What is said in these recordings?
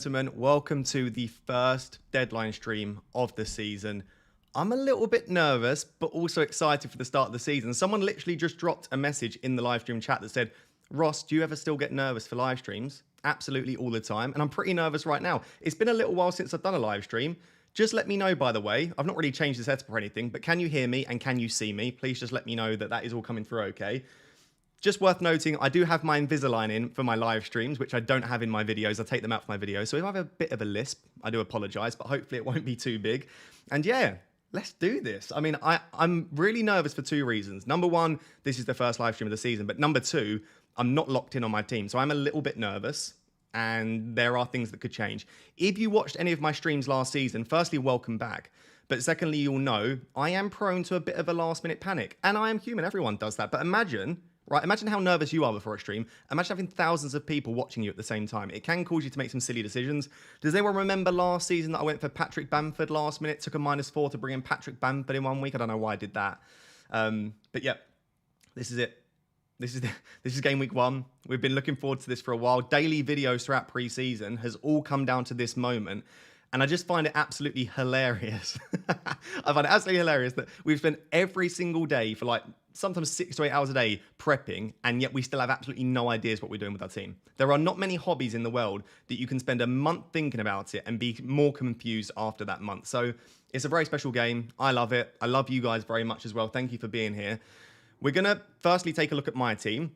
Gentlemen, welcome to the first deadline stream of the season. I'm a little bit nervous, but also excited for the start of the season. Someone literally just dropped a message in the live stream chat that said, Ross, do you ever still get nervous for live streams? Absolutely all the time. And I'm pretty nervous right now. It's been a little while since I've done a live stream. Just let me know, by the way. I've not really changed the setup or anything, but can you hear me and can you see me? Please just let me know that that is all coming through okay. Just worth noting, I do have my Invisalign in for my live streams, which I don't have in my videos. I take them out for my videos. So if I have a bit of a lisp, I do apologize, but hopefully it won't be too big. And yeah, let's do this. I mean, I'm really nervous for two reasons. Number one, this is the first live stream of the season. But number two, I'm not locked in on my team. So I'm a little bit nervous. And there are things that could change. If you watched any of my streams last season, firstly, welcome back. But secondly, you'll know I am prone to a bit of a last minute panic. And I am human. Everyone does that. But imagine how nervous you are before a stream. Imagine having thousands of people watching you at the same time. It can cause you to make some silly decisions. Does anyone remember last season that I went for Patrick Bamford last minute? Took a -4 to bring in Patrick Bamford in 1 week. I don't know why I did that. But yeah, this is it. This is game week 1. We've been looking forward to this for a while. Daily videos throughout pre-season has all come down to this moment. And I just find it absolutely hilarious. I find it absolutely hilarious that we've spent every single day for like sometimes 6 to 8 hours a day prepping, and yet we still have absolutely no ideas what we're doing with our team. There are not many hobbies in the world that you can spend a month thinking about it and be more confused after that month. So it's a very special game. I love it. I love you guys very much as well. Thank you for being here. We're going to firstly take a look at my team.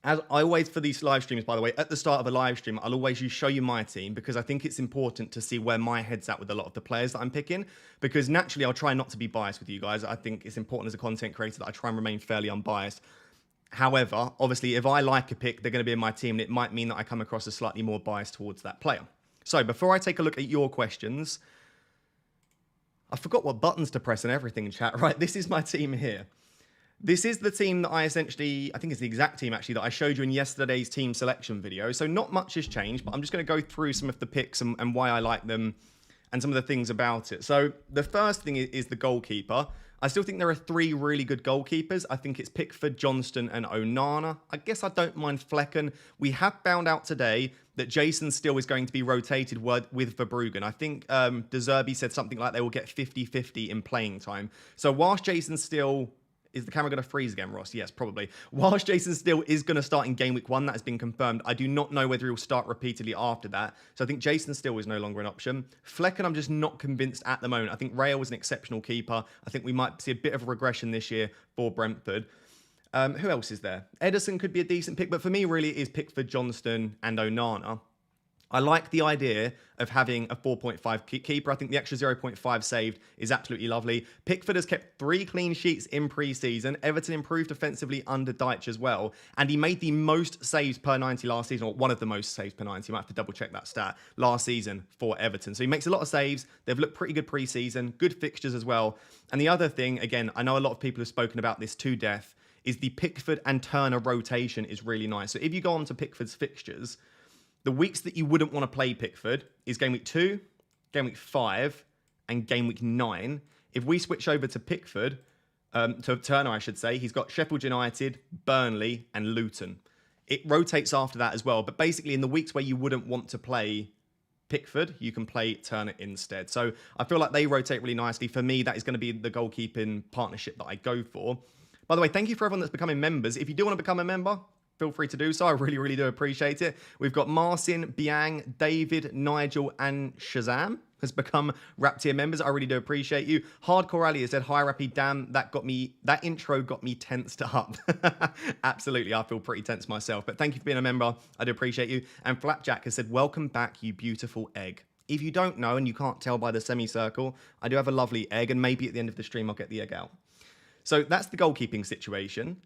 As I always, for these live streams, by the way, at the start of a live stream, I'll always show you my team because I think it's important to see where my head's at with a lot of the players that I'm picking, because naturally I'll try not to be biased with you guys. I think it's important as a content creator that I try and remain fairly unbiased. However, obviously, if I like a pick, they're going to be in my team, and it might mean that I come across as slightly more biased towards that player. So before I take a look at your questions, I forgot what buttons to press and everything in chat. Right, this is my team here. This is the team that I think it's the exact team actually that I showed you in yesterday's team selection video. So not much has changed, but I'm just going to go through some of the picks and why I like them and some of the things about it. So the first thing is the goalkeeper. I still think there are 3 really good goalkeepers. I think it's Pickford, Johnston and Onana. I guess I don't mind Flecken. We have found out today that Jason Steele is going to be rotated with Verbruggen. I think De Zerbi said something like they will get 50-50 in playing time. So whilst Jason Steele... Is the camera going to freeze again, Ross? Yes, probably. Whilst Jason Steele is going to start in game week 1, that has been confirmed. I do not know whether he'll start repeatedly after that. So I think Jason Steele is no longer an option. Flecken, I'm just not convinced at the moment. I think Rayo was an exceptional keeper. I think we might see a bit of a regression this year for Brentford. Who else is there? Ederson could be a decent pick, but for me, really, it is Pickford, Johnston, and Onana. I like the idea of having a 4.5 keeper. I think the extra 0.5 saved is absolutely lovely. Pickford has kept 3 clean sheets in pre-season. Everton improved offensively under Deitch as well. And he made the most saves per 90 last season, or one of the most saves per 90. You might have to double check that stat last season for Everton. So he makes a lot of saves. They've looked pretty good pre-season, good fixtures as well. And the other thing, again, I know a lot of people have spoken about this to death, is the Pickford and Turner rotation is really nice. So if you go on to Pickford's fixtures, the weeks that you wouldn't want to play Pickford is game week 2, game week 5, and game week 9. If we switch over to Pickford, to Turner, I should say, he's got Sheffield United, Burnley, and Luton. It rotates after that as well. But basically, in the weeks where you wouldn't want to play Pickford, you can play Turner instead. So I feel like they rotate really nicely. For me, that is going to be the goalkeeping partnership that I go for. By the way, thank you for everyone that's becoming members. If you do want to become a member, feel free to do so. I really, really do appreciate it. We've got Marcin, Biang, David, Nigel, and Shazam has become Rap Tier members. I really do appreciate you. Hardcore Ali has said, hi, Rappy. Damn, that intro got me tensed up. Absolutely, I feel pretty tense myself. But thank you for being a member. I do appreciate you. And Flapjack has said, welcome back, you beautiful egg. If you don't know, and you can't tell by the semicircle, I do have a lovely egg, and maybe at the end of the stream, I'll get the egg out. So that's the goalkeeping situation.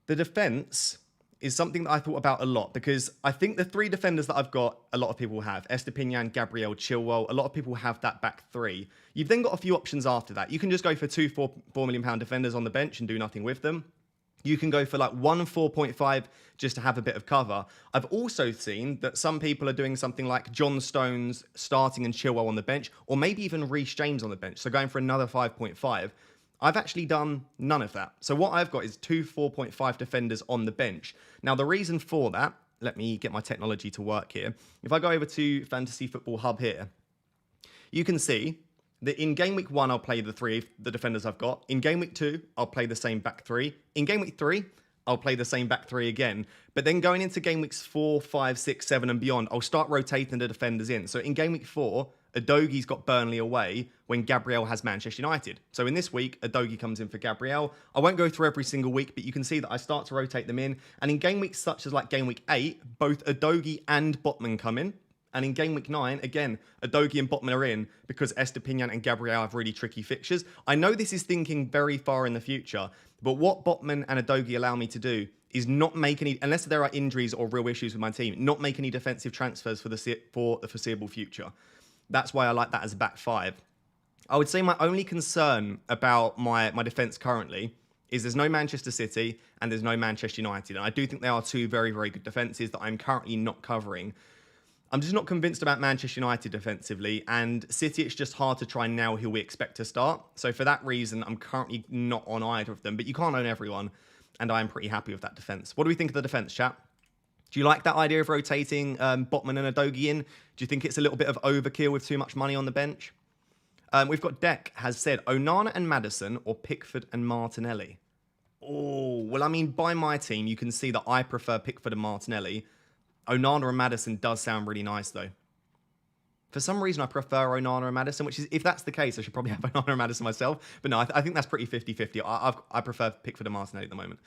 The defense is something that I thought about a lot because I think the 3 defenders that I've got, a lot of people have. Estepinian, Gabriel, Chilwell. A lot of people have that back 3. You've then got a few options after that. You can just go for 2 £4 million defenders on the bench and do nothing with them. You can go for like 1 4.5 just to have a bit of cover. I've also seen that some people are doing something like John Stones starting and Chilwell on the bench, or maybe even Reece James on the bench. So going for another 5.5. I've actually done none of that. So what I've got is 2 4.5 defenders on the bench. Now, the reason for that, let me get my technology to work here. If I go over to Fantasy Football Hub here, you can see that in game week 1, I'll play the defenders I've got. In game week 2, I'll play the same back 3. In game week 3, I'll play the same back 3 again. But then going into game weeks 4, 5, 6, 7 and beyond, I'll start rotating the defenders in. So in game week 4, Udogie's got Burnley away when Gabriel has Manchester United. So in this week, Udogie comes in for Gabriel. I won't go through every single week, but you can see that I start to rotate them in. And in game weeks such as like game week 8, both Udogie and Botman come in. And in game week 9, again, Udogie and Botman are in because Estepinian and Gabriel have really tricky fixtures. I know this is thinking very far in the future, but what Botman and Udogie allow me to do is not make any, unless there are injuries or real issues with my team, not make any defensive transfers for the foreseeable future. That's why I like that as a back 5. I would say my only concern about my defence currently is there's no Manchester City and there's no Manchester United. And I do think they are two very, very good defences that I'm currently not covering. I'm just not convinced about Manchester United defensively, and City, it's just hard to try and nail who we expect to start. So for that reason, I'm currently not on either of them, but you can't own everyone, and I'm pretty happy with that defence. What do we think of the defence, chat? Do you like that idea of rotating Botman and Udogie in? Do you think it's a little bit of overkill with too much money on the bench? We've got Deck has said Onana and Maddison or Pickford and Martinelli. Oh, well, I mean, by my team, you can see that I prefer Pickford and Martinelli. Onana and Maddison does sound really nice, though. For some reason, I prefer Onana and Maddison, which is, if that's the case, I should probably have Onana and Maddison myself. But no, I think that's pretty 50-50. I prefer Pickford and Martinelli at the moment.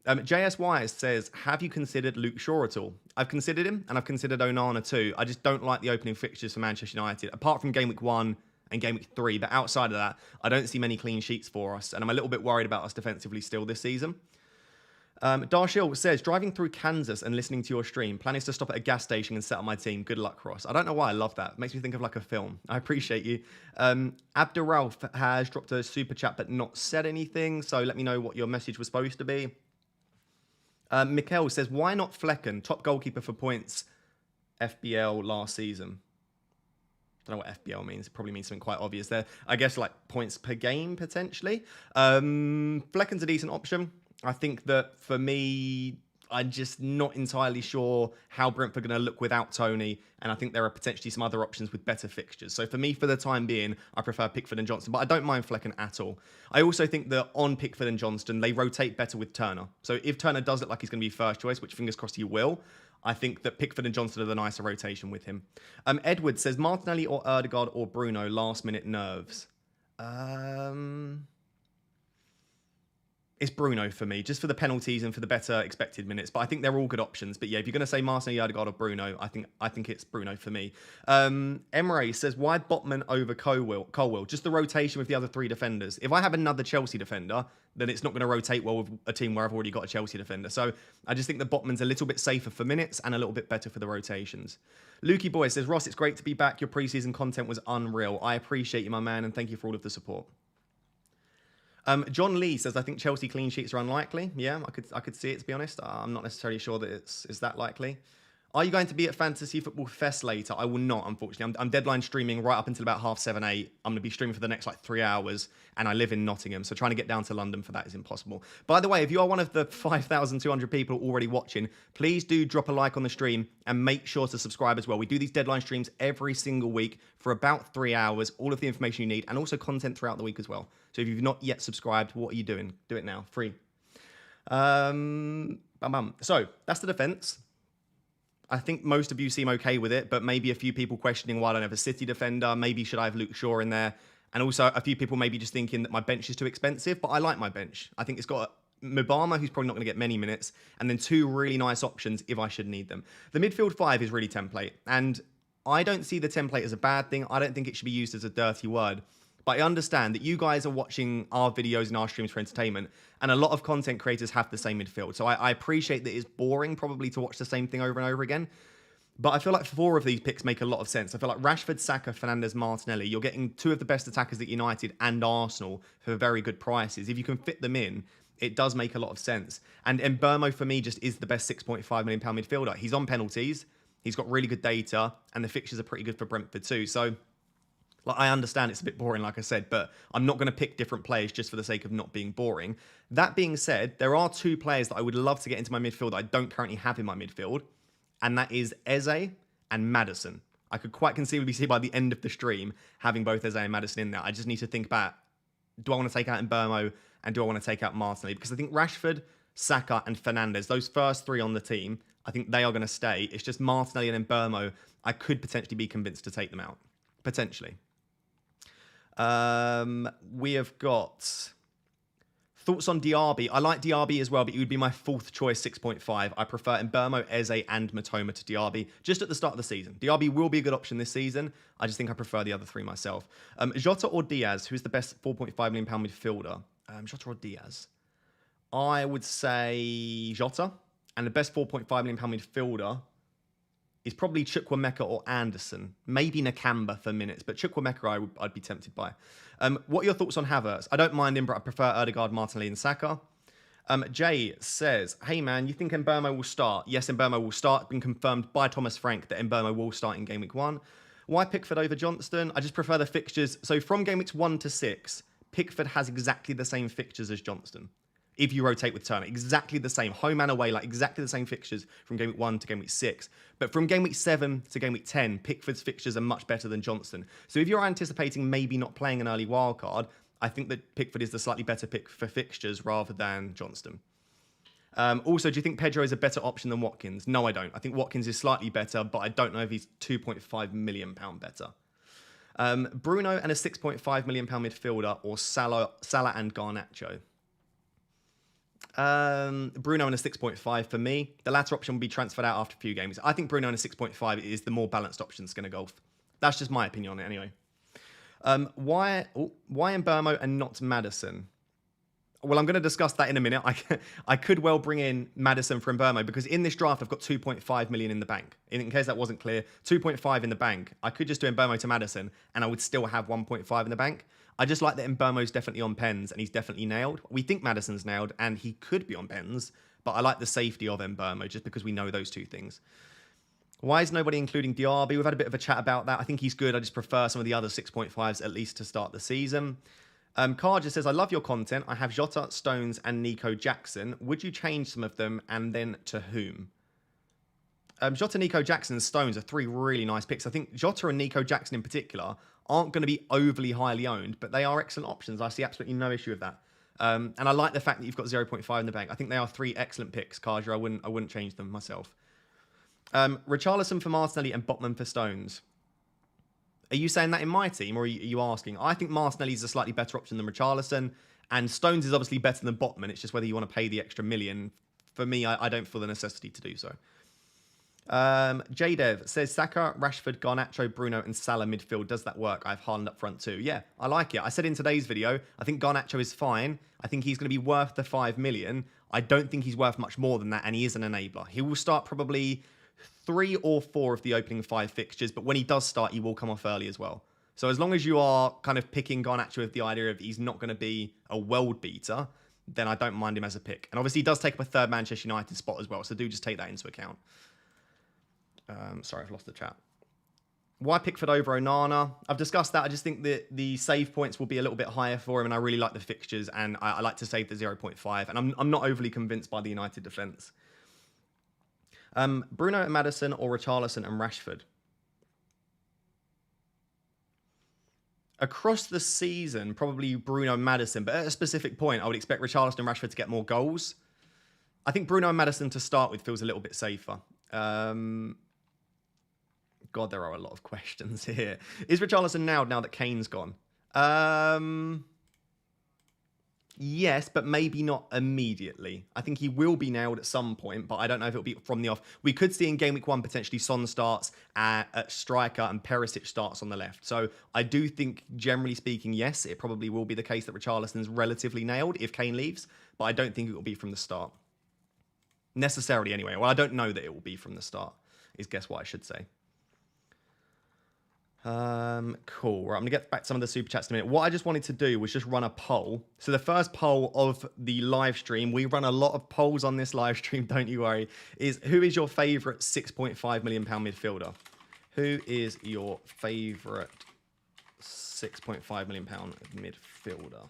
JSY says, have you considered Luke Shaw at all? I've considered him, and I've considered Onana too. I just don't like the opening fixtures for Manchester United, apart from game week 1 and game week 3. But outside of that, I don't see many clean sheets for us, and I'm a little bit worried about us defensively still this season. Darshil says, driving through Kansas and listening to your stream. Plan is to stop at a gas station and set up my team. Good luck, Ross. I don't know why I love that. It makes me think of like a film. I appreciate you. Abdurralf has dropped a super chat but not said anything. So let me know what your message was supposed to be. Mikkel says, why not Flecken? Top goalkeeper for points FBL last season. I don't know what FBL means. It probably means something quite obvious there. I guess like points per game, potentially. Flecken's a decent option. I think that for me, I'm just not entirely sure how Brentford are going to look without Tony. And I think there are potentially some other options with better fixtures. So for me, for the time being, I prefer Pickford and Johnston. But I don't mind Flecken at all. I also think that on Pickford and Johnston, they rotate better with Turner. So if Turner does look like he's going to be first choice, which fingers crossed he will, I think that Pickford and Johnston are the nicer rotation with him. Edward says, Martinelli or Ødegaard or Bruno, last minute nerves. It's Bruno for me, just for the penalties and for the better expected minutes. But I think they're all good options. But yeah, if you're going to say Martinelli, Ødegaard or Bruno, I think it's Bruno for me. Emre says, why Botman over Colwill? Just the rotation with the other 3 defenders. If I have another Chelsea defender, then it's not going to rotate well with a team where I've already got a Chelsea defender. So I just think that Botman's a little bit safer for minutes and a little bit better for the rotations. Lukey Boy says, Ross, it's great to be back. Your preseason content was unreal. I appreciate you, my man, and thank you for all of the support. John Lee says, I think Chelsea clean sheets are unlikely. Yeah, I could see it, to be honest. I'm not necessarily sure that it's that likely. Are you going to be at Fantasy Football Fest later? I will not, unfortunately. I'm deadline streaming right up until about 7:30, 8. I'm going to be streaming for the next 3 hours, and I live in Nottingham, so trying to get down to London for that is impossible. By the way, if you are one of the 5,200 people already watching, please do drop a like on the stream and make sure to subscribe as well. We do these deadline streams every single week for about 3 hours, all of the information you need, and also content throughout the week as well. So if you've not yet subscribed, what are you doing? Do it now, free. So that's the defense. I think most of you seem okay with it, but maybe a few people questioning why I don't have a City defender. Maybe should I have Luke Shaw in there? And also a few people maybe just thinking that my bench is too expensive, but I like my bench. I think it's got Mubama, who's probably not going to get many minutes, and then 2 really nice options if I should need them. The midfield 5 is really template, and I don't see the template as a bad thing. I don't think it should be used as a dirty word. But I understand that you guys are watching our videos and our streams for entertainment, and a lot of content creators have the same midfield. So I appreciate that it's boring probably to watch the same thing over and over again. But I feel like 4 of these picks make a lot of sense. I feel like Rashford, Saka, Fernandes, Martinelli, you're getting 2 of the best attackers at United and Arsenal for very good prices. If you can fit them in, it does make a lot of sense. And Mbeumo, for me, just is the best £6.5 million midfielder. He's on penalties, he's got really good data, and the fixtures are pretty good for Brentford too. So like, I understand it's a bit boring, like I said, but I'm not going to pick different players just for the sake of not being boring. That being said, there are 2 players that I would love to get into my midfield that I don't currently have in my midfield. and that is Eze and Maddison. I could quite conceivably see by the end of the stream having both Eze and Maddison in there. I just need to think about, do I want to take out Mbeumo and do I want to take out Martinelli? Because I think Rashford, Saka and Fernandes, those first three on the team, I think they are going to stay. It's just Martinelli and Mbeumo, I could potentially be convinced to take them out. Potentially. We have got thoughts on Diaby. I like Diaby as well, but he would be my fourth choice, 6.5. I prefer Mbeumo, Eze, and Matoma to Diaby just at the start of the season. Diaby will be a good option this season. I just think I prefer the other three myself. Jota or Diaz, who's the best £4.5 million midfielder? Jota or Diaz? I would say Jota. And the best £4.5 million midfielder is probably Chukwuemeka or Anderson. Maybe Nakamba for minutes, but Chukwuemeka I'd be tempted by. What are your thoughts on Havertz? I don't mind him, but I prefer Odegaard, Martinelli and Saka. Jay says, hey man, you think Mbeumo will start? Yes, Mbeumo will start. It's been confirmed by Thomas Frank that Mbeumo will start in Game Week 1. Why Pickford over Johnston? I just prefer the fixtures. So from Game Weeks 1 to 6, Pickford has exactly the same fixtures as Johnston. If you rotate with Turner, exactly the same. Home and away, like exactly the same fixtures from Game Week 1 to Game Week 6. But from Game Week 7 to Game Week 10, Pickford's fixtures are much better than Johnston. So if you're anticipating maybe not playing an early wildcard, I think that Pickford is the slightly better pick for fixtures rather than Johnston. Also, do you think Pedro is a better option than Watkins? No, I don't. I think Watkins is slightly better, but I don't know if he's £2.5 million better. Bruno and a £6.5 million midfielder, or Salah and Garnacho? Bruno and a 6.5 for me. The latter option will be transferred out after a few games. I think Bruno and a 6.5 is the more balanced option that's going to go. That's just my opinion on it anyway. Why Mbeumo and not Maddison? Well, I'm going to discuss that in a minute. I could well bring in Maddison for Mbeumo because in this draft, I've got 2.5 million in the bank. In case that wasn't clear, 2.5 in the bank. I could just do Mbeumo to Maddison and I would still have 1.5 in the bank. I just like that Mbeumo's definitely on pens and he's definitely nailed. We think Maddison's nailed and he could be on pens, but I like the safety of Mbeumo just because we know those two things. Why is nobody including Diaby? We've had a bit of a chat about that. I think he's good. I just prefer some of the other 6.5s at least to start the season. Carja says, I love your content. I have Jota, Stones and Nico Jackson. Would you change some of them and then to whom? Jota, Nico Jackson and Stones are three really nice picks. I think Jota and Nico Jackson in particular aren't going to be overly highly owned, but they are excellent options. I see absolutely no issue with that. And I like the fact that you've got 0.5 in the bank. I think they are three excellent picks, Carja. I wouldn't change them myself. Richarlison for Martinelli and Botman for Stones. Are you saying that in my team, or are you asking? I think Martinelli is a slightly better option than Richarlison, and Stones is obviously better than Botman. It's just whether you want to pay the extra million. For me, I don't feel the necessity to do so. JDev says, Saka, Rashford, Garnacho, Bruno and Salah midfield. Does that work? I have Haaland up front too. Yeah, I like it. I said in today's video, I think Garnacho is fine. I think he's going to be worth the 5 million. I don't think he's worth much more than that, and he is an enabler. He will start probably 3 or 4 of the opening 5 fixtures, but when he does start, he will come off early as well. So as long as you are kind of picking Garnacho with the idea of he's not going to be a world beater, then I don't mind him as a pick. And obviously he does take up a third Manchester United spot as well, so do just take that into account. Sorry, I've lost the chat. Why Pickford over Onana? I've discussed that. I just think that the save points will be a little bit higher for him, and I really like the fixtures, and I like to save the 0.5, and I'm not overly convinced by the United defence. Bruno and Maddison or Richarlison and Rashford? Across the season, probably Bruno and Maddison, but at a specific point, I would expect Richarlison and Rashford to get more goals. I think Bruno and Maddison to start with feels a little bit safer. God, there are a lot of questions here. Is Richarlison nailed now that Kane's gone? Yes, but maybe not immediately. I think he will be nailed at some point, but I don't know if it'll be from the off. We could see in Game Week 1 potentially Son starts at striker and Perisic starts on the left. So I do think, generally speaking, yes, it probably will be the case that Richarlison's relatively nailed if Kane leaves, but I don't think it will be from the start. Necessarily anyway. Well, I don't know that it will be from the start, is guess what I should say. Cool. Right, I'm going to get back to some of the super chats in a minute. What I just wanted to do was just run a poll. So the first poll of the live stream, we run a lot of polls on this live stream, don't you worry, is who is your favourite £6.5 million midfielder? Who is your favourite £6.5 million midfielder?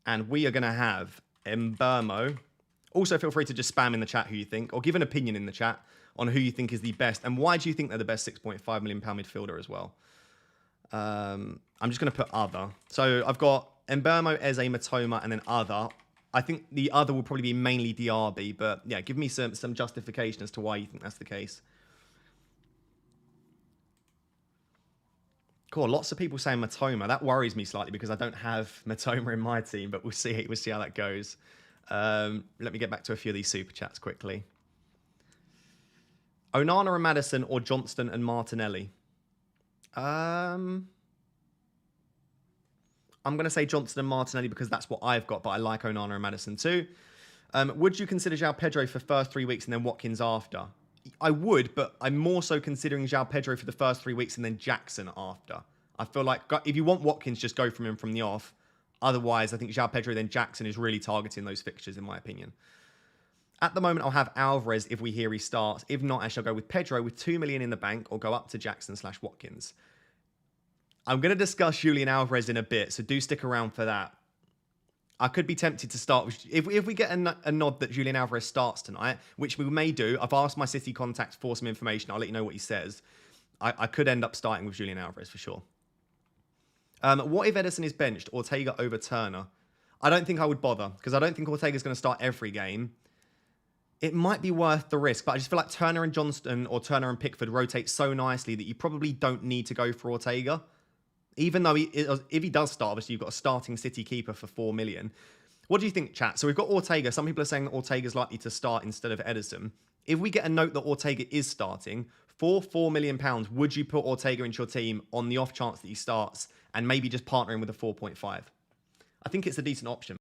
And we are going to have Mbeumo, Also, feel free to just spam in the chat who you think, or give an opinion in the chat on who you think is the best, and why do you think they're the best £6.5 million midfielder as well. I'm just going to put other. So I've got Mbeumo, Eze, Matoma, and then other. I think the other will probably be mainly Diaby, but yeah, give me some justification as to why you think that's the case. Cool. Lots of people saying Matoma. That worries me slightly because I don't have Matoma in my team, but we'll see. We'll see how that goes. Let me get back to a few of these super chats quickly. Onana and Maddison or Johnston and Martinelli? I'm going to say Johnston and Martinelli because that's what I've got, but I like Onana and Maddison too. Would you consider João Pedro for first 3 weeks and then Watkins after? I would, but I'm more so considering João Pedro for the first 3 weeks and then Jackson after. I feel like if you want Watkins, just go from him from the off. Otherwise, I think João Pedro then Jackson is really targeting those fixtures, in my opinion. At the moment, I'll have Alvarez if we hear he starts. If not, I shall go with Pedro with 2 million in the bank or go up to Jackson/Watkins. I'm going to discuss Julian Alvarez in a bit, so do stick around for that. I could be tempted to start with... If we get a nod that Julian Alvarez starts tonight, which we may do, I've asked my City contacts for some information. I'll let you know what he says. I could end up starting with Julian Alvarez for sure. What if Ederson is benched? Ortega over Turner? I don't think I would bother, because I don't think Ortega's going to start every game. It might be worth the risk, but I just feel like Turner and Johnston or Turner and Pickford rotate so nicely that you probably don't need to go for Ortega. Even though if he does start, obviously you've got a starting City keeper for 4 million. What do you think, chat? So we've got Ortega. Some people are saying that Ortega's likely to start instead of Ederson. If we get a note that Ortega is starting, for £4 million, would you put Ortega into your team on the off chance that he starts and maybe just partner him with a 4.5? I think it's a decent option.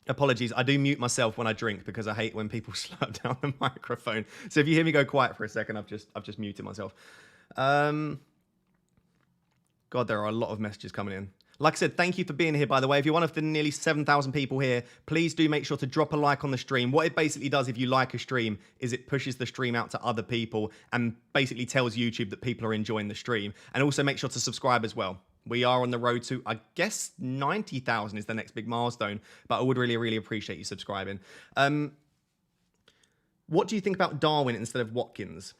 Apologies, I do mute myself when I drink because I hate when people slow down the microphone. So if you hear me go quiet for a second, I've just muted myself. God, there are a lot of messages coming in. Like I said, thank you for being here, by the way. If you're one of the nearly 7,000 people here, please do make sure to drop a like on the stream. What it basically does if you like a stream is it pushes the stream out to other people and basically tells YouTube that people are enjoying the stream. And also make sure to subscribe as well. We are on the road to, I guess, 90,000 is the next big milestone, but I would really, really appreciate you subscribing. What do you think about Darwin instead of Watkins?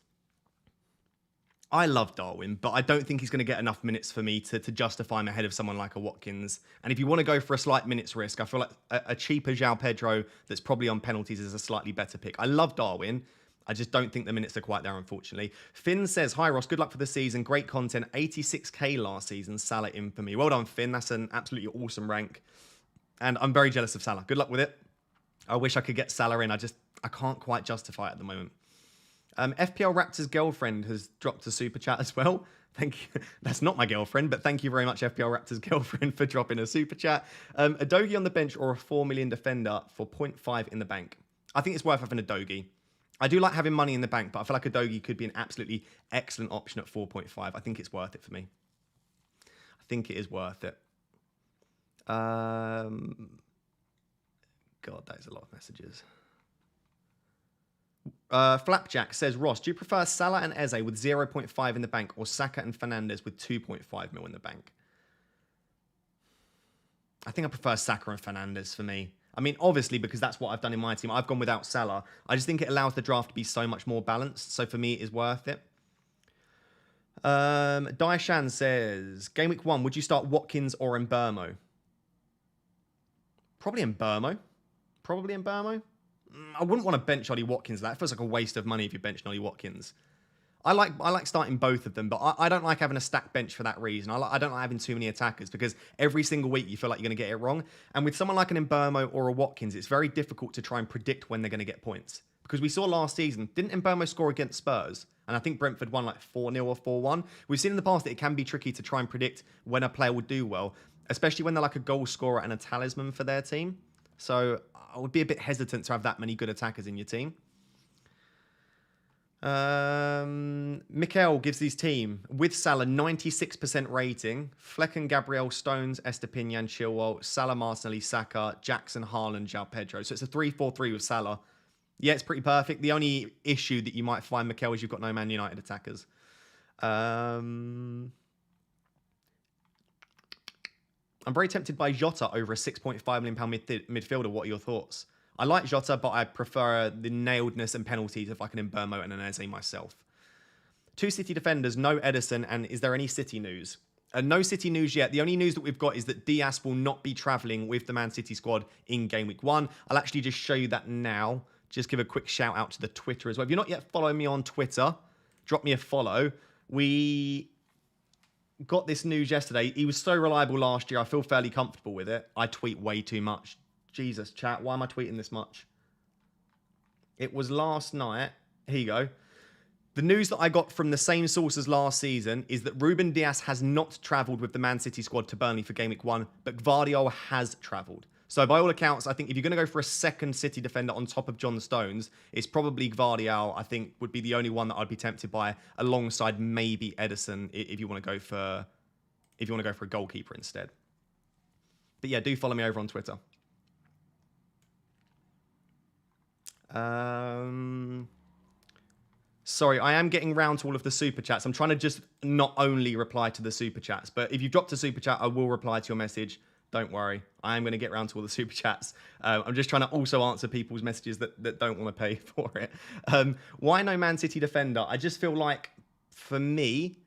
I love Darwin, but I don't think he's going to get enough minutes for me to justify him ahead of someone like a Watkins. And if you want to go for a slight minutes risk, I feel like a cheaper João Pedro that's probably on penalties is a slightly better pick. I love Darwin. I just don't think the minutes are quite there, unfortunately. Finn says, hi, Ross. Good luck for the season. Great content. 86k last season. Salah infamy. Well done, Finn. That's an absolutely awesome rank. And I'm very jealous of Salah. Good luck with it. I wish I could get Salah in. I can't quite justify it at the moment. FPL Raptor's girlfriend has dropped a super chat as well. Thank you. That's not my girlfriend, but thank you very much, FPL Raptor's girlfriend, for dropping a super chat. A Dogie on the bench or a 4 million defender for 0.5 in the bank. I think it's worth having a Dogie. I do like having money in the bank, but I feel like a Dogie could be an absolutely excellent option at 4.5. I think it's worth it for me. I think it is worth it. God, that is a lot of messages. Flapjack says, Ross, do you prefer Salah and Eze with 0.5 in the bank or Saka and Fernandes with 2.5 mil in the bank? I think I prefer Saka and Fernandes for me. I mean, obviously, because that's what I've done in my team. I've gone without Salah. I just think it allows the draft to be so much more balanced. So for me, it is worth it. Daishan says, Game Week 1, would you start Watkins or Mbeumo? Probably Mbeumo. I wouldn't want to bench Ollie Watkins. That feels like a waste of money if you bench Ollie Watkins. I like starting both of them, but I don't like having a stacked bench for that reason. I don't like having too many attackers because every single week you feel like you're going to get it wrong. And with someone like an Mbeumo or a Watkins, it's very difficult to try and predict when they're going to get points. Because we saw last season, didn't Mbeumo score against Spurs? And I think Brentford won like 4-0 or 4-1. We've seen in the past that it can be tricky to try and predict when a player will do well, especially when they're like a goal scorer and a talisman for their team. So I would be a bit hesitant to have that many good attackers in your team. Mikel gives his team with Salah 96% rating. Flecken, Gabriel, Stones, Estepinian, Chilwell, Salah, Martinelli, Saka, Jackson, Haaland, João Pedro. So it's a 3-4-3 with Salah. Yeah, it's pretty perfect. The only issue that you might find, Mikel, is you've got no Man United attackers. I'm very tempted by Jota over a £6.5 million midfielder. What are your thoughts? I like Jota, but I prefer the nailedness and penalties if I can Mbeumo and an Eze myself. 2 City defenders, no Edison, and is there any City news? No City news yet. The only news that we've got is that Diaz will not be travelling with the Man City squad in Game Week 1. I'll actually just show you that now. Just give a quick shout out to the Twitter as well. If you're not yet following me on Twitter, drop me a follow. We got this news yesterday. He was so reliable last year. I feel fairly comfortable with it. I tweet way too much. Jesus, chat. Why am I tweeting this much? It was last night. Here you go. The news that I got from the same sources last season is that Ruben Diaz has not travelled with the Man City squad to Burnley for Game Week 1, but Gvardiol has travelled. So by all accounts, I think if you're going to go for a second City defender on top of John Stones, it's probably Gvardiol, I think, would be the only one that I'd be tempted by, alongside maybe Edison if you want to go for a goalkeeper instead. But yeah, do follow me over on Twitter. Sorry, I am getting round to all of the super chats. I'm trying to just not only reply to the super chats, but if you dropped a super chat, I will reply to your message. Don't worry. I am going to get round to all the super chats. I'm just trying to also answer people's messages that don't want to pay for it. Why no Man City defender? I just feel like, for me,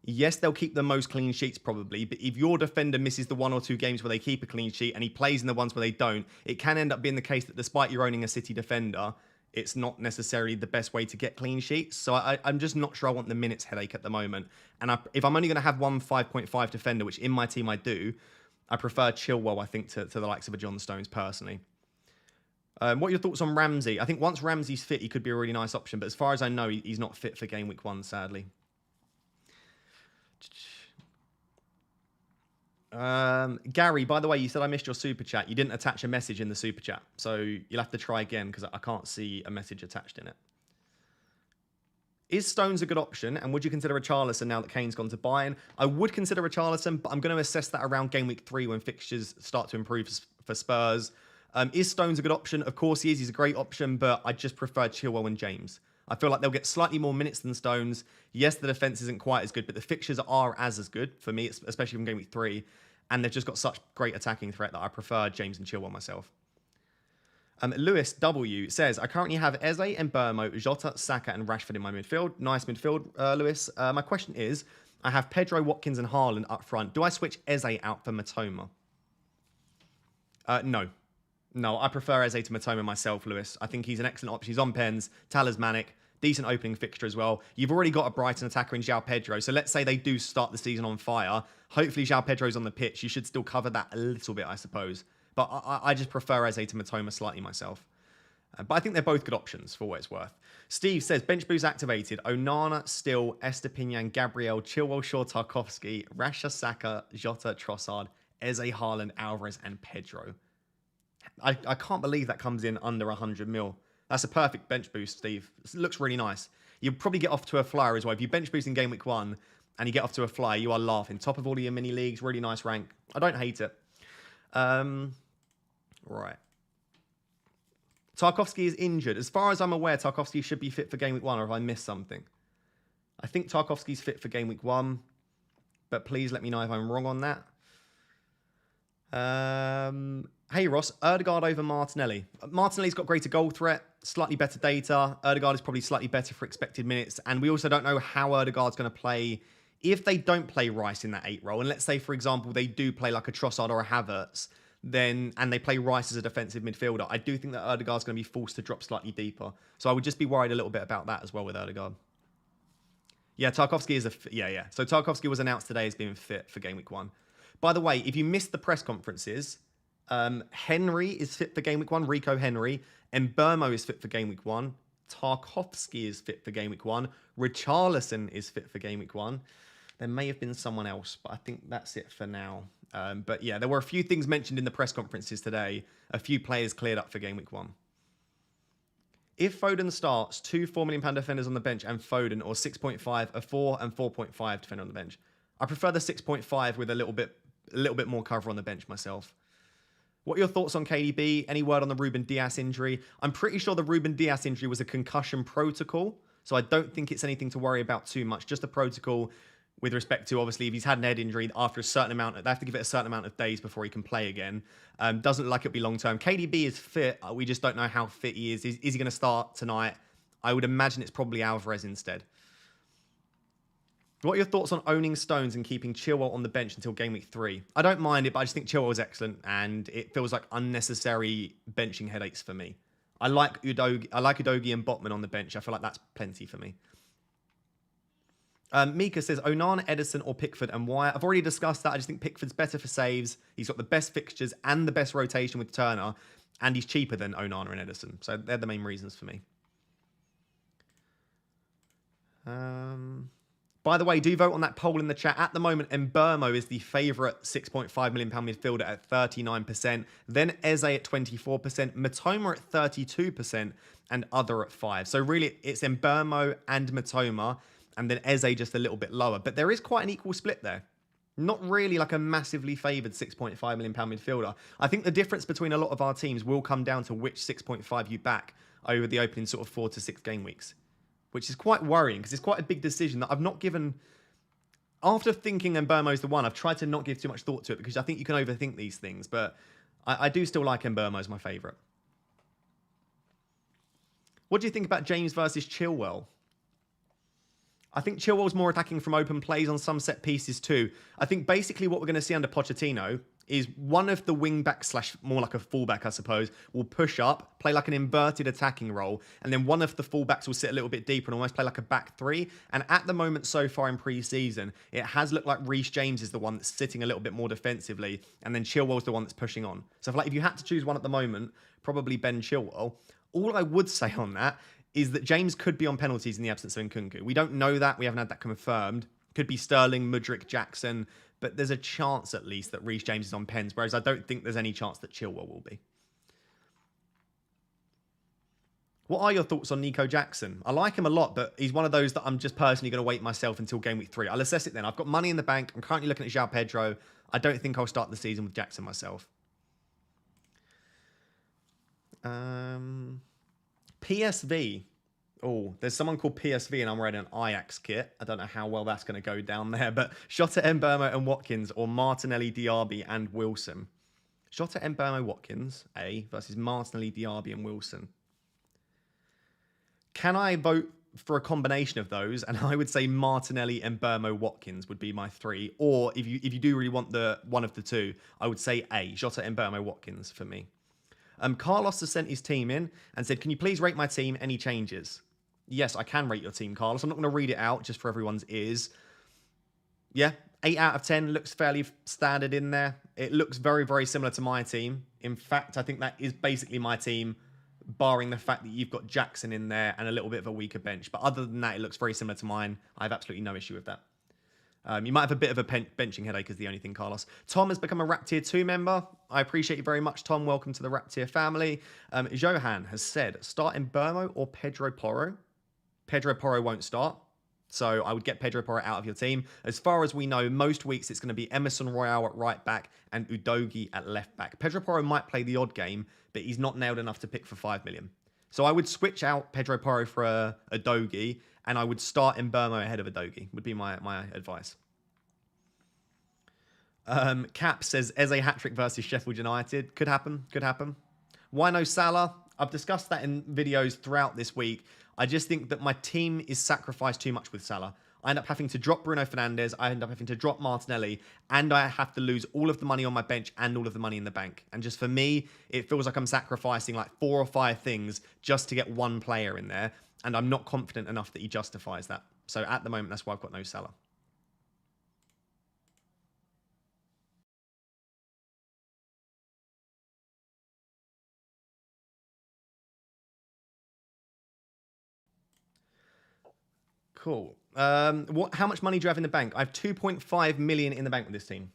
yes, they'll keep the most clean sheets probably, but if your defender misses the 1 or 2 games where they keep a clean sheet and he plays in the ones where they don't, it can end up being the case that despite you owning a City defender, it's not necessarily the best way to get clean sheets. So I'm just not sure I want the minutes headache at the moment. And if I'm only going to have one 5.5 defender, which in my team I do, I prefer Chilwell, I think, to the likes of a John Stones personally. What are your thoughts on Ramsey? I think once Ramsey's fit, he could be a really nice option. But as far as I know, he's not fit for Game Week 1, sadly. Gary, by the way, you said I missed your super chat. You didn't attach a message in the super chat. So you'll have to try again because I can't see a message attached in it. Is Stones a good option? And would you consider a Richarlison now that Kane's gone to Bayern? I would consider a Richarlison, but I'm going to assess that around Game Week 3 when fixtures start to improve for Spurs. Is Stones a good option? Of course he is. He's a great option, but I just prefer Chilwell and James. I feel like they'll get slightly more minutes than Stones. Yes, the defence isn't quite as good, but the fixtures are as good for me, especially from Game Week 3. And they've just got such great attacking threat that I prefer James and Chilwell myself. Lewis W says, I currently have Eze and Mbeumo, Jota, Saka and Rashford in my midfield. Nice midfield, Lewis. My question is, I have Pedro, Watkins and Haaland up front. Do I switch Eze out for Matoma? No. No, I prefer Eze to Matoma myself, Lewis. I think he's an excellent option. He's on pens, talismanic, decent opening fixture as well. You've already got a Brighton attacker in João Pedro, so let's say they do start the season on fire. Hopefully João Pedro's on the pitch. You should still cover that a little bit, I suppose. But I just prefer Eze to Matoma slightly myself. But I think they're both good options for what it's worth. Steve says, bench boost activated. Onana, Still, Estepinian, Gabriel, Chilwell, Shaw, Tarkowski, Rasha, Saka, Jota, Trossard, Eze, Haaland, Alvarez and Pedro. I can't believe that comes in under 100 mil. That's a perfect bench boost, Steve. It looks really nice. You'll probably get off to a flyer as well. If you bench boost in Game Week 1 and you get off to a flyer, you are laughing. Top of all of your mini leagues, really nice rank. I don't hate it. Right. Tarkowski is injured. As far as I'm aware, Tarkowski should be fit for Game Week 1, or have I missed something? I think Tarkowski's fit for Game Week 1, but please let me know if I'm wrong on that. Hey Ross, Ødegaard over Martinelli. Martinelli's got greater goal threat, slightly better data. Ødegaard is probably slightly better for expected minutes, and we also don't know how Ødegaard's going to play if they don't play Rice in that 8 role. And let's say, for example, they do play like a Trossard or a Havertz, and they play Rice as a defensive midfielder. I do think that Ødegaard's going to be forced to drop slightly deeper. So I would just be worried a little bit about that as well with Ødegaard. Yeah, Tarkowski is yeah. So Tarkowski was announced today as being fit for Game Week 1. By the way, if you missed the press conferences, Henry is fit for Game Week 1, Rico Henry, and Mbeumo is fit for Game Week 1. Tarkowski is fit for Game Week 1. Richarlison is fit for Game Week 1. There may have been someone else, but I think that's it for now. But yeah, there were a few things mentioned in the press conferences today. A few players cleared up for Game Week 1. If Foden starts, 2 £4 million defenders on the bench and Foden, or 6.5, a 4 and 4.5 defender on the bench. I prefer the 6.5 with a little bit more cover on the bench myself. What are your thoughts on KDB? Any word on the Ruben Diaz injury? I'm pretty sure the Ruben Diaz injury was a concussion protocol, so I don't think it's anything to worry about too much. Just a protocol. with respect to, obviously, if he's had an head injury after a certain amount, they have to give it a certain amount of days before he can play again. Doesn't look like it'll be long term. KDB is fit. We just don't know how fit he is. Is he going to start tonight? I would imagine it's probably Alvarez instead. What are your thoughts on owning Stones and keeping Chilwell on the bench until game week 3? I don't mind it, but I just think Chilwell is excellent, and it feels like unnecessary benching headaches for me. I like Udogie and Botman on the bench. I feel like that's plenty for me. Mika says, Onana, Edison, or Pickford, and why? I've already discussed that. I just think Pickford's better for saves. He's got the best fixtures and the best rotation with Turner, and he's cheaper than Onana and Edison. So they're the main reasons for me. By the way, do vote on that poll in the chat. At the moment, Mbeumo is the favourite £6.5 million midfielder at 39%. Then Eze at 24%. Matoma at 32%. And other at 5%. So really, it's Mbeumo and Matoma. And then Eze just a little bit lower. But there is quite an equal split there. Not really like a massively favoured £6.5 million midfielder. I think the difference between a lot of our teams will come down to which 6.5 you back over the opening sort of 4 to 6 game weeks. Which is quite worrying because it's quite a big decision that I've not given... After thinking Mbeumo's the one, I've tried to not give too much thought to it because I think you can overthink these things. But I do still like Mbeumo as my favourite. What do you think about James versus Chilwell? I think Chilwell's more attacking from open plays on some set pieces too. I think basically what we're going to see under Pochettino is one of the wing-backs / more like a fullback, I suppose, will push up, play like an inverted attacking role, and then one of the fullbacks will sit a little bit deeper and almost play like a back 3. And at the moment so far in pre-season, it has looked like Reece James is the one that's sitting a little bit more defensively, and then Chilwell's the one that's pushing on. So if you had to choose one at the moment, probably Ben Chilwell. All I would say on that is that James could be on penalties in the absence of Nkunku. We don't know that. We haven't had that confirmed. Could be Sterling, Mudryk, Jackson. But there's a chance, at least, that Reece James is on pens, whereas I don't think there's any chance that Chilwell will be. What are your thoughts on Nico Jackson? I like him a lot, but he's one of those that I'm just personally going to wait myself until game week 3. I'll assess it then. I've got money in the bank. I'm currently looking at João Pedro. I don't think I'll start the season with Jackson myself. PSV. Oh, there's someone called PSV and I'm wearing an Ajax kit. I don't know how well that's going to go down there, but Shota, Mbeumo and Watkins, or Martinelli, Diaby and Wilson. Shota, Mbeumo, Watkins, A, versus Martinelli, Diaby and Wilson. Can I vote for a combination of those? And I would say Martinelli, Mbeumo, Watkins would be my 3. Or if you do really want the one of the 2, I would say A, Shota, Mbeumo, Watkins for me. Carlos has sent his team in and said, can you please rate my team? Any changes? Yes, I can rate your team, Carlos. I'm not going to read it out just for everyone's ears. Yeah, 8 out of 10 looks fairly standard in there. It looks very, very similar to my team. In fact, I think that is basically my team, barring the fact that you've got Jackson in there and a little bit of a weaker bench. But other than that, it looks very similar to mine. I have absolutely no issue with that. You might have a bit of a benching headache is the only thing, Carlos. Tom has become a Rap Tier 2 member. I appreciate you very much, Tom. Welcome to the Rap Tier family. Johan has said, start Mbeumo or Pedro Porro. Pedro Porro won't start. So I would get Pedro Porro out of your team. As far as we know, most weeks it's going to be Emerson Royale at right back and Udogie at left back. Pedro Porro might play the odd game, but he's not nailed enough to pick for 5 million. So I would switch out Pedro Porro for Udogie, and I would start Mbeumo ahead of Udogie, would be my advice. Cap says, Eze hat-trick versus Sheffield United. Could happen, could happen. Why no Salah? I've discussed that in videos throughout this week. I just think that my team is sacrificed too much with Salah. I end up having to drop Bruno Fernandes, I end up having to drop Martinelli, and I have to lose all of the money on my bench and all of the money in the bank. And just for me, it feels like I'm sacrificing like 4 or 5 things just to get one player in there, and I'm not confident enough that he justifies that. So at the moment, that's why I've got no Salah. Cool. How much money do you have in the bank? I have 2.5 million in the bank with this team.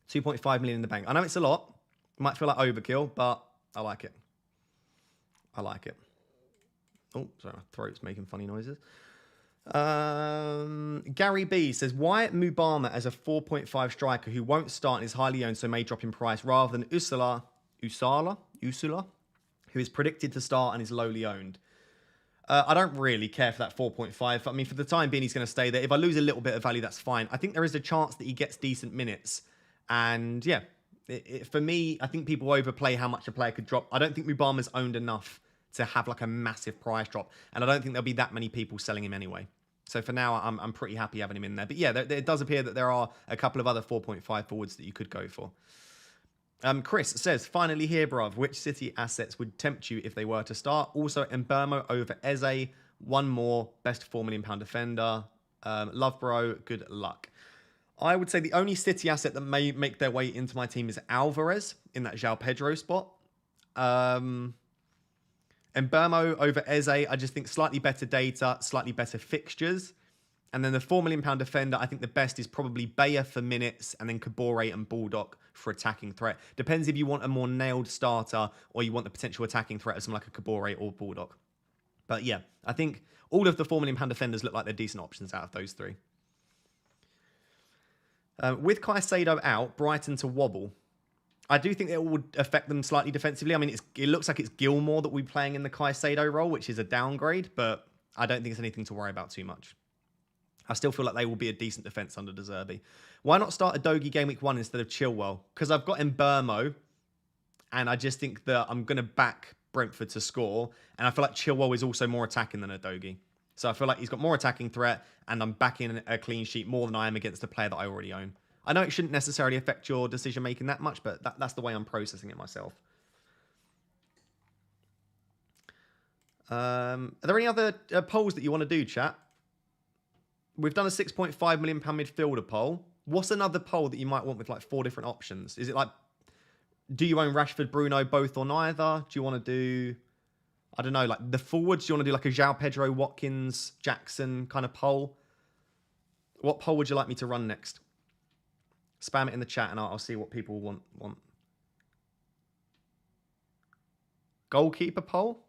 2.5 million in the bank. I know it's a lot. It might feel like overkill, but I like it. I like it. Oh, sorry, my throat's making funny noises. Gary B says, why Mubama as a 4.5 striker who won't start and is highly owned, so may drop in price, rather than Usula, who is predicted to start and is lowly owned? I don't really care for that 4.5. I mean, for the time being, he's going to stay there. If I lose a little bit of value, that's fine. I think there is a chance that he gets decent minutes. And yeah, for me, I think people overplay how much a player could drop. I don't think Mubama's owned enough to have like a massive price drop. And I don't think there'll be that many people selling him anyway. So for now, I'm pretty happy having him in there. But yeah, it does appear that there are a couple of other 4.5 forwards that you could go for. Chris says, finally here, bruv. Which City assets would tempt you if they were to start? Also, Mbermo over Eze. One more. Best £4 million defender. Love, bro. Good luck. I would say the only City asset that may make their way into my team is Alvarez in that João Pedro spot. Mbermo over Eze. I just think slightly better data, slightly better fixtures. And then the £4 million defender, I think the best is probably Bayer for minutes and then Kabore and Baldock for attacking threat. Depends if you want a more nailed starter or you want the potential attacking threat of someone like a Kabore or Baldock. But yeah, I think all of the £4 million defenders look like they're decent options out of those three. With Caicedo out, Brighton to wobble. I do think it would affect them slightly defensively. I mean, it looks like it's Gilmore that we're playing in the Caicedo role, which is a downgrade, but I don't think it's anything to worry about too much. I still feel like they will be a decent defence under De Zerbi. Why not start a Dogi game week 1 instead of Chilwell? Because I've got Mbermo, and I just think that I'm going to back Brentford to score, and I feel like Chilwell is also more attacking than a Dogi. So I feel like he's got more attacking threat, and I'm backing a clean sheet more than I am against a player that I already own. I know it shouldn't necessarily affect your decision-making that much, but that's the way I'm processing it myself. Are there any other polls that you want to do, chat? We've done a £6.5 million midfielder poll. What's another poll that you might want with like 4 different options? Is it like, do you own Rashford, Bruno, both or neither? Do you want to do, I don't know, like the forwards? Do you want to do like a João Pedro, Watkins, Jackson kind of poll? What poll would you like me to run next? Spam it in the chat and I'll see what people want. Goalkeeper poll?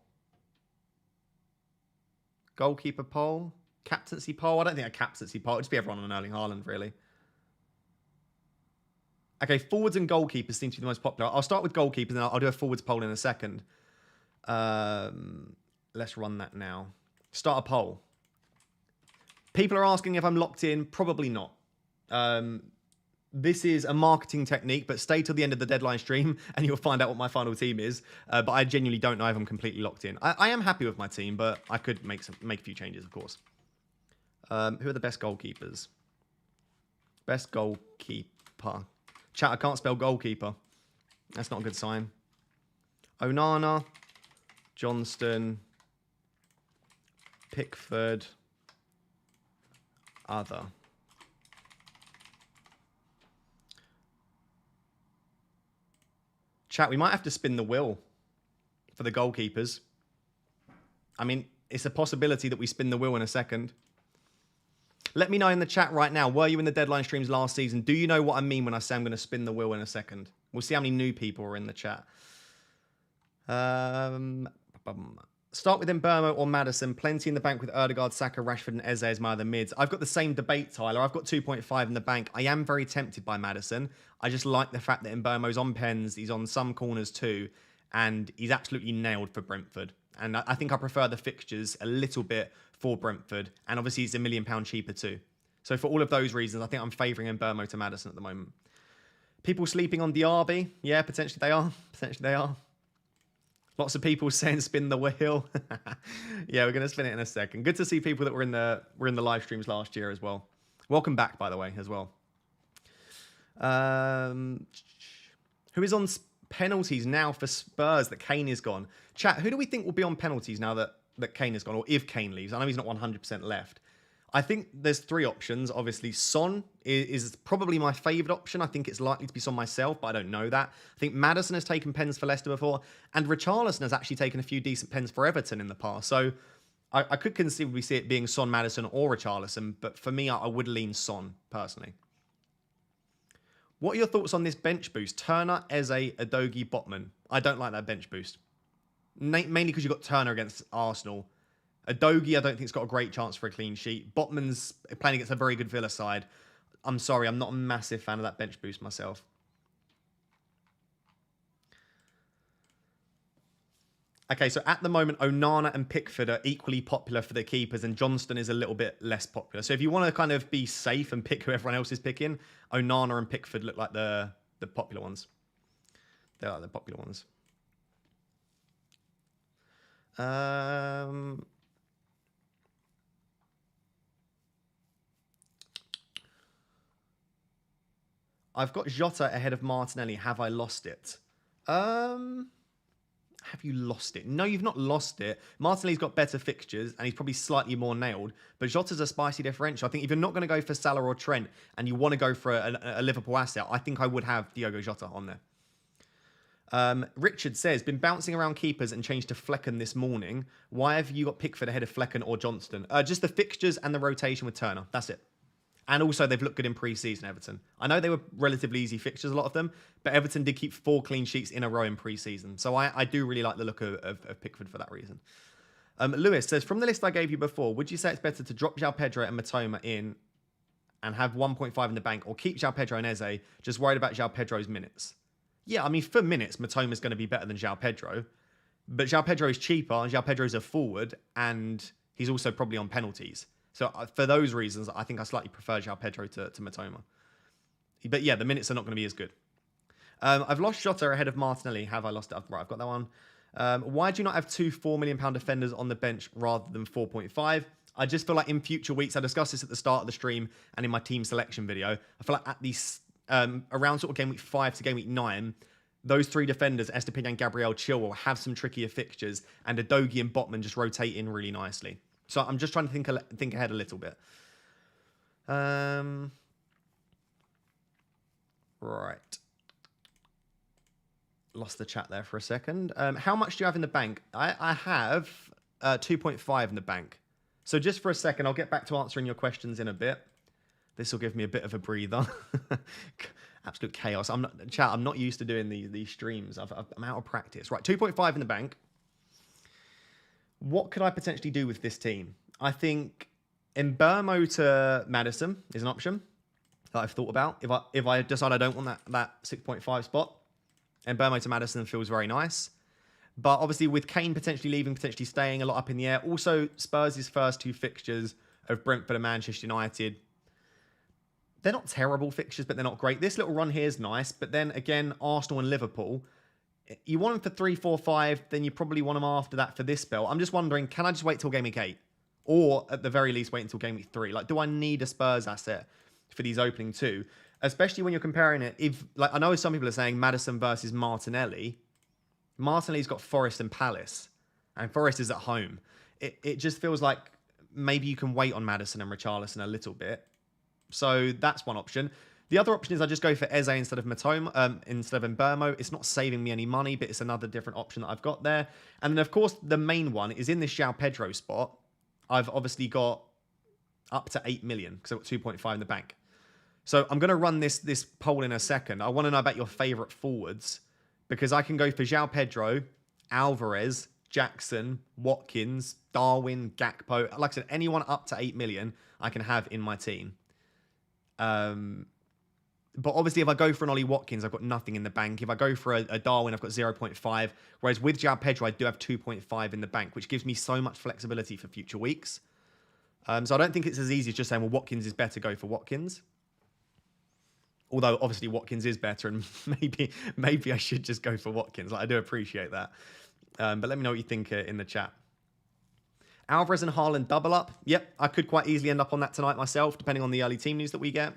Goalkeeper poll? Captaincy poll? I don't think a captaincy poll. It'd just be everyone on Erling Haaland, really. Okay, forwards and goalkeepers seem to be the most popular. I'll start with goalkeepers and I'll do a forwards poll in a second. Let's run that now. Start a poll. People are asking if I'm locked in. Probably not. This is a marketing technique, but stay till the end of the deadline stream and you'll find out what my final team is. But I genuinely don't know if I'm completely locked in. I am happy with my team, but I could make a few changes, of course. Who are the best goalkeepers? Best goalkeeper. Chat, I can't spell goalkeeper. That's not a good sign. Onana, Johnston, Pickford, other. Chat, we might have to spin the wheel for the goalkeepers. I mean, it's a possibility that we spin the wheel in a second. Let me know in the chat right now, were you in the deadline streams last season? Do you know what I mean when I say I'm going to spin the wheel in a second? We'll see how many new people are in the chat. Start with Mbermo or Maddison. Plenty in the bank with Ødegaard, Saka, Rashford and Eze as my other mids. I've got the same debate, Tyler. I've got 2.5 in the bank. I am very tempted by Maddison. I just like the fact that Mbermo's on pens. He's on some corners too. And he's absolutely nailed for Brentford. And I think I prefer the fixtures a little bit for Brentford. And obviously, he's £1 million cheaper too. So for all of those reasons, I think I'm favouring Mbermo to Maddison at the moment. People sleeping on Diaby? Yeah, potentially they are. Potentially they are. Lots of people saying spin the wheel. Yeah, we're going to spin it in a second. Good to see people that were in the live streams last year as well. Welcome back, by the way, as well. Who is on penalties now for Spurs that Kane is gone? Chat, who do we think will be on penalties now that Kane is gone, or if Kane leaves? I know he's not 100% left. I think there's 3 options. Obviously, Son is probably my favourite option. I think it's likely to be Son myself, but I don't know that. I think Maddison has taken pens for Leicester before, and Richarlison has actually taken a few decent pens for Everton in the past. So I could conceivably see it being Son, Maddison, or Richarlison, but for me, I would lean Son, personally. What are your thoughts on this bench boost? Turner, Eze, Udogie, Botman. I don't like that bench boost. Mainly because you've got Turner against Arsenal. Udogie, I don't think, has got a great chance for a clean sheet. Botman's playing against a very good Villa side. I'm sorry, I'm not a massive fan of that bench boost myself. Okay, so at the moment, Onana and Pickford are equally popular for the keepers, and Johnston is a little bit less popular. So if you want to kind of be safe and pick who everyone else is picking, Onana and Pickford look like the popular ones. They're like the popular ones. I've got Jota ahead of Martinelli. Have I lost it? Have you lost it? No, you've not lost it. Martinelli's got better fixtures and he's probably slightly more nailed. But Jota's a spicy differential. I think if you're not going to go for Salah or Trent and you want to go for a Liverpool asset, I think I would have Diogo Jota on there. Richard says, been bouncing around keepers and changed to Flecken this morning. Why have you got Pickford ahead of Flecken or Johnston? Just the fixtures and the rotation with Turner. That's it. And also, they've looked good in pre-season, Everton. I know they were relatively easy fixtures, a lot of them, but Everton did keep 4 clean sheets in a row in pre-season. So I do really like the look of Pickford for that reason. Lewis says, from the list I gave you before, would you say it's better to drop João Pedro and Matoma in and have 1.5 in the bank, or keep João Pedro and Eze, just worried about João Pedro's minutes? Yeah, I mean, for minutes, Matoma's going to be better than João Pedro, but João Pedro is cheaper, and João Pedro's a forward, and he's also probably on penalties. So for those reasons, I think I slightly prefer João Pedro to Matoma. But yeah, the minutes are not going to be as good. I've lost Jota ahead of Martinelli. Have I lost it? Right, I've got that one. Why do you not have 2 £4 million defenders on the bench rather than 4.5? I just feel like in future weeks, I discussed this at the start of the stream and in my team selection video, I feel like at these around sort of game week 5 to game week 9, those 3 defenders, Estepinian, Gabriel, Chilwell, have some trickier fixtures, and Udogie and Botman just rotate in really nicely. So I'm just trying to think ahead a little bit. Right. Lost the chat there for a second. How much do you have in the bank? I have 2.5 in the bank. So just for a second, I'll get back to answering your questions in a bit. This will give me a bit of a breather. Absolute chaos. I'm not used to doing these streams. I'm out of practice. Right, 2.5 in the bank. What could I potentially do with this team? I think Mbeumo to Maddison is an option that I've thought about. If I decide I don't want that 6.5 spot, Mbeumo to Maddison feels very nice. But obviously with Kane potentially leaving, potentially staying, a lot up in the air. Also, Spurs' first 2 fixtures of Brentford and Manchester United, they're not terrible fixtures, but they're not great. This little run here is nice. But then again, Arsenal and Liverpool, you want them for 3, 4, 5, then you probably want them after that for this spell. I'm just wondering, can I just wait till game week 8? Or at the very least, wait until game week 3? Like, do I need a Spurs asset for these opening 2? Especially when you're comparing it. If, like, I know some people are saying Maddison versus Martinelli. Martinelli's got Forest and Palace, and Forest is at home. It just feels like maybe you can wait on Maddison and Richarlison a little bit. So that's one option. The other option is I just go for Eze instead of Matoma, instead of Mbeumo. It's not saving me any money, but it's another different option that I've got there. And then, of course, the main one is in this João Pedro spot. I've obviously got up to 8 million because I've got 2.5 in the bank. So I'm going to run this poll in a second. I want to know about your favourite forwards because I can go for João Pedro, Alvarez, Jackson, Watkins, Darwin, Gakpo. Like I said, anyone up to 8 million I can have in my team. But obviously, if I go for an Ollie Watkins, I've got nothing in the bank. If I go for a Darwin, I've got 0.5. Whereas with João Pedro, I do have 2.5 in the bank, which gives me so much flexibility for future weeks. So I don't think it's as easy as just saying, well, Watkins is better, go for Watkins. Although, obviously, Watkins is better, and maybe I should just go for Watkins. Like, I do appreciate that. But let me know what you think in the chat. Alvarez and Haaland double up. Yep, I could quite easily end up on that tonight myself, depending on the early team news that we get.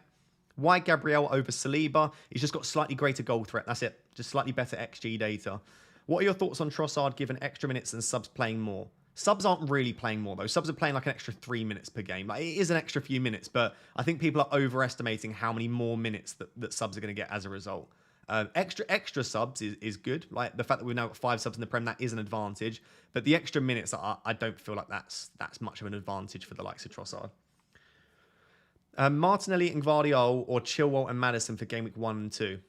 Why Gabriel over Saliba? He's just got slightly greater goal threat. That's it. Just slightly better XG data. What are your thoughts on Trossard given extra minutes and subs playing more? Subs aren't really playing more, though. Subs are playing like an extra 3 minutes per game. Like, it is an extra few minutes, but I think people are overestimating how many more minutes that subs are going to get as a result. Extra subs is good. Like, the fact that we've now got 5 subs in the Prem, that is an advantage. But the extra minutes, I don't feel like that's much of an advantage for the likes of Trossard. Martinelli and Gvardiol or Chilwell and Maddison for game week 1 and 2.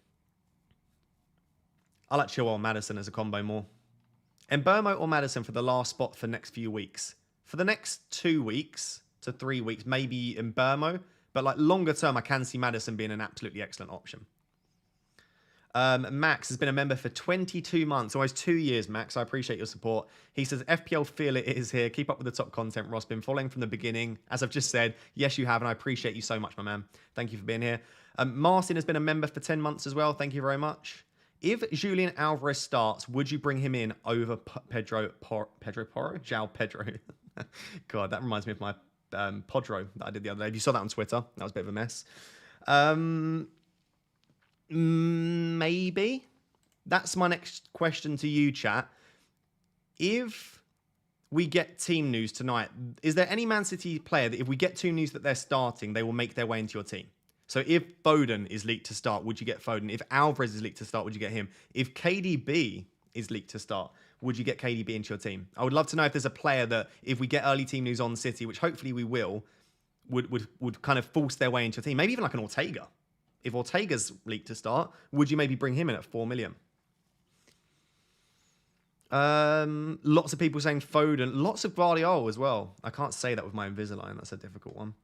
I like Chilwell and Maddison as a combo more. Mbeumo or Maddison for the last spot for next few weeks. For the next 2 weeks to 3 weeks, maybe Mbeumo. But like longer term, I can see Maddison being an absolutely excellent option. Max has been a member for 22 months, almost 2 years, Max. I appreciate your support. He says, FPL Feel It is here. Keep up with the top content, Ross. Been following from the beginning. As I've just said, yes, you have, and I appreciate you so much, my man. Thank you for being here. Martin has been a member for 10 months as well. Thank you very much. If Julian Alvarez starts, would you bring him in over Pedro Porro? João Pedro. God, that reminds me of my Podro that I did the other day. If you saw that on Twitter, that was a bit of a mess. Maybe. That's my next question to you, chat. If we get team news tonight, is there any Man City player that if we get team news that they're starting, they will make their way into your team? So if Foden is leaked to start, would you get Foden? If Alvarez is leaked to start, would you get him? If KDB is leaked to start, would you get KDB into your team? I would love to know if there's a player that if we get early team news on City, which hopefully we will, would kind of force their way into your team. Maybe even like an Ortega. If Ortega's leaked to start, would you maybe bring him in at 4 million? Lots of people saying Foden. Lots of Guardiola as well. I can't say that with my Invisalign. That's a difficult one.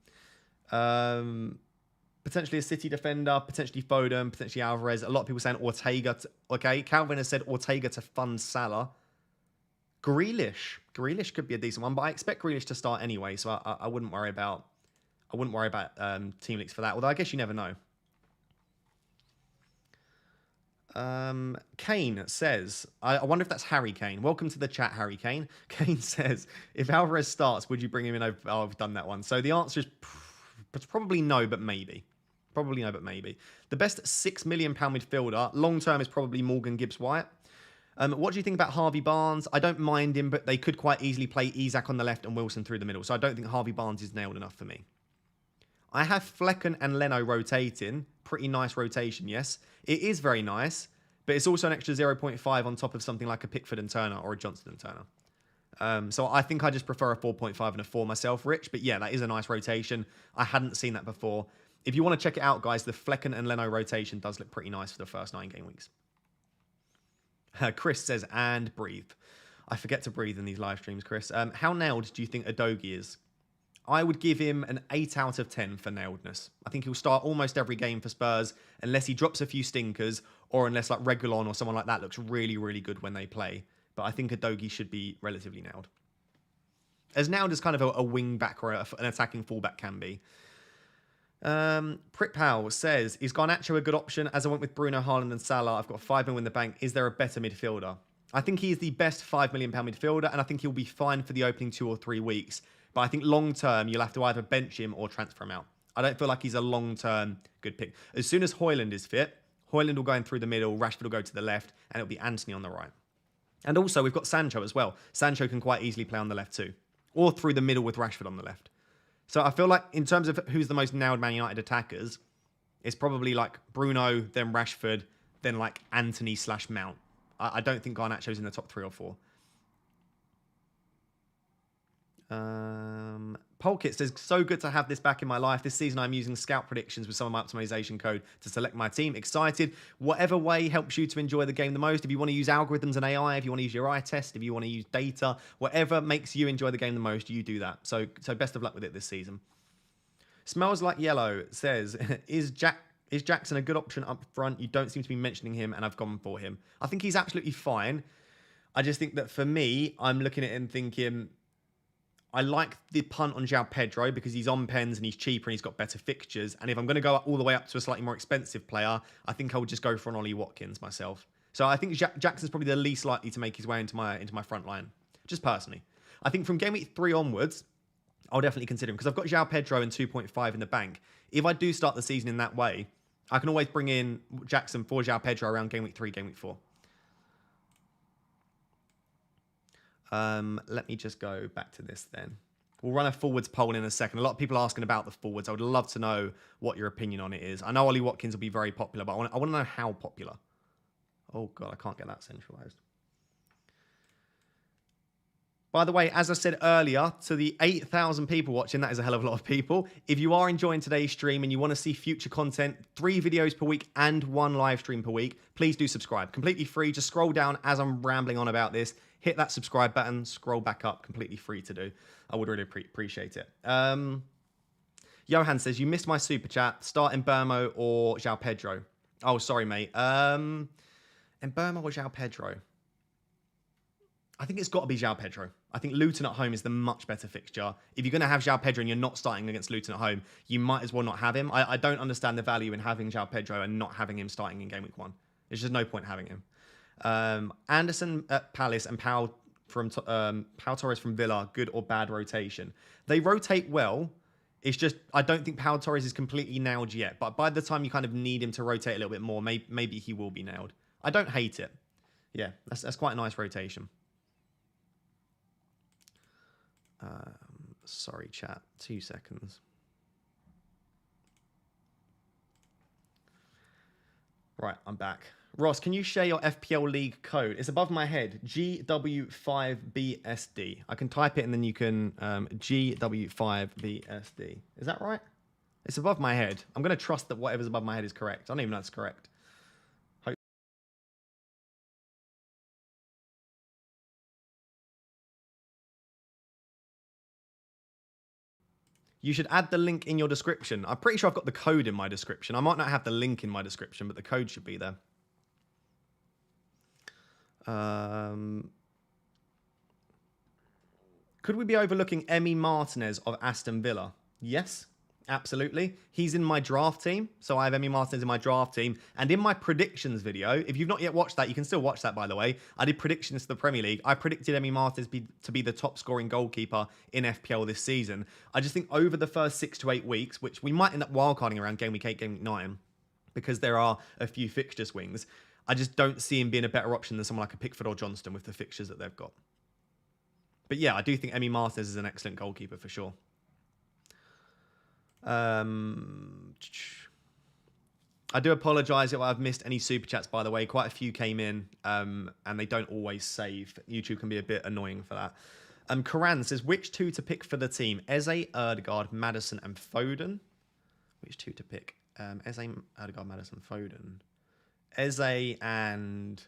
Potentially a City defender, potentially Foden, potentially Alvarez. A lot of people saying Ortega. Okay, Calvin has said Ortega to fund Salah. Grealish could be a decent one, but I expect Grealish to start anyway, so I wouldn't worry about. Team leaks for that. Although I guess you never know. Kane says, I wonder if that's Harry Kane. Welcome to the chat, Harry Kane. Kane says, if Alvarez starts, would you bring him in over? Oh, I've done that one. So the answer is probably no, but maybe. Probably no, but maybe. The best £6 million midfielder, long term, is probably Morgan Gibbs-White. What do you think about Harvey Barnes? I don't mind him, but they could quite easily play Isak on the left and Wilson through the middle. So I don't think Harvey Barnes is nailed enough for me. I have Flecken and Leno rotating. Pretty nice rotation, yes. It is very nice, but it's also an extra 0.5 on top of something like a Pickford and Turner or a Johnston and Turner. So I think I just prefer a 4.5 and a 4 myself, Rich. But yeah, that is a nice rotation. I hadn't seen that before. If you want to check it out, guys, the Flecken and Leno rotation does look pretty nice for the first 9 game weeks. Chris says, and breathe. I forget to breathe in these live streams, Chris. How nailed do you think Udogie is? I would give him an 8 out of 10 for nailedness. I think he'll start almost every game for Spurs unless he drops a few stinkers or unless like Reguilon or someone like that looks really, really good when they play. But I think Udogie should be relatively nailed. As nailed as kind of a wing back or an attacking fullback can be. Prickpal says, is Garnacho a good option? As I went with Bruno, Haaland and Salah, I've got 5 million in the bank. Is there a better midfielder? I think he is the best £5 million midfielder, and I think he'll be fine for the opening 2 or 3 weeks. But I think long-term, you'll have to either bench him or transfer him out. I don't feel like he's a long-term good pick. As soon as Højlund is fit, Højlund will go in through the middle, Rashford will go to the left, and it'll be Antony on the right. And also, we've got Sancho as well. Sancho can quite easily play on the left too. Or through the middle with Rashford on the left. So I feel like in terms of who's the most nailed Man United attackers, it's probably like Bruno, then Rashford, then like Antony / Mount. I don't think Garnacho's in the top 3 or 4. Polkit says, so good to have this back in my life. This season I'm using scout predictions with some of my optimization code to select my team. Excited. Whatever way helps you to enjoy the game the most. If you want to use algorithms and AI, if you want to use your eye test, if you want to use data, whatever makes you enjoy the game the most, you do that. So best of luck with it this season. Smells Like Yellow says, is Jackson a good option up front? You don't seem to be mentioning him, and I've gone for him. I think he's absolutely fine. I just think that for me, I'm looking at him thinking, I like the punt on João Pedro because he's on pens and he's cheaper and he's got better fixtures. And if I'm going to go all the way up to a slightly more expensive player, I think I would just go for an Ollie Watkins myself. So I think Jackson's probably the least likely to make his way into my front line, just personally. I think from game week 3 onwards, I'll definitely consider him because I've got João Pedro and 2.5 in the bank. If I do start the season in that way, I can always bring in Jackson for João Pedro around game week 3, game week 4. Let me just go back to this then. We'll run a forwards poll in a second. A lot of people are asking about the forwards. I would love to know what your opinion on it is. I know Ollie Watkins will be very popular, but I want to know how popular. Oh, God, I can't get that centralized. By the way, as I said earlier, to the 8,000 people watching, that is a hell of a lot of people. If you are enjoying today's stream and you want to see future content, 3 videos per week and 1 live stream per week, please do subscribe. Completely free. Just scroll down as I'm rambling on about this. Hit that subscribe button. Scroll back up. Completely free to do. I would really appreciate it. Johan says, you missed my super chat. Start in Burmo or João Pedro. Oh, sorry, mate. And Burma or João Pedro? I think it's got to be João Pedro. I think Luton at home is the much better fixture. If you're going to have João Pedro and you're not starting against Luton at home, you might as well not have him. I don't understand the value in having João Pedro and not having him starting in game week 1. There's just no point having him. Anderson at Palace and Pau Torres from Villa, good or bad rotation? They rotate well. It's just, I don't think Pau Torres is completely nailed yet. But by the time you kind of need him to rotate a little bit more, maybe he will be nailed. I don't hate it. Yeah, that's quite a nice rotation. Sorry, chat. 2 seconds. Right, I'm back. Ross, can you share your FPL League code? It's above my head. GW5BSD. I can type it and then you can... GW5BSD. Is that right? It's above my head. I'm going to trust that whatever's above my head is correct. I don't even know if it's correct. You should add the link in your description. I'm pretty sure I've got the code in my description. I might not have the link in my description, but the code should be there. Could we be overlooking Emi Martinez of Aston Villa? Yes, absolutely. He's in my draft team. So I have Emi Martinez in my draft team. And in my predictions video, if you've not yet watched that, you can still watch that, by the way. I did predictions for the Premier League. I predicted Emi Martinez to be the top scoring goalkeeper in FPL this season. I just think over the first 6 to 8 weeks, which we might end up wildcarding around game week 8, game week 9, because there are a few fixture swings, I just don't see him being a better option than someone like a Pickford or Johnston with the fixtures that they've got. But yeah, I do think Emi Martinez is an excellent goalkeeper for sure. I do apologise if I've missed any super chats, by the way. Quite a few came in, and they don't always save. YouTube can be a bit annoying for that. Karan says, which 2 to pick for the team? Eze, Ødegaard, Maddison, and Foden. Which 2 to pick? Eze, Ødegaard, Maddison, Foden. Eze and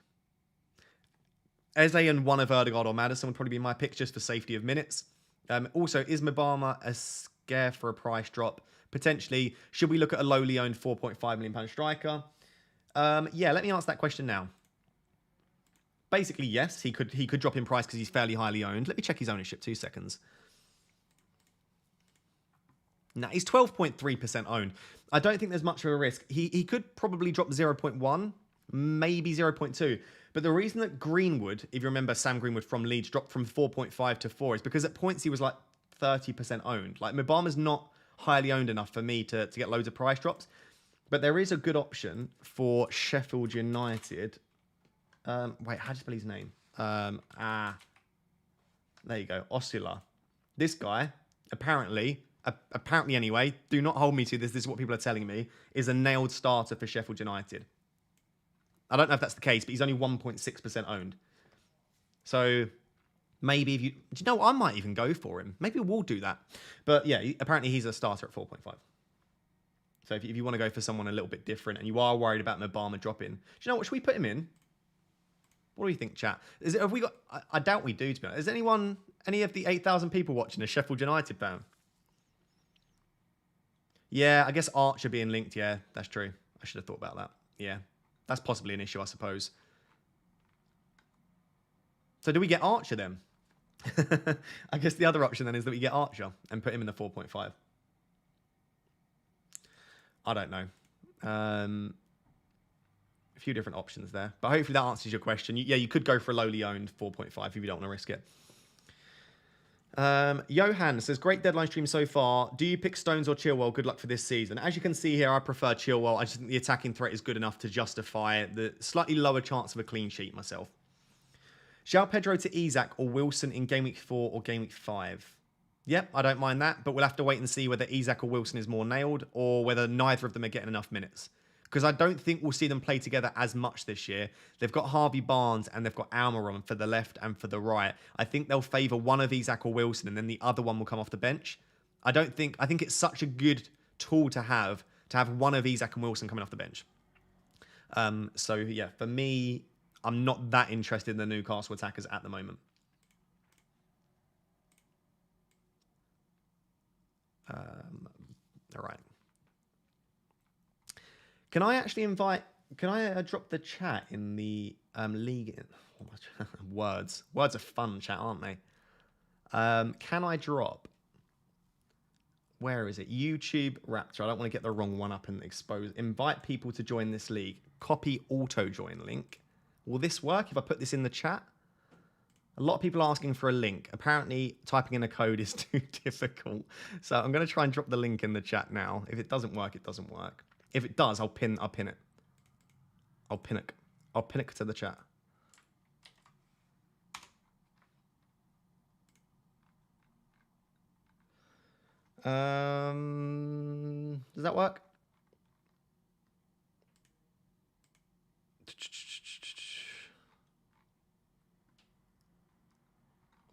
one of Ødegaard or Maddison would probably be my pick just for safety of minutes. Also, is Mabama a scare for a price drop? Potentially. Should we look at a lowly owned £4.5 million striker? Yeah, let me answer that question now. Basically, yes, he could drop in price because he's fairly highly owned. Let me check his ownership. 2 seconds. Now, he's 12.3% owned. I don't think there's much of a risk. He could probably drop 0.1, maybe 0.2. But the reason that Greenwood, if you remember Sam Greenwood from Leeds, dropped from 4.5 to 4 is because at points he was like 30% owned. Like, Mabama's not highly owned enough for me to get loads of price drops. But there is a good option for Sheffield United. Wait, how do you spell his name? There you go, Osula. This guy, apparently anyway, do not hold me to this, this is what people are telling me, is a nailed starter for Sheffield United. I don't know if that's the case, but he's only 1.6% owned. So maybe if you... Do you know what? I might even go for him. Maybe we'll do that. But yeah, apparently he's a starter at 4.5. So if you want to go for someone a little bit different and you are worried about Mabama dropping, do you know what? Should we put him in? What do you think, chat? Have we got... I doubt we do, to be honest. Is any of the 8,000 people watching a Sheffield United fan? Yeah, I guess Archer being linked. Yeah, that's true. I should have thought about that. Yeah, that's possibly an issue, I suppose. So do we get Archer then? I guess the other option then is that we get Archer and put him in the 4.5. I don't know. A few different options there. But hopefully that answers your question. Yeah, you could go for a lowly owned 4.5 if you don't want to risk it. Johan says, great deadline stream so far. Do you pick Stones or Chilwell? Good luck for this season. As you can see here, I prefer Chilwell. I just think the attacking threat is good enough to justify the slightly lower chance of a clean sheet myself. João Pedro to Isak or Wilson in game week 4 or game week 5? Yep, I don't mind that, but we'll have to wait and see whether Isak or Wilson is more nailed or whether neither of them are getting enough minutes. Because I don't think we'll see them play together as much this year. They've got Harvey Barnes and they've got Almiron for the left and for the right. I think they'll favour one of Isak or Wilson and then the other one will come off the bench. I think it's such a good tool to have one of Isak and Wilson coming off the bench. So yeah, for me, I'm not that interested in the Newcastle attackers at the moment. All right. Can I actually invite Can I drop the chat in the league? Words. Words are fun, chat, aren't they? Can I drop? Where is it? YouTube Raptor. I don't want to get the wrong one up and expose. Invite people to join this league. Copy auto join link. Will this work if I put this in the chat? A lot of people are asking for a link. Apparently, typing in a code is too difficult. So I'm going to try and drop the link in the chat now. If it doesn't work, it doesn't work. If it does, I'll pin it. I'll pin it to the chat. Does that work?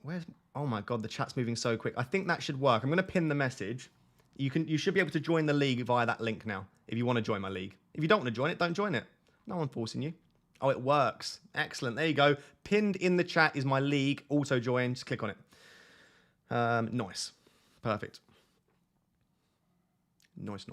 Where's... Oh my god, the chat's moving so quick. I think that should work. I'm going to pin the message. You should be able to join the league via that link now, if you want to join my league. If you don't want to join it, don't join it. No one's forcing you. Oh, it works. Excellent. There you go. Pinned in the chat is my league. Auto join. Just click on it. Nice. Perfect. Nice.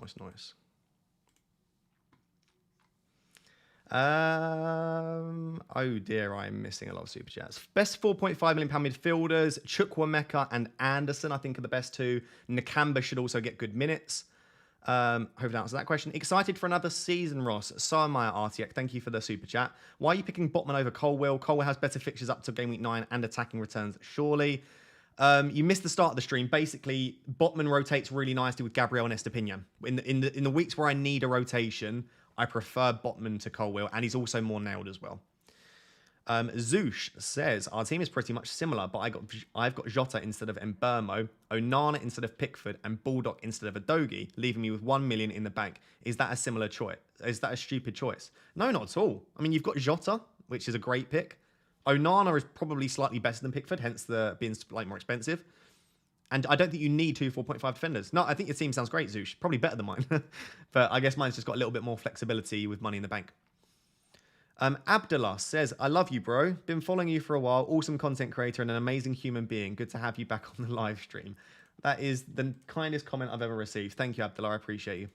Oh dear, I'm missing a lot of super chats. Best £4.5 million midfielders, Chukwuemeka and Anderson, I think, are the best two. Nakamba should also get good minutes. Hope that answers that question. Excited for another season, Ross. So am I at RTX. Thank you for the super chat. Why are you picking Botman over Colwill? Colwill has better fixtures up to game week 9 and attacking returns, surely. You missed the start of the stream. Basically, Botman rotates really nicely with Gabriel and Estepinian. In the weeks where I need a rotation, I prefer Botman to Colwill, and he's also more nailed as well. Zoosh says, our team is pretty much similar, but I've got Jota instead of Mbermo, Onana instead of Pickford, and Baldock instead of Adogi, leaving me with 1 million in the bank. Is that a similar choice? Is that a stupid choice? No, not at all. I mean, you've got Jota, which is a great pick. Onana is probably slightly better than Pickford, hence the being slightly more expensive. And I don't think you need two 4.5 defenders. No, I think your team sounds great, Zoosh. Probably better than mine. But I guess mine's just got a little bit more flexibility with money in the bank. Abdullah says, I love you, bro. Been following you for a while. Awesome content creator and an amazing human being. Good to have you back on the live stream. That is the kindest comment I've ever received. Thank you, Abdullah. I appreciate you.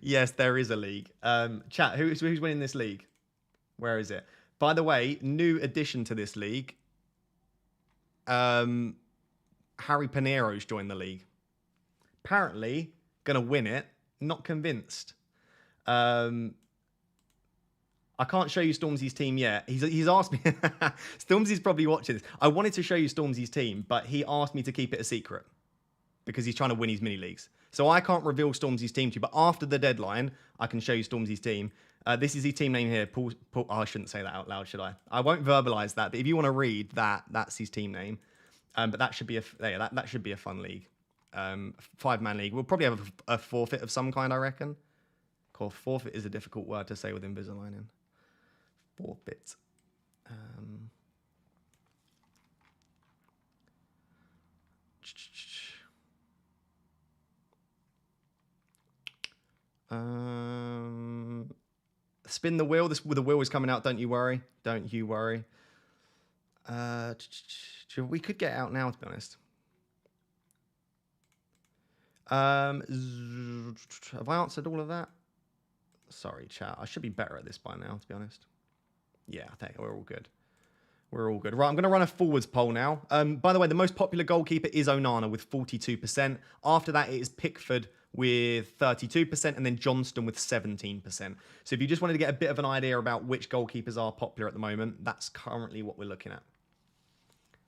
Yes, there is a league. Chat, who's winning this league? Where is it? By the way, new addition to this league. Harry Pinero's joined the league. Apparently, gonna win it. Not convinced. I can't show you Stormzy's team yet. He's asked me. Stormzy's probably watching this. I wanted to show you Stormzy's team, but he asked me to keep it a secret because he's trying to win his mini leagues. So I can't reveal Stormzy's team to you, but after the deadline, I can show you Stormzy's team. This is his team name here. Paul, oh, I shouldn't say that out loud, should I? I won't verbalize that, but if you want to read that, that's his team name. But that should be that should be a fun league. 5-man league. We'll probably have a forfeit of some kind, I reckon. Cool. Forfeit is a difficult word to say with Invisalign in. Forfeit. Spin the wheel. The wheel is coming out. Don't you worry. Don't you worry. We could get out now, to be honest. Have I answered all of that? Sorry, chat. I should be better at this by now, to be honest. Yeah, I think we're all good. We're all good. Right, I'm going to run a forwards poll now. By the way, the most popular goalkeeper is Onana with 42%. After that, it is Pickford with 32%, and then Johnston with 17%. So if you just wanted to get a bit of an idea about which goalkeepers are popular at the moment, that's currently what we're looking at.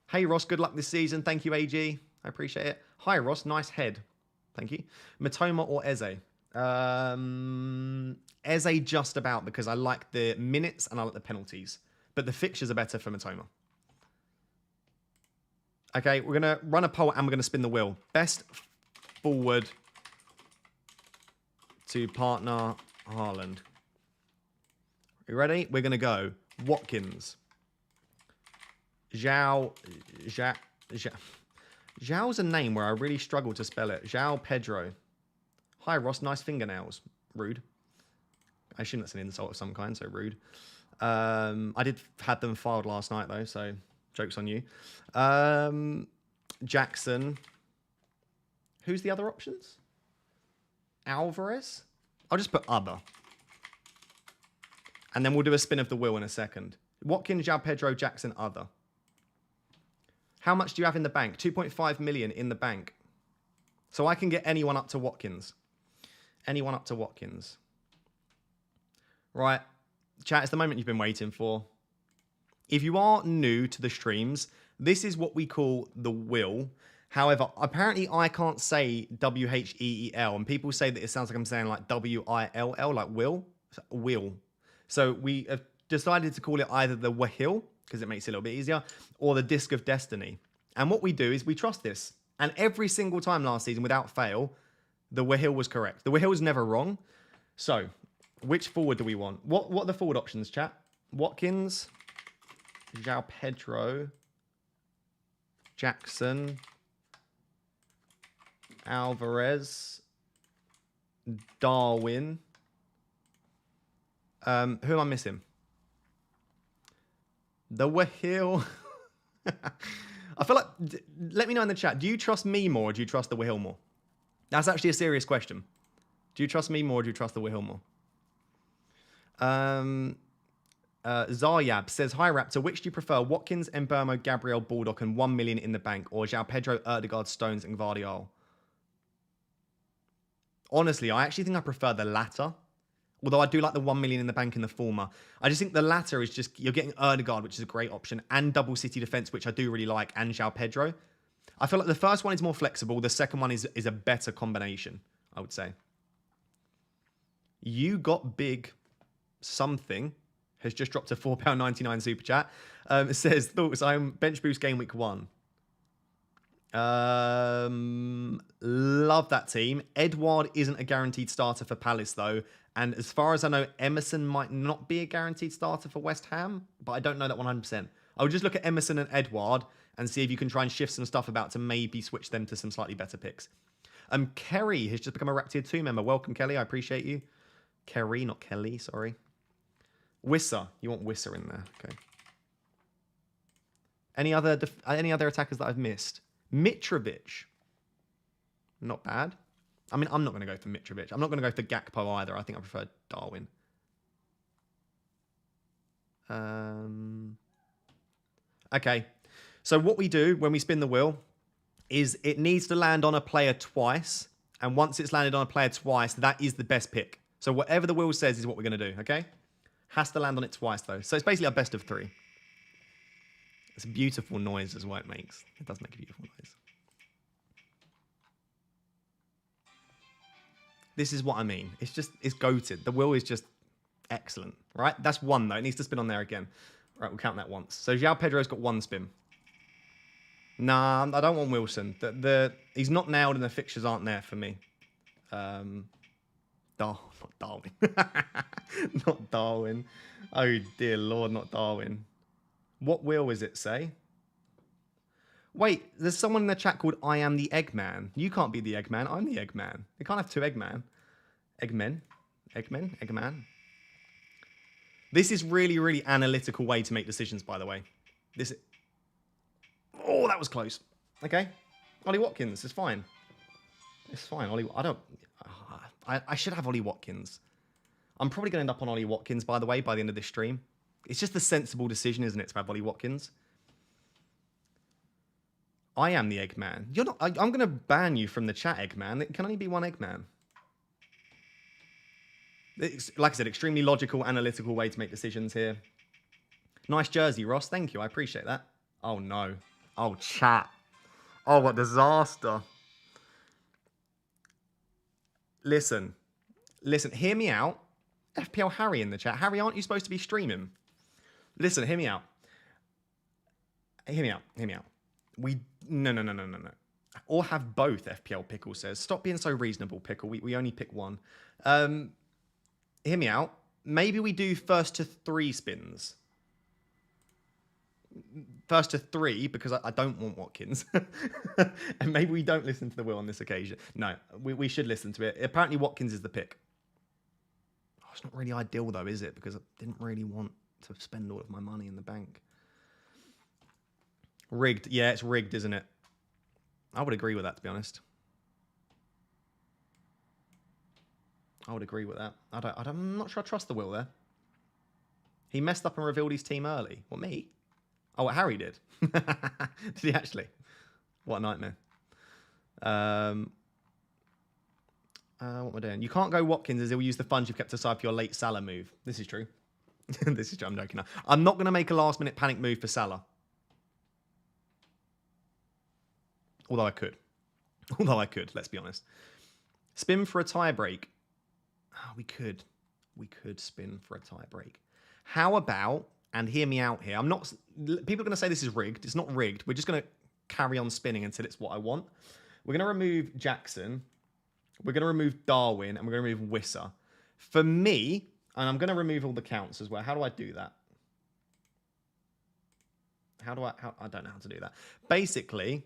Hey, Ross, good luck this season. Thank you, AG. I appreciate it. Hi, Ross. Nice head. Thank you. Matoma or Eze? Eze just about, because I like the minutes and I like the penalties. But the fixtures are better for Matoma. Okay, we're going to run a poll and we're going to spin the wheel. Best forward to partner Haaland. You ready? We're going to go Watkins. Zhao. Zhao's a name where I really struggle to spell it. Zhao Pedro. Hi, Ross. Nice fingernails. Rude. I assume that's an insult of some kind, so rude. I did had them filed last night, though, so joke's on you. Jackson. Who's the other options? Alvarez? I'll just put other. And then we'll do a spin of the wheel in a second. Watkins, João Pedro, Jackson, other. How much do you have in the bank? 2.5 million in the bank. So I can get anyone up to Watkins. Anyone up to Watkins. Right. Chat, it's the moment you've been waiting for. If you are new to the streams, this is what we call the will. However, apparently I can't say W-H-E-E-L. And people say that it sounds like I'm saying like W-I-L-L, like will. Will. So we have decided to call it either the Wahil, because it makes it a little bit easier, or the Disc of Destiny. And what we do is we trust this. And every single time last season, without fail, the Wahil was correct. The Wahil was never wrong. So, which forward do we want? What are the forward options, chat? Watkins, João Pedro, Jackson, Alvarez, Darwin. Who am I missing? The Wahil. I feel like, let me know in the chat, do you trust me more or do you trust the Wahil more? That's actually a serious question. Do you trust me more or do you trust the Wahil more? Zaryab says, hi Raptor, which do you prefer? Watkins, Mbermo, Gabriel, Baldock and 1 million in the bank, or João Pedro, Erdegaard, Stones and Gvardiol? Honestly, I actually think I prefer the latter. Although I do like the 1 million in the bank in the former. I just think the latter is just, you're getting Erdegaard, which is a great option, and double City defense, which I do really like, and João Pedro. I feel like the first one is more flexible. The second one is a better combination, I would say. You got big something has just dropped to £4.99 super chat. It says, thoughts, I'm bench boost game week 1. Love that team. Edouard isn't a guaranteed starter for Palace though. And as far as I know, Emerson might not be a guaranteed starter for West Ham, but I don't know that 100%. I would just look at Emerson and Edouard and see if you can try and shift some stuff about to maybe switch them to some slightly better picks. Kerry has just become a Rap Tier 2 member. Welcome, Kelly. I appreciate you. Kerry, not Kelly, sorry. Wissa. You want Wissa in there. Okay. Any other attackers that I've missed? Mitrovic. Not bad. I mean, I'm not going to go for Mitrovic. I'm not going to go for Gakpo either. I think I prefer Darwin. Okay. So what we do when we spin the wheel is it needs to land on a player twice. And once it's landed on a player twice, that is the best pick. So whatever the wheel says is what we're going to do, okay? Has to land on it twice, though. So it's basically a best of 3. It's a beautiful noise is what it makes. It does make a beautiful noise. This is what I mean. It's goated. The wheel is just excellent, right? That's 1, though. It needs to spin on there again. Right, we'll count that once. So João Pedro's got 1 spin. Nah, I don't want Wilson. He's not nailed and the fixtures aren't there for me. Not Darwin. Not Darwin. Oh, dear Lord, not Darwin. What wheel is it, say? Wait, there's someone in the chat called I am the Eggman. You can't be the Eggman. I'm the Eggman. You can't have 2 Eggman. Eggman. This is really, really analytical way to make decisions, by the way. Oh, that was close. Okay. Ollie Watkins is fine. It's fine. I should have Ollie Watkins. I'm probably going to end up on Ollie Watkins, by the way, by the end of this stream. It's just the sensible decision, isn't it, to have Ollie Watkins? I am the Eggman. You're not. I'm going to ban you from the chat, Eggman. It can only be 1 Eggman. It's, like I said, extremely logical, analytical way to make decisions here. Nice jersey, Ross. Thank you. I appreciate that. Oh, no. Oh, chat. Oh, what disaster. Listen. Hear me out. FPL Harry in the chat. Harry, aren't you supposed to be streaming? Listen, hear me out. Hear me out. No. Or have both, FPL Pickle says. Stop being so reasonable, Pickle. We only pick 1. Hear me out. Maybe we do first to 3 spins. First to 3, because I don't want Watkins. And maybe we don't listen to the wheel on this occasion. No, we should listen to it. Apparently Watkins is the pick. Oh, it's not really ideal, though, is it? Because I didn't really want to spend all of my money in the bank. Rigged. Yeah, it's rigged, isn't it? I would agree with that, to be honest. I would agree with that. I'm not sure I trust the Will there. He messed up and revealed his team early. What, me? Oh, what Harry did. Did he actually? What a nightmare. What am I doing? You can't go Watkins as he'll use the funds you've kept aside for your late Salah move. This is true. This is true. I'm joking now. I'm not going to make a last-minute panic move for Salah. Although I could. Let's be honest. Spin for a tie break. Oh, we could. We could spin for a tie break. How about, and hear me out here, people are going to say this is rigged. It's not rigged. We're just going to carry on spinning until it's what I want. We're going to remove Jackson. We're going to remove Darwin, and we're going to remove Wisser. For me, and I'm going to remove all the counts as well. How do I do that? I don't know how to do that. Basically,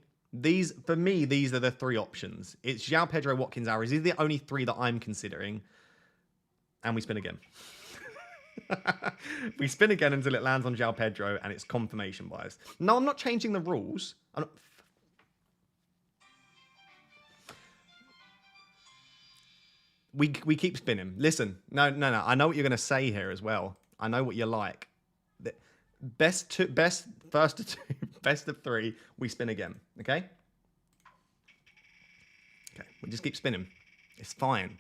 for me, these are the three options. It's João Pedro, Watkins, Aries. These are the only three that I'm considering. And we spin again. We spin again until it lands on João Pedro, and it's confirmation bias. No, I'm not changing the rules. We keep spinning. Listen, no. I know what you're going to say here as well. I know what you like. Best first to two, best of three. We spin again. Okay. Okay. We just keep spinning. It's fine.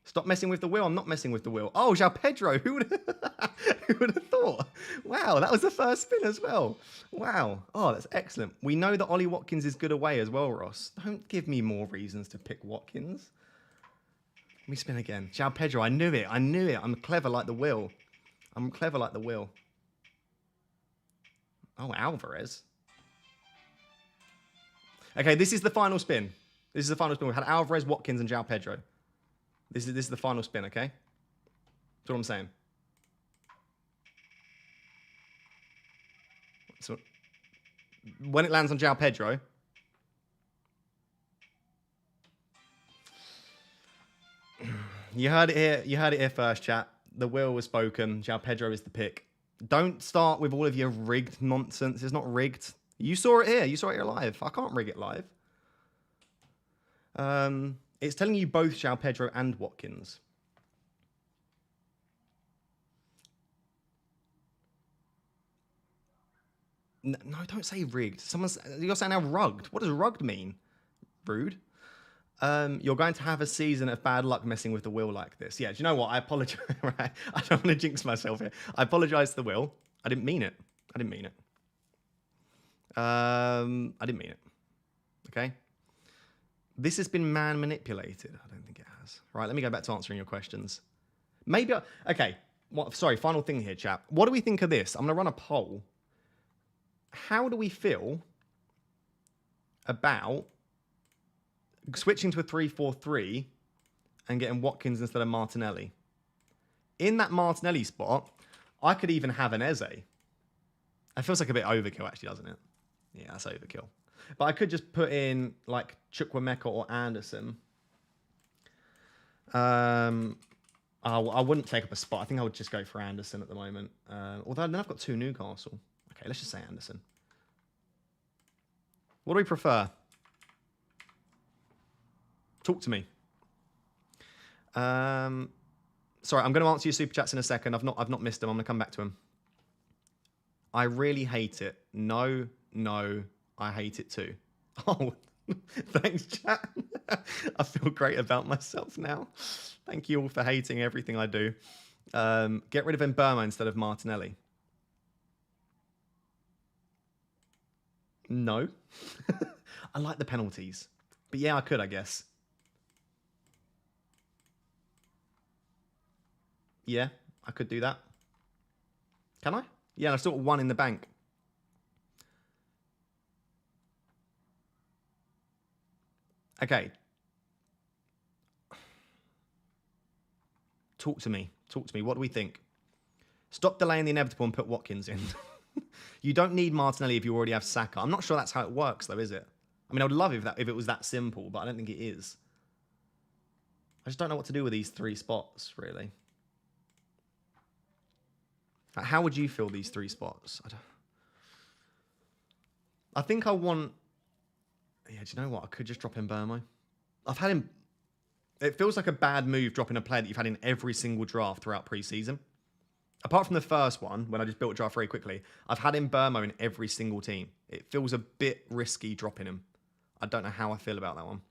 Stop messing with the wheel. I'm not messing with the wheel. Oh, João Pedro. Who would have thought? Wow, that was the first spin as well. Wow. Oh, that's excellent. We know that Ollie Watkins is good away as well, Ross. Don't give me more reasons to pick Watkins. Let me spin again. João Pedro. I knew it. I'm clever like the wheel. Oh, Alvarez. Okay, this is the final spin. We had Alvarez, Watkins, and João Pedro. This is the final spin, okay? That's what I'm saying. So, when it lands on João Pedro, you heard it here first, chat. The will was spoken. João Pedro is the pick. Don't start with all of your rigged nonsense. It's not rigged. You saw it here. You saw it here live. I can't rig it live. It's telling you both João Pedro and Watkins. No, don't say rigged. You're saying now rugged. What does rugged mean? Rude. You're going to have a season of bad luck messing with the wheel like this. Yeah, do you know what? I apologize. Right? I don't want to jinx myself here. I apologize to the wheel. I didn't mean it. I didn't mean it. Okay. This has been man manipulated. I don't think it has. Right, let me go back to answering your questions. Maybe. Okay. Sorry, final thing here, chap. What do we think of this? I'm going to run a poll. How do we feel about switching to a 3-4-3 and getting Watkins instead of Martinelli? In that Martinelli spot, I could even have an Eze. It feels like a bit overkill, actually, doesn't it? Yeah, that's overkill. But I could just put in like Chukwuemeka or Anderson. I wouldn't take up a spot. I think I would just go for Anderson at the moment. Although then I've got 2 Newcastle. Okay, let's just say Anderson. What do we prefer? Talk to me. Sorry, I'm going to answer your super chats in a second. I've not missed them. I'm going to come back to them. I really hate it. No, I hate it too. Oh, thanks, chat. I feel great about myself now. Thank you all for hating everything I do. Get rid of Mbeumo instead of Martinelli. No. I like the penalties. But yeah, I could, I guess. Yeah, I could do that. Can I? Yeah, I've still got 1 in the bank. Okay. Talk to me. What do we think? Stop delaying the inevitable and put Watkins in. You don't need Martinelli if you already have Saka. I'm not sure that's how it works, though, is it? I mean, I would love if it was that simple, but I don't think it is. I just don't know what to do with these 3 spots, really. How would you fill these 3 spots? I think I want... Yeah, do you know what? I could just drop in Mbeumo. I've had him... It feels like a bad move dropping a player that you've had in every single draft throughout pre-season. Apart from the first one, when I just built a draft very quickly, I've had him Burmo in every single team. It feels a bit risky dropping him. I don't know how I feel about that one.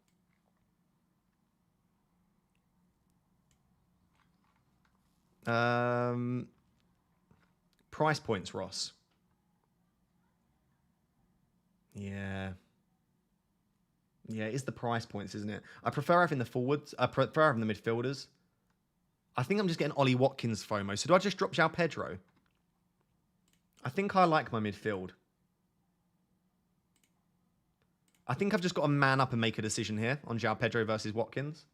Price points, Ross. Yeah. Yeah, it is the price points, isn't it? I prefer having the forwards. I prefer having the midfielders. I think I'm just getting Ollie Watkins FOMO. So do I just drop João Pedro? I think I like my midfield. I think I've just got to man up and make a decision here on João Pedro versus Watkins.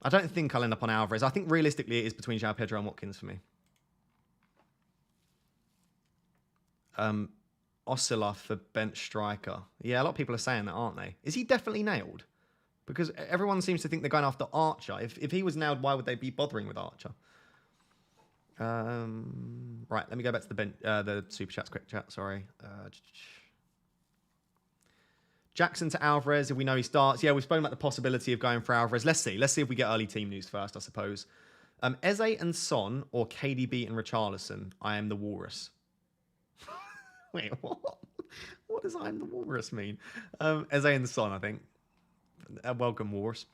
I don't think I'll end up on Alvarez. I think realistically it is between João Pedro and Watkins for me. Ocelot for bench striker. Yeah, a lot of people are saying that, aren't they? Is he definitely nailed? Because everyone seems to think they're going after Archer. If he was nailed, why would they be bothering with Archer? Right, let me go back to the super chats, quick chat, sorry. Jackson to Alvarez, if we know he starts. Yeah, we've spoken about the possibility of going for Alvarez. Let's see. Let's see if we get early team news first, I suppose. Eze and Son or KDB and Richarlison. I am the walrus. Wait, what? What does I am the walrus mean? Eze and Son, I think. Welcome, walrus.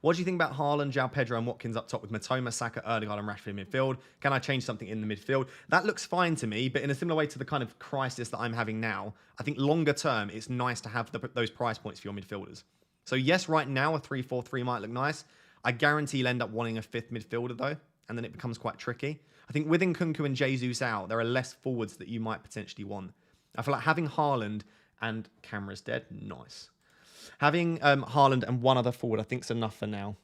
What do you think about Haaland, João Pedro and Watkins up top with Matoma, Saka, Erdegaard and Rashford in midfield? Can I change something in the midfield? That looks fine to me, but in a similar way to the kind of crisis that I'm having now, I think longer term, it's nice to have those price points for your midfielders. So yes, right now, a 3-4-3 might look nice. I guarantee you'll end up wanting a fifth midfielder, though, and then it becomes quite tricky. I think with Nkunku and Jesus out, there are less forwards that you might potentially want. I feel like having Haaland and camera's dead, nice. Having Haaland and one other forward, I think is enough for now.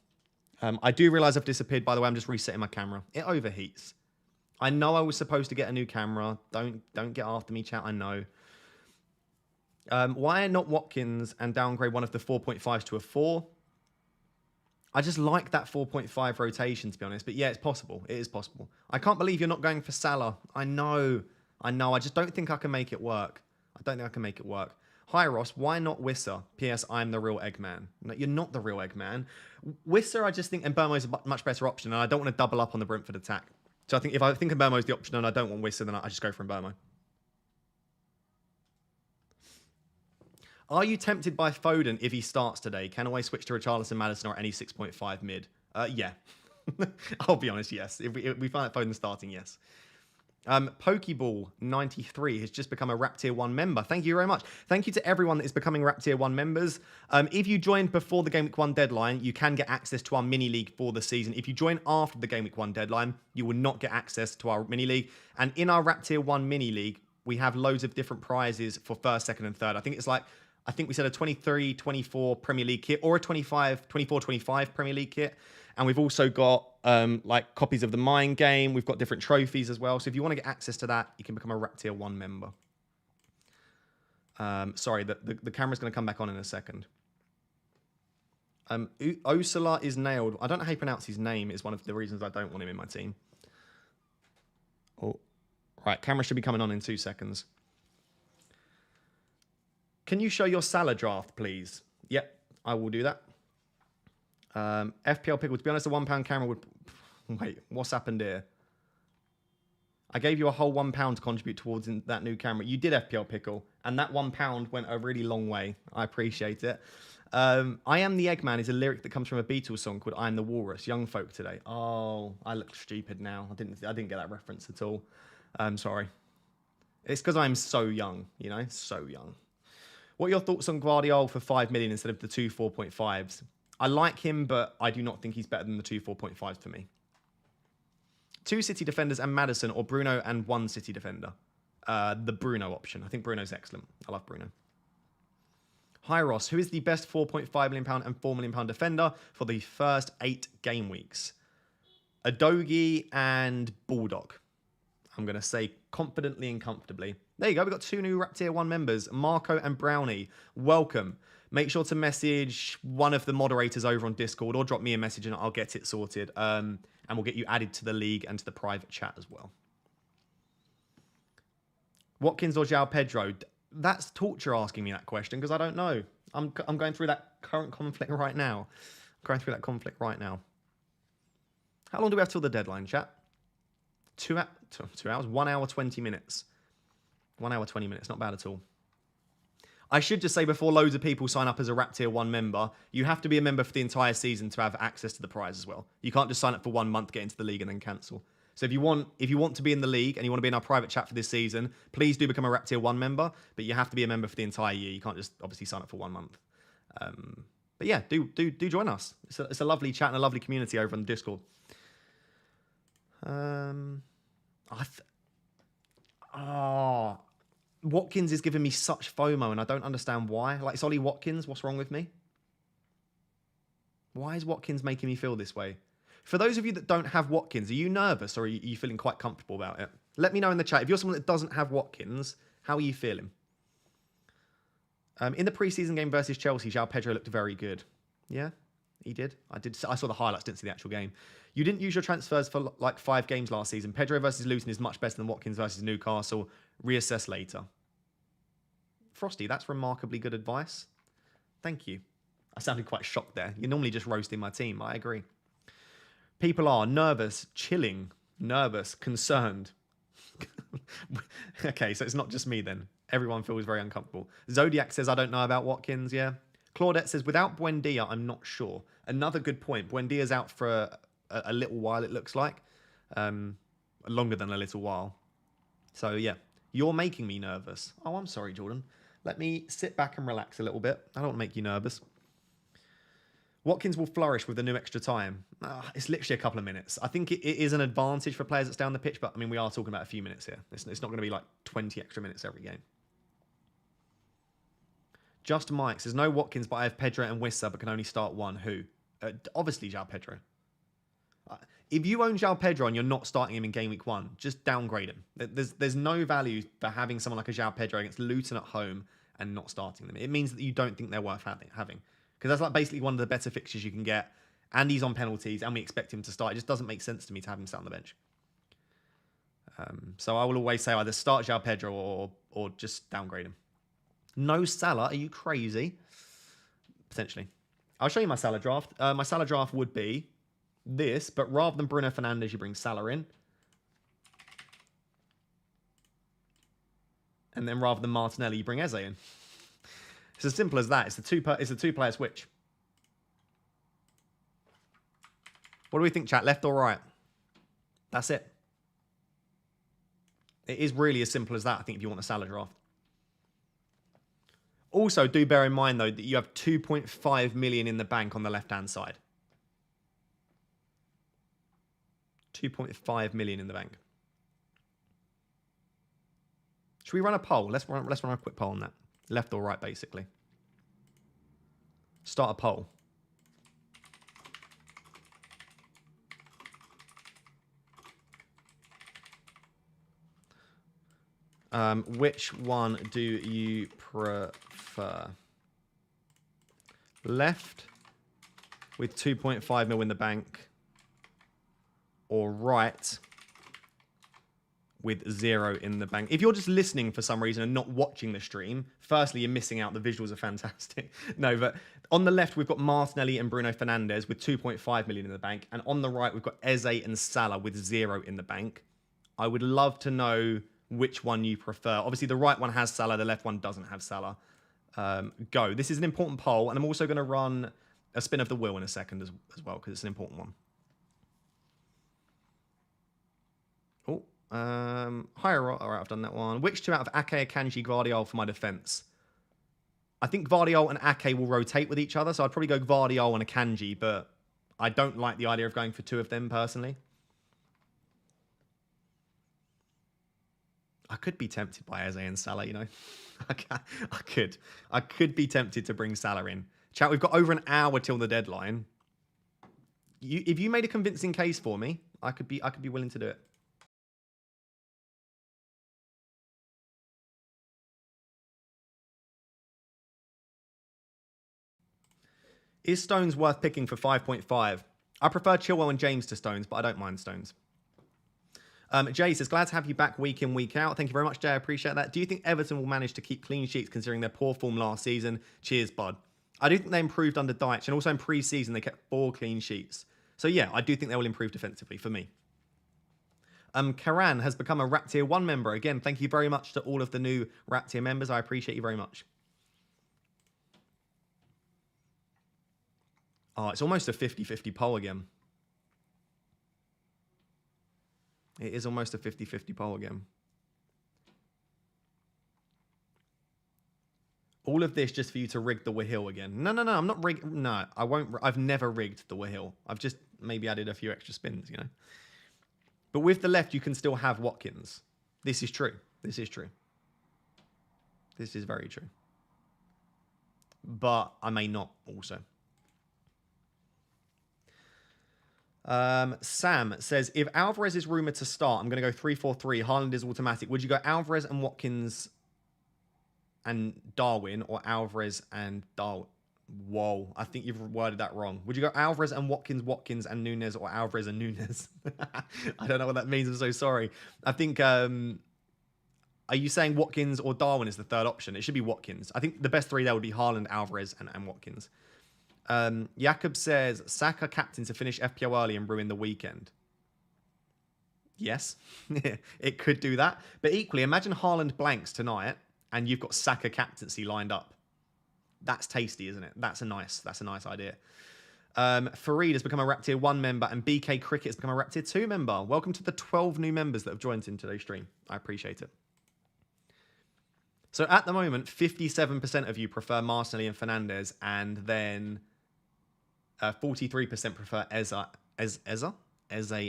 I do realise I've disappeared. By the way, I'm just resetting my camera. It overheats. I know I was supposed to get a new camera. Don't get after me, chat. I know. Why not Watkins and downgrade one of the 4.5s to a 4? I just like that 4.5 rotation, to be honest. But yeah, it's possible. It is possible. I can't believe you're not going for Salah. I know. I just don't think I can make it work. I don't think I can make it work. Hi, Ross. Why not Wissa? P.S. I'm the real Eggman. No, you're not the real Eggman. Wissa, I just think, and Burmo's a much better option, and I don't want to double up on the Brentford attack. So I think if I think Burmo's the option and I don't want Wissa, then I just go for Burmo. Are you tempted by Foden if he starts today? Can I switch to Richarlison, Maddison, or any 6.5 mid? Yeah. I'll be honest, yes. If we find that Foden starting, yes. Pokeball93 has just become a Rap Tier 1 member. Thank you very much. Thank you to everyone that is becoming Rap Tier 1 members. If you joined before the Game Week 1 deadline, you can get access to our mini league for the season. If you join after the Game Week 1 deadline, you will not get access to our mini league. And in our Rap Tier 1 mini league, we have loads of different prizes for first, second, and third. I think we said a 23-24 Premier League kit or a 24-25 Premier League kit. And we've also got like copies of the Mind Game. We've got different trophies as well. So if you want to get access to that, you can become a Rap Tier 1 member. Sorry, the camera's going to come back on in a second. Ocelot is nailed. I don't know how you pronounce his name. It's one of the reasons I don't want him in my team. Oh, right. Camera should be coming on in 2 seconds. Can you show your Salah draft, please? Yep, I will do that. FPL Pickle, to be honest, a £1 camera would... Wait, what's happened here? I gave you a whole £1 to contribute towards that new camera. You did, FPL Pickle, and that £1 went a really long way. I appreciate it. I Am the Eggman is a lyric that comes from a Beatles song called I Am the Walrus, Young Folk Today. Oh, I look stupid now. I didn't get that reference at all. I'm sorry. It's because I'm so young, you know, so young. What are your thoughts on Guardiola for 5 million instead of the two 4.5s? I like him, but I do not think he's better than the two 4.5s for me. 2 City defenders and Maddison, or Bruno and 1 City defender. The Bruno option. I think Bruno's excellent. I love Bruno. Hi, Ross. Who is the best £4.5 million and £4 million defender for the first 8 game weeks? Adogi and Bulldog. I'm going to say confidently and comfortably. There you go. We've got 2 new Rap Tier 1 members, Marco and Brownie. Welcome. Make sure to message one of the moderators over on Discord or drop me a message and I'll get it sorted. And we'll get you added to the league and to the private chat as well. Watkins or João Pedro? That's torture asking me that question because I don't know. I'm going through that current conflict right now. Going through that conflict right now. How long do we have till the deadline, chat? 2 hours? 1 hour, 20 minutes. 1 hour, 20 minutes. Not bad at all. I should just say before loads of people sign up as a Rap Tier 1 member, you have to be a member for the entire season to have access to the prize as well. You can't just sign up for 1 month, get into the league, and then cancel. So if you want to be in the league and you want to be in our private chat for this season, please do become a Rap Tier 1 member, but you have to be a member for the entire year. You can't just obviously sign up for 1 month. But yeah, do join us. It's a lovely chat and a lovely community over on the Discord. Watkins is giving me such FOMO and I don't understand why. Like, it's Ollie Watkins. What's wrong with me? Why is Watkins making me feel this way? For those of you that don't have Watkins, are you nervous or are you feeling quite comfortable about it? Let me know in the chat. If you're someone that doesn't have Watkins, how are you feeling? In the preseason game versus Chelsea, João Pedro looked very good. Yeah, he did. I saw the highlights, didn't see the actual game. You didn't use your transfers for like 5 games last season. Pedro versus Luton is much better than Watkins versus Newcastle. Reassess later. Frosty, that's remarkably good advice. Thank you. I sounded quite shocked there. You're normally just roasting my team. I agree. People are nervous, chilling, nervous, concerned. Okay, so it's not just me then. Everyone feels very uncomfortable. Zodiac says, I don't know about Watkins, yeah. Claudette says, without Buendia, I'm not sure. Another good point. Buendia's out for a little while, it looks like. Longer than a little while. So, yeah. You're making me nervous. Oh, I'm sorry, Jordan. Let me sit back and relax a little bit. I don't want to make you nervous. Watkins will flourish with the new extra time. It's literally a couple of minutes. I think it is an advantage for players that's down the pitch, but I mean, we are talking about a few minutes here. It's not going to be like 20 extra minutes every game. Just Mike says, no Watkins, but I have Pedro and Wissa, but can only start one. Who? Obviously, João Pedro. If you own João Pedro and you're not starting him in game week 1, just downgrade him. There's no value for having someone like a João Pedro against Luton at home and not starting them. It means that you don't think they're worth having. Because that's like basically one of the better fixtures you can get. And he's on penalties, and we expect him to start. It just doesn't make sense to me to have him sat on the bench. So I will always say either start João Pedro or just downgrade him. No Salah? Are you crazy? Potentially. I'll show you my Salah draft. My Salah draft would be this, but rather than Bruno Fernandes, you bring Salah in. And then rather than Martinelli, you bring Eze in. It's as simple as that. It's a two-player switch. What do we think, chat? Left or right? That's it. It is really as simple as that, I think, if you want a Salah draft. Also, do bear in mind, though, that you have 2.5 million in the bank on the left-hand side. 2.5 million in the bank. Should we run a poll? Let's run a quick poll on that. Left or right, basically. Start a poll. Which one do you prefer? Left with 2.5 mil in the bank, or right with 0 in the bank? If you're just listening for some reason and not watching the stream, firstly, you're missing out. The visuals are fantastic. No, but on the left, we've got Martinelli and Bruno Fernandes with 2.5 million in the bank. And on the right, we've got Eze and Salah with 0 in the bank. I would love to know which one you prefer. Obviously, the right one has Salah. The left one doesn't have Salah. Go. This is an important poll. And I'm also going to run a spin of the wheel in a second as well, because it's an important one. Higher. All right, I've done that one. Which 2 out of Ake, Akanji, Gvardiol for my defense? I think Gvardiol and Ake will rotate with each other, so I'd probably go Gvardiol and Akanji, but I don't like the idea of going for 2 of them personally. I could be tempted by Eze and Salah, you know. I could be tempted to bring Salah in. Chat, we've got over an hour till the deadline. If you made a convincing case for me, I could be willing to do it. Is Stones worth picking for 5.5? I prefer Chilwell and James to Stones, but I don't mind Stones. Jay says, glad to have you back week in, week out. Thank you very much, Jay. I appreciate that. Do you think Everton will manage to keep clean sheets considering their poor form last season? Cheers, bud. I do think they improved under Dyche, and also in pre-season they kept 4 clean sheets. So yeah, I do think they will improve defensively for me. Karan has become a Rap Tier 1 member. Again, thank you very much to all of the new Rap Tier members. I appreciate you very much. Oh, it's almost a 50-50 poll again. It is almost a 50-50 poll again. All of this just for you to rig the Wahil again. No, I'm not rigged. No, I won't. I've never rigged the Wahil. I've just maybe added a few extra spins, you know. But with the left, you can still have Watkins. This is true. This is true. This is very true. But I may not also. Sam says, if Alvarez is rumoured to start, I'm going to go 3-4-3. Haaland is automatic. Would you go Alvarez and Watkins and Darwin, or Alvarez and Darwin? Whoa, I think you've worded that wrong. Would you go Alvarez and Watkins and Nunes, or Alvarez and Nunes? I don't know what that means. I'm so sorry. I think, are you saying Watkins or Darwin is the third option? It should be Watkins. I think the best 3 there would be Haaland, Alvarez, and Watkins. Jakob says, Saka captain to finish FPL early and ruin the weekend. Yes, it could do that. But equally, imagine Haaland blanks tonight and you've got Saka captaincy lined up. That's tasty, isn't it? That's a nice idea. Fareed has become a Rap Tier 1 member, and BK Cricket has become a Rap Tier 2 member. Welcome to the 12 new members that have joined in today's stream. I appreciate it. So at the moment, 57% of you prefer Martinelli and Fernandes, and then 43% prefer Eze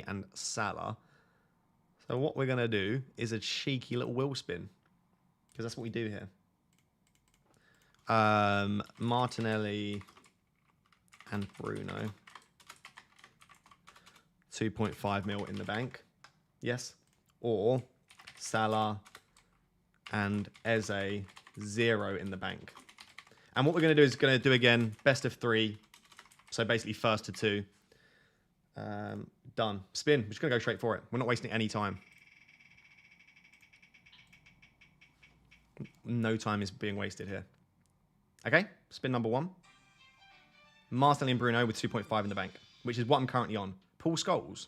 and Salah. So what we're going to do is a cheeky little wheel spin, because that's what we do here. Martinelli and Bruno. 2.5 mil in the bank. Yes. Or Salah and Eze, 0 in the bank. And what we're going to do is going to do again, best of 3. So basically first to 2. Done. Spin. We're just going to go straight for it. We're not wasting any time. No time is being wasted here. Okay, spin number 1. Martinelli and Bruno with 2.5 in the bank, which is what I'm currently on. Paul Scholes.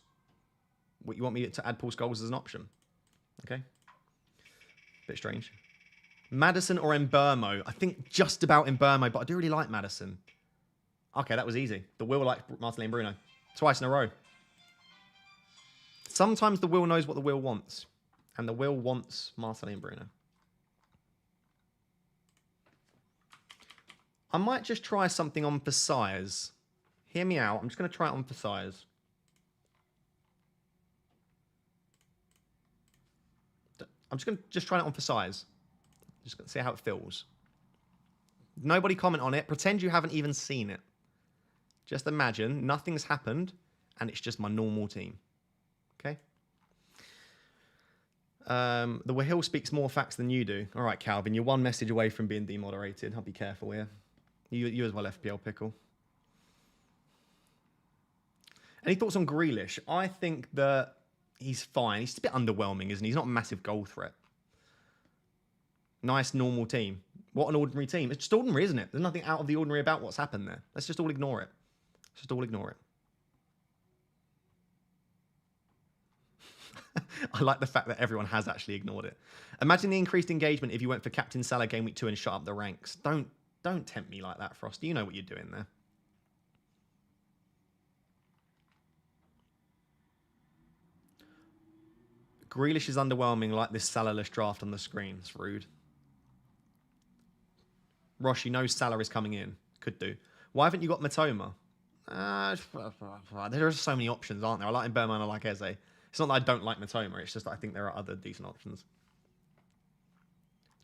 What, you want me to add Paul Scholes as an option? Okay. Bit strange. Maddison or Mbermo? I think just about Mbermo, but I do really like Maddison. Okay, that was easy. The Will likes Martinelli and Bruno. Twice in a row. Sometimes the Will knows what the Will wants. And the Will wants Martinelli and Bruno. I might just try something on for size. Hear me out. I'm just going to try it on for size. I'm just going to try it on for size. Just going to see how it feels. Nobody comment on it. Pretend you haven't even seen it. Just imagine nothing's happened and it's just my normal team. Okay? The Wahil speaks more facts than you do. All right, Calvin, you're one message away from being demoderated. I'll be careful here. You as well, FPL Pickle. Any thoughts on Grealish? I think that he's fine. He's a bit underwhelming, isn't he? He's not a massive goal threat. Nice, normal team. What an ordinary team. It's just ordinary, isn't it? There's nothing out of the ordinary about what's happened there. Let's just all ignore it. Let's just all ignore it. I like the fact that everyone has actually ignored it. Imagine the increased engagement if you went for Captain Salah game week 2 and shot up the ranks. Don't tempt me like that, Frost. You know what you're doing there. Grealish is underwhelming like this Salah-less draft on the screen. It's rude. Rosh, you know Salah is coming in. Could do. Why haven't you got Matoma? There are so many options, aren't there? I like Mbermo and I like Eze. It's not that I don't like Matoma. It's just that I think there are other decent options.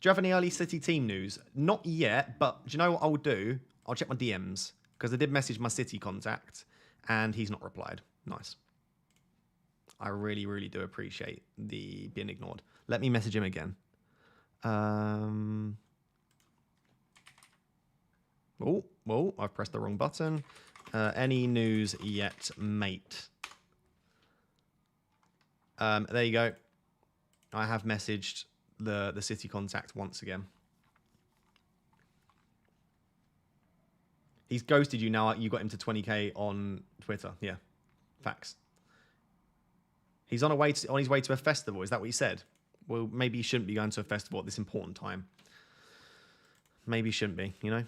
Do you have any early City team news? Not yet, but do you know what I'll do? I'll check my DMs, because I did message my City contact, and he's not replied. Nice. I really, really do appreciate the being ignored. Let me message him again. Oh, I've pressed the wrong button. Any news yet, mate? There you go. I have messaged the City contact once again. He's ghosted you now. You got him to 20k on Twitter. Yeah, facts. He's on his way to a festival. Is that what he said? Well, maybe he shouldn't be going to a festival at this important time. Maybe he shouldn't be, you know?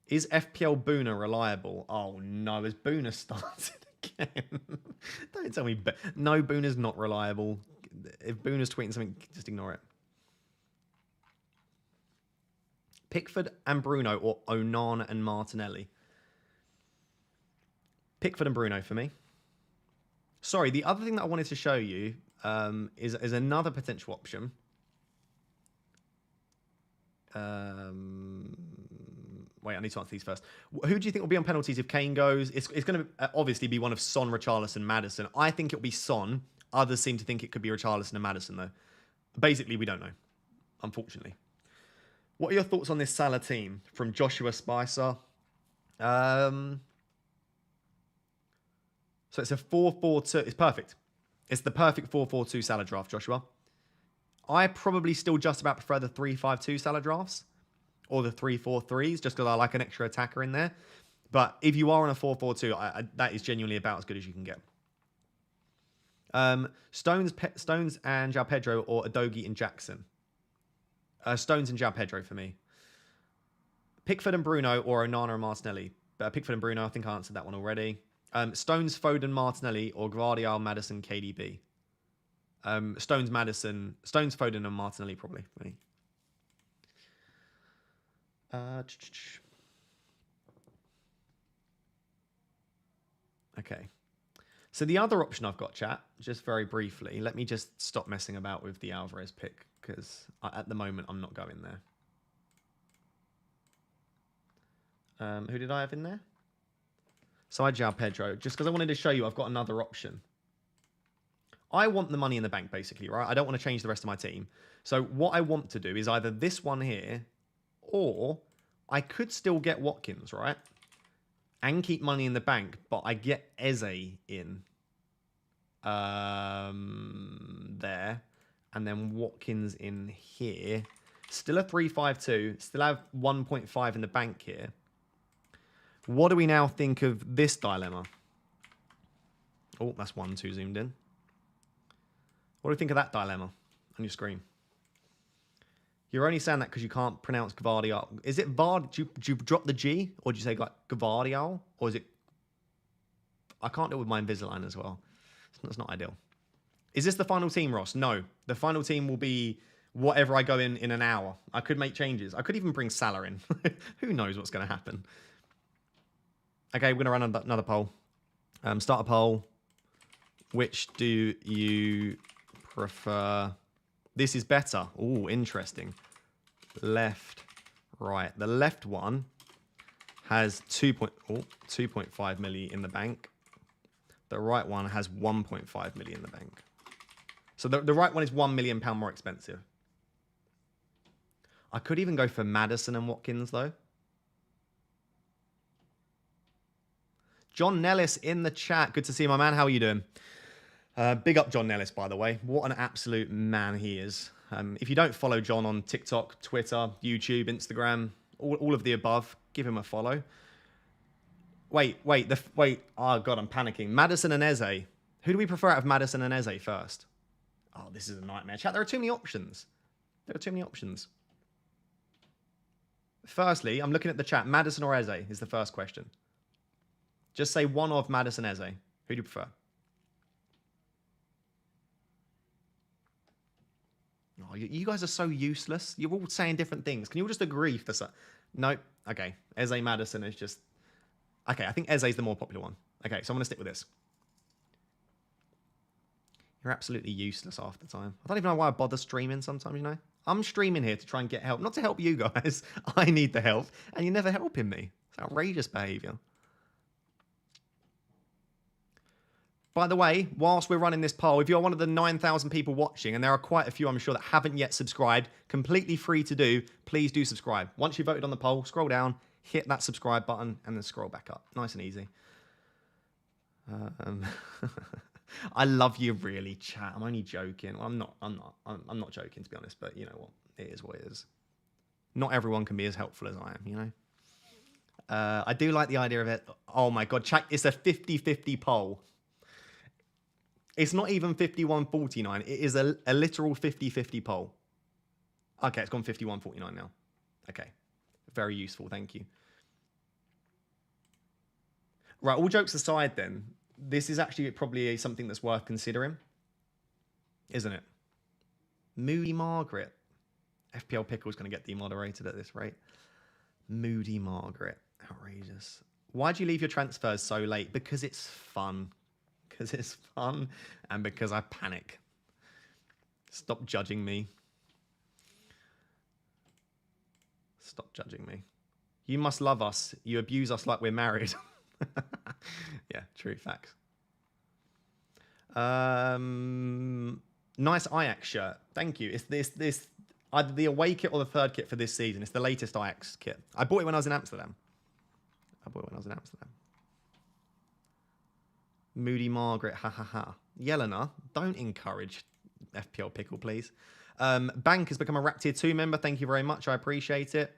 Is FPL Boona reliable? Oh, no. Has Boona started again? Don't tell me. No, Boona's not reliable. If Boona's tweeting something, just ignore it. Pickford and Bruno or Onana and Martinelli? Pickford and Bruno for me. Sorry, the other thing that I wanted to show you is another potential option. Wait, I need to answer these first. Who do you think will be on penalties if Kane goes? It's going to obviously be one of Son, Richarlison, Maddison. I think it'll be Son. Others seem to think it could be Richarlison and Maddison, though. Basically, we don't know, unfortunately. What are your thoughts on this Salah team from Joshua Spicer? So it's a 4-4-2. It's perfect. It's the perfect 4-4-2 Salah draft, Joshua. I probably still just about prefer the 3-5-2 Salah drafts or the 3-4-3s just because I like an extra attacker in there. But if you are on a 4-4-2, that is genuinely about as good as you can get. Stones and João Pedro or Udogie and Jackson? Stones and João Pedro for me. Pickford and Bruno or Onana and Martinelli? Pickford and Bruno, I think I answered that one already. Stones, Foden, Martinelli or Gvardiol, Maddison, KDB? Stones, Foden and Martinelli probably for me. Okay. So the other option I've got, chat, just very briefly, let me just stop messing about with the Alvarez pick because at the moment I'm not going there. Who did I have in there? So I had João Pedro, just because I wanted to show you I've got another option. I want the money in the bank, basically, right? I don't want to change the rest of my team. So what I want to do is either this one here, or I could still get Watkins, right? And keep money in the bank, but I get Eze in there. And then Watkins in here. Still a 3-5-2. Still have 1.5 in the bank here. What do we now think of this dilemma? Oh, that's 1-2 zoomed in. What do you think of that dilemma on your screen? You're only saying that because you can't pronounce Gvardiol. Is it Vard? Do you drop the G? Or do you say like Gvardiol? Or is it... I can't do it with my Invisalign as well. It's not ideal. Is this the final team, Ross? No. The final team will be whatever I go in an hour. I could make changes. I could even bring Salah in. Who knows what's going to happen? Okay, we're going to run another poll. Start a poll. Which do you prefer? This is better. Oh, interesting. Left, right. The left one has 2.5 million in the bank. The right one has 1.5 million in the bank. So the right one is £1 million more expensive. I could even go for Maddison and Watkins, though. John Nellis in the chat. Good to see you, my man. How are you doing? Big up John Nellis, by the way. What an absolute man he is. If you don't follow John on TikTok, Twitter, YouTube, Instagram, all of the above, give him a follow. Wait. Oh, God, I'm panicking. Maddison and Eze. Who do we prefer out of Maddison and Eze first? Oh, this is a nightmare. Chat, there are too many options. Firstly, I'm looking at the chat. Maddison or Eze is the first question. Just say one of Maddison, Eze. Who do you prefer? Oh, you guys are so useless. You're all saying different things. Can you all just agree for some? No. Okay. Eze Maddison is just... Okay, I think Eze is the more popular one. Okay, so I'm going to stick with this. You're absolutely useless half the time. I don't even know why I bother streaming sometimes, you know? I'm streaming here to try and get help. Not to help you guys. I need the help. And you're never helping me. It's outrageous behaviour. By the way, whilst we're running this poll, if you're one of the 9,000 people watching, and there are quite a few, I'm sure, that haven't yet subscribed, completely free to do, please do subscribe. Once you voted on the poll, scroll down, hit that subscribe button, and then scroll back up. Nice and easy. I love you, really, chat. I'm only joking. Well, I'm not. I'm not joking, to be honest. But you know what? It is what it is. Not everyone can be as helpful as I am. You know. I do like the idea of it. Oh my god, chat! It's a 50-50 poll. It's not even 51-49. It is a literal 50-50 poll. Okay, it's gone 51-49 now. Okay, very useful. Thank you. Right, all jokes aside, then this is actually probably something that's worth considering, isn't it? Moody Margaret. FPL Pickle's going to get demoderated at this rate. Moody Margaret. Outrageous. Why'd you leave your transfers so late? Because it's fun. Because it's fun and because I panic. Stop judging me. Stop judging me. You must love us. You abuse us like we're married. Yeah, true facts. Nice Ajax shirt. Thank you. It's this either the away kit or the third kit for this season. It's the latest Ajax kit. I bought it when I was in Amsterdam. Moody Margaret, ha ha ha. Yelena, don't encourage FPL Pickle, please. Bank has become a Rap Tier 2 member. Thank you very much. I appreciate it.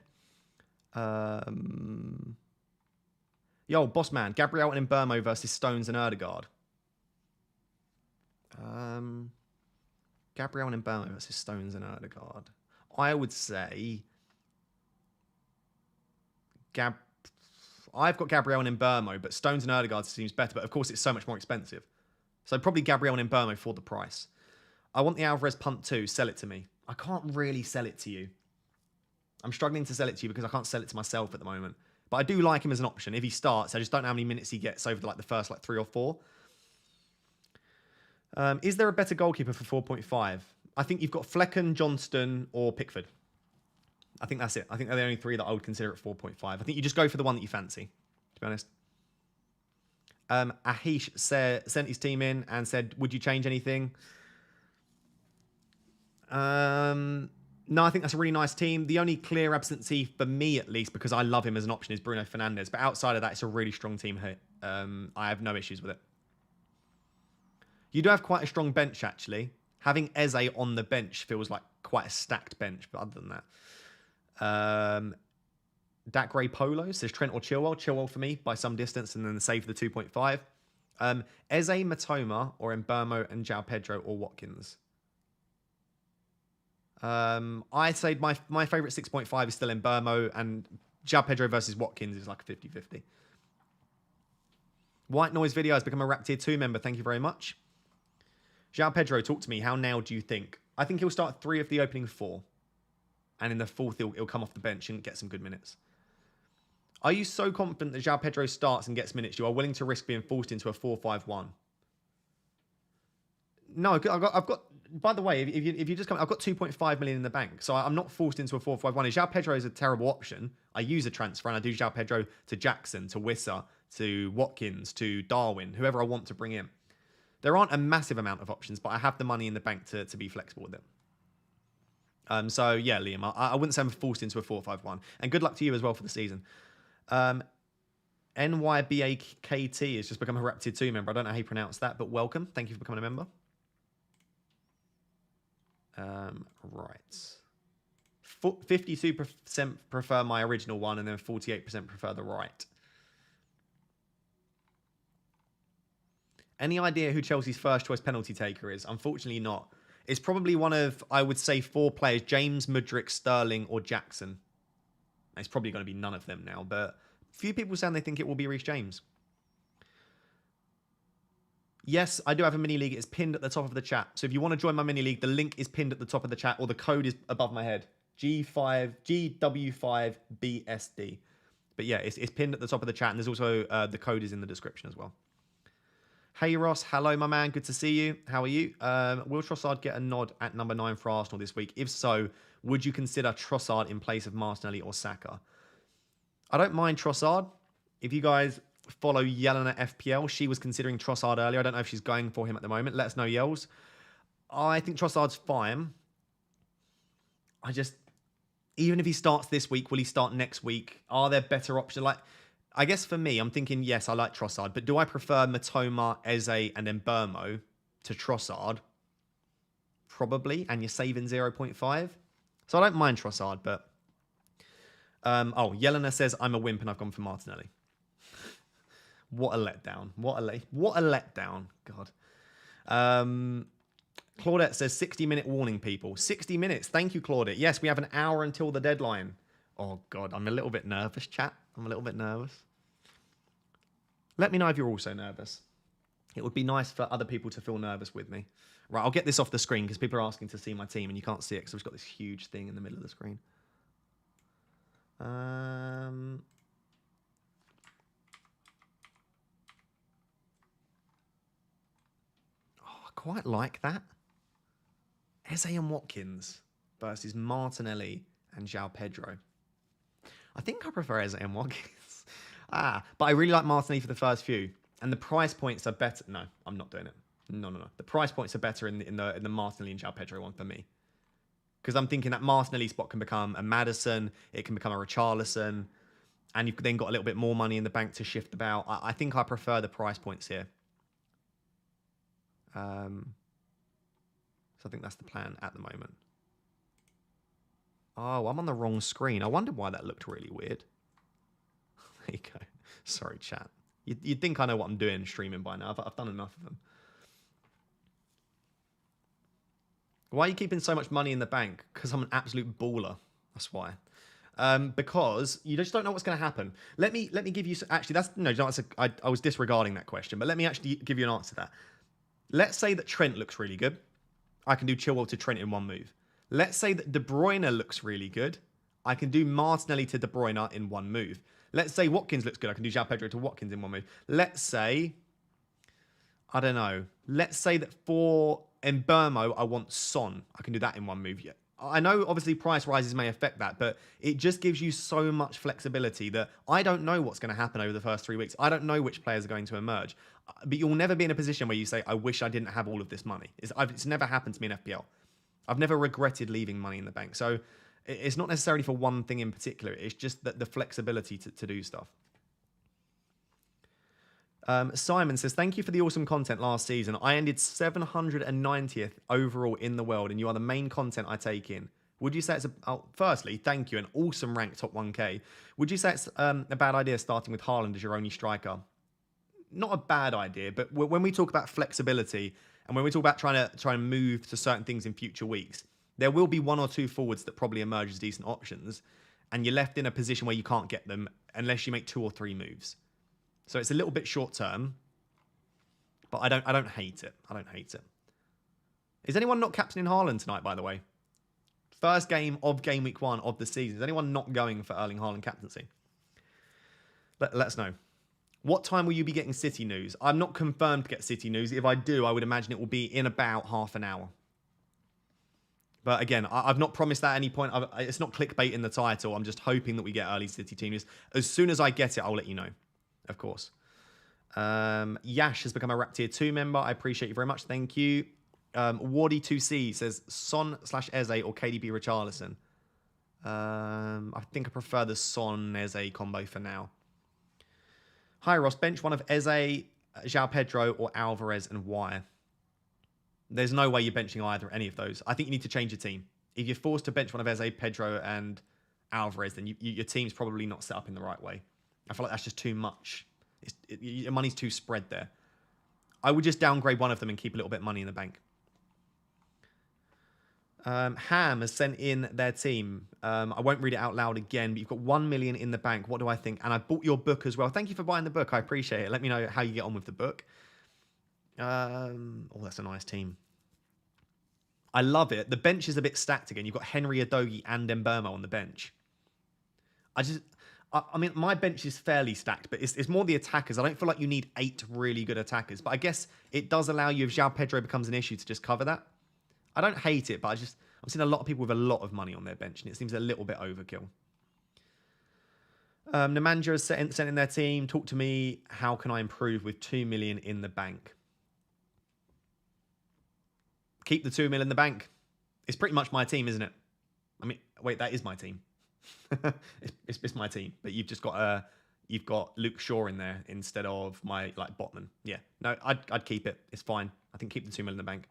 Yo, boss man, Gabriel and Mbermo versus Stones and Erdegaard. Gabriel and Mbermo versus Stones and Erdegaard. I would say I've got Gabriel and Mbermo, but Stones and Erdegaard seems better. But of course, it's so much more expensive. So probably Gabriel and Mbermo for the price. I want the Alvarez punt too. Sell it to me. I can't really sell it to you. I'm struggling to sell it to you because I can't sell it to myself at the moment. But I do like him as an option. If he starts, I just don't know how many minutes he gets over the first 3 or 4. Is there a better goalkeeper for 4.5? I think you've got Flecken, Johnston, or Pickford. I think that's it. I think they're the only 3 that I would consider at 4.5. I think you just go for the one that you fancy, to be honest. Ahish sent his team in and said, would you change anything? No, I think that's a really nice team. The only clear absentee, for me at least, because I love him as an option, is Bruno Fernandes. But outside of that, it's a really strong team here. I have no issues with it. You do have quite a strong bench, actually. Having Eze on the bench feels like quite a stacked bench, but other than that. Dak Gray Polo says Trent or Chilwell. Chilwell for me by some distance, and then the save for the 2.5. Eze, Matoma, or Mbermo and João Pedro or Watkins. I'd say my favourite 6.5 is still Mbermo, and João Pedro versus Watkins is like a 50-50. White Noise Video has become a Rap Tier 2 member. Thank you very much. João Pedro, talk to me. How now do you think? I think he'll start 3 of the opening 4. And in the 4th, he'll come off the bench and get some good minutes. Are you so confident that João Pedro starts and gets minutes, you are willing to risk being forced into a 4-5-1? No, I've got. By the way, if you just come, I've got 2.5 million in the bank, so I'm not forced into a 4-5-1. If João Pedro is a terrible option, I use a transfer and I do João Pedro to Jackson, to Wissa, to Watkins, to Darwin, whoever I want to bring in. There aren't a massive amount of options, but I have the money in the bank to be flexible with it. So yeah, Liam, I wouldn't say I'm forced into a 4-5-1. And good luck to you as well for the season. NYBAKT has just become a Rap Tier 2 member. I don't know how you pronounce that, but welcome. Thank you for becoming a member. Right. 52% prefer my original one, and then 48% prefer the right. Any idea who Chelsea's first choice penalty taker is? Unfortunately not. It's probably one of, I would say, 4 players: James, Mudryk, Sterling, or Jackson. It's probably going to be none of them now, but few people saying they think it will be Reece James. Yes, I do have a mini league. It's pinned at the top of the chat. So if you want to join my mini league, the link is pinned at the top of the chat, or the code is above my head. GW5BSD. But yeah, it's pinned at the top of the chat, and there's also the code is in the description as well. Hey Ross, hello my man, good to see you. How are you? Will Trossard get a nod at number 9 for Arsenal this week? If so, would you consider Trossard in place of Martinelli or Saka? I don't mind Trossard. If you guys follow Yelena FPL, she was considering Trossard earlier. I don't know if she's going for him at the moment. Let us know, Yells. I think Trossard's fine. Even if he starts this week, will he start next week? Are there better options? I guess for me, I'm thinking, yes, I like Trossard, but do I prefer Matoma, Eze, and then Burmo to Trossard? Probably, and you're saving 0.5. So I don't mind Trossard, but... Yelena says, I'm a wimp and I've gone for Martinelli. What a letdown. What a letdown. God. Claudette says, 60-minute warning, people. 60 minutes. Thank you, Claudette. Yes, we have an hour until the deadline. Oh, God. I'm a little bit nervous, chat. I'm a little bit nervous. Let me know if you're also nervous. It would be nice for other people to feel nervous with me. Right, I'll get this off the screen because people are asking to see my team and you can't see it because I've just got this huge thing in the middle of the screen. Oh, I quite like that. Eze and Watkins versus Martinelli and João Pedro. I think I prefer Eze and Watkins. But I really like Martinelli for the first few. And the price points are better. No, I'm not doing it. No. The price points are better in the Martinelli and João Pedro one for me. Because I'm thinking that Martinelli spot can become a Maddison, it can become a Richarlison, and you've then got a little bit more money in the bank to shift about. I think I prefer the price points here. So I think that's the plan at the moment. Oh, I'm on the wrong screen. I wondered why that looked really weird. There you go. Sorry, chat. You'd think I know what I'm doing streaming by now. I've done enough of them. Why are you keeping so much money in the bank? Because I'm an absolute baller. That's why. Because you just don't know what's going to happen. Let me give you... Actually, that's... No, I was disregarding that question. But let me actually give you an answer to that. Let's say that Trent looks really good. I can do Chilwell to Trent in one move. Let's say that De Bruyne looks really good. I can do Martinelli to De Bruyne in one move. Let's say Watkins looks good. I can do João Pedro to Watkins in one move. Let's say... I don't know. Let's say that for Mbeumo, I want Son. I can do that in one move. Yeah. I know, obviously, price rises may affect that, but it just gives you so much flexibility that I don't know what's going to happen over the first 3 weeks. I don't know which players are going to emerge. But you'll never be in a position where you say, I wish I didn't have all of this money. It's never happened to me in FPL. I've never regretted leaving money in the bank. So it's not necessarily for one thing in particular. It's just that the flexibility to do stuff. Simon says, thank you for the awesome content last season. I ended 790th overall in the world, and you are the main content I take in. Would you say it's firstly, thank you, an awesome rank, top 1K. Would you say it's a bad idea starting with Haaland as your only striker? Not a bad idea, but when we talk about flexibility and when we talk about trying to move to certain things in future weeks, there will be one or two forwards that probably emerge as decent options, and you're left in a position where you can't get them unless you make 2 or 3 moves. So it's a little bit short term, but I don't hate it. I don't hate it. Is anyone not captaining Haaland tonight, by the way? First game of game week 1 of the season. Is anyone not going for Erling Haaland captaincy? Let us know. What time will you be getting City news? I'm not confirmed to get City news. If I do, I would imagine it will be in about half an hour. But again, I've not promised that at any point. It's not clickbait in the title. I'm just hoping that we get early City team news. As soon as I get it, I'll let you know. Of course. Yash has become a Rap Tier 2 member. I appreciate you very much. Thank you. Wardy2C says Son/Eze or KDB Richarlison. I think I prefer the Son-Eze combo for now. Hi, Ross. Bench one of Eze, João Pedro, or Alvarez and why? There's no way you're benching either any of those. I think you need to change your team. If you're forced to bench one of Eze, Pedro, and Alvarez, then your team's probably not set up in the right way. I feel like that's just too much. Your money's too spread there. I would just downgrade one of them and keep a little bit of money in the bank. Ham has sent in their team. I won't read it out loud again, but you've got 1 million in the bank. What do I think? And I bought your book as well. Thank you for buying the book. I appreciate it. Let me know how you get on with the book. Oh, that's a nice team. I love it. The bench is a bit stacked again. You've got Henry, Adogi, and Mbeumo on the bench. I mean, my bench is fairly stacked, but it's more the attackers. I don't feel like you need 8 really good attackers, but I guess it does allow you, if João Pedro becomes an issue, to just cover that. I don't hate it, but I'm seeing a lot of people with a lot of money on their bench, and it seems a little bit overkill. Nemanja has sent in their team. Talk to me. How can I improve with 2 million in the bank? Keep the 2 million in the bank. It's pretty much my team, isn't it? I mean, wait, that is my team. it's my team, but you've just got you've got Luke Shaw in there instead of my like Botman. Yeah, no, I'd keep it. It's fine. I think keep the 2 million in the bank.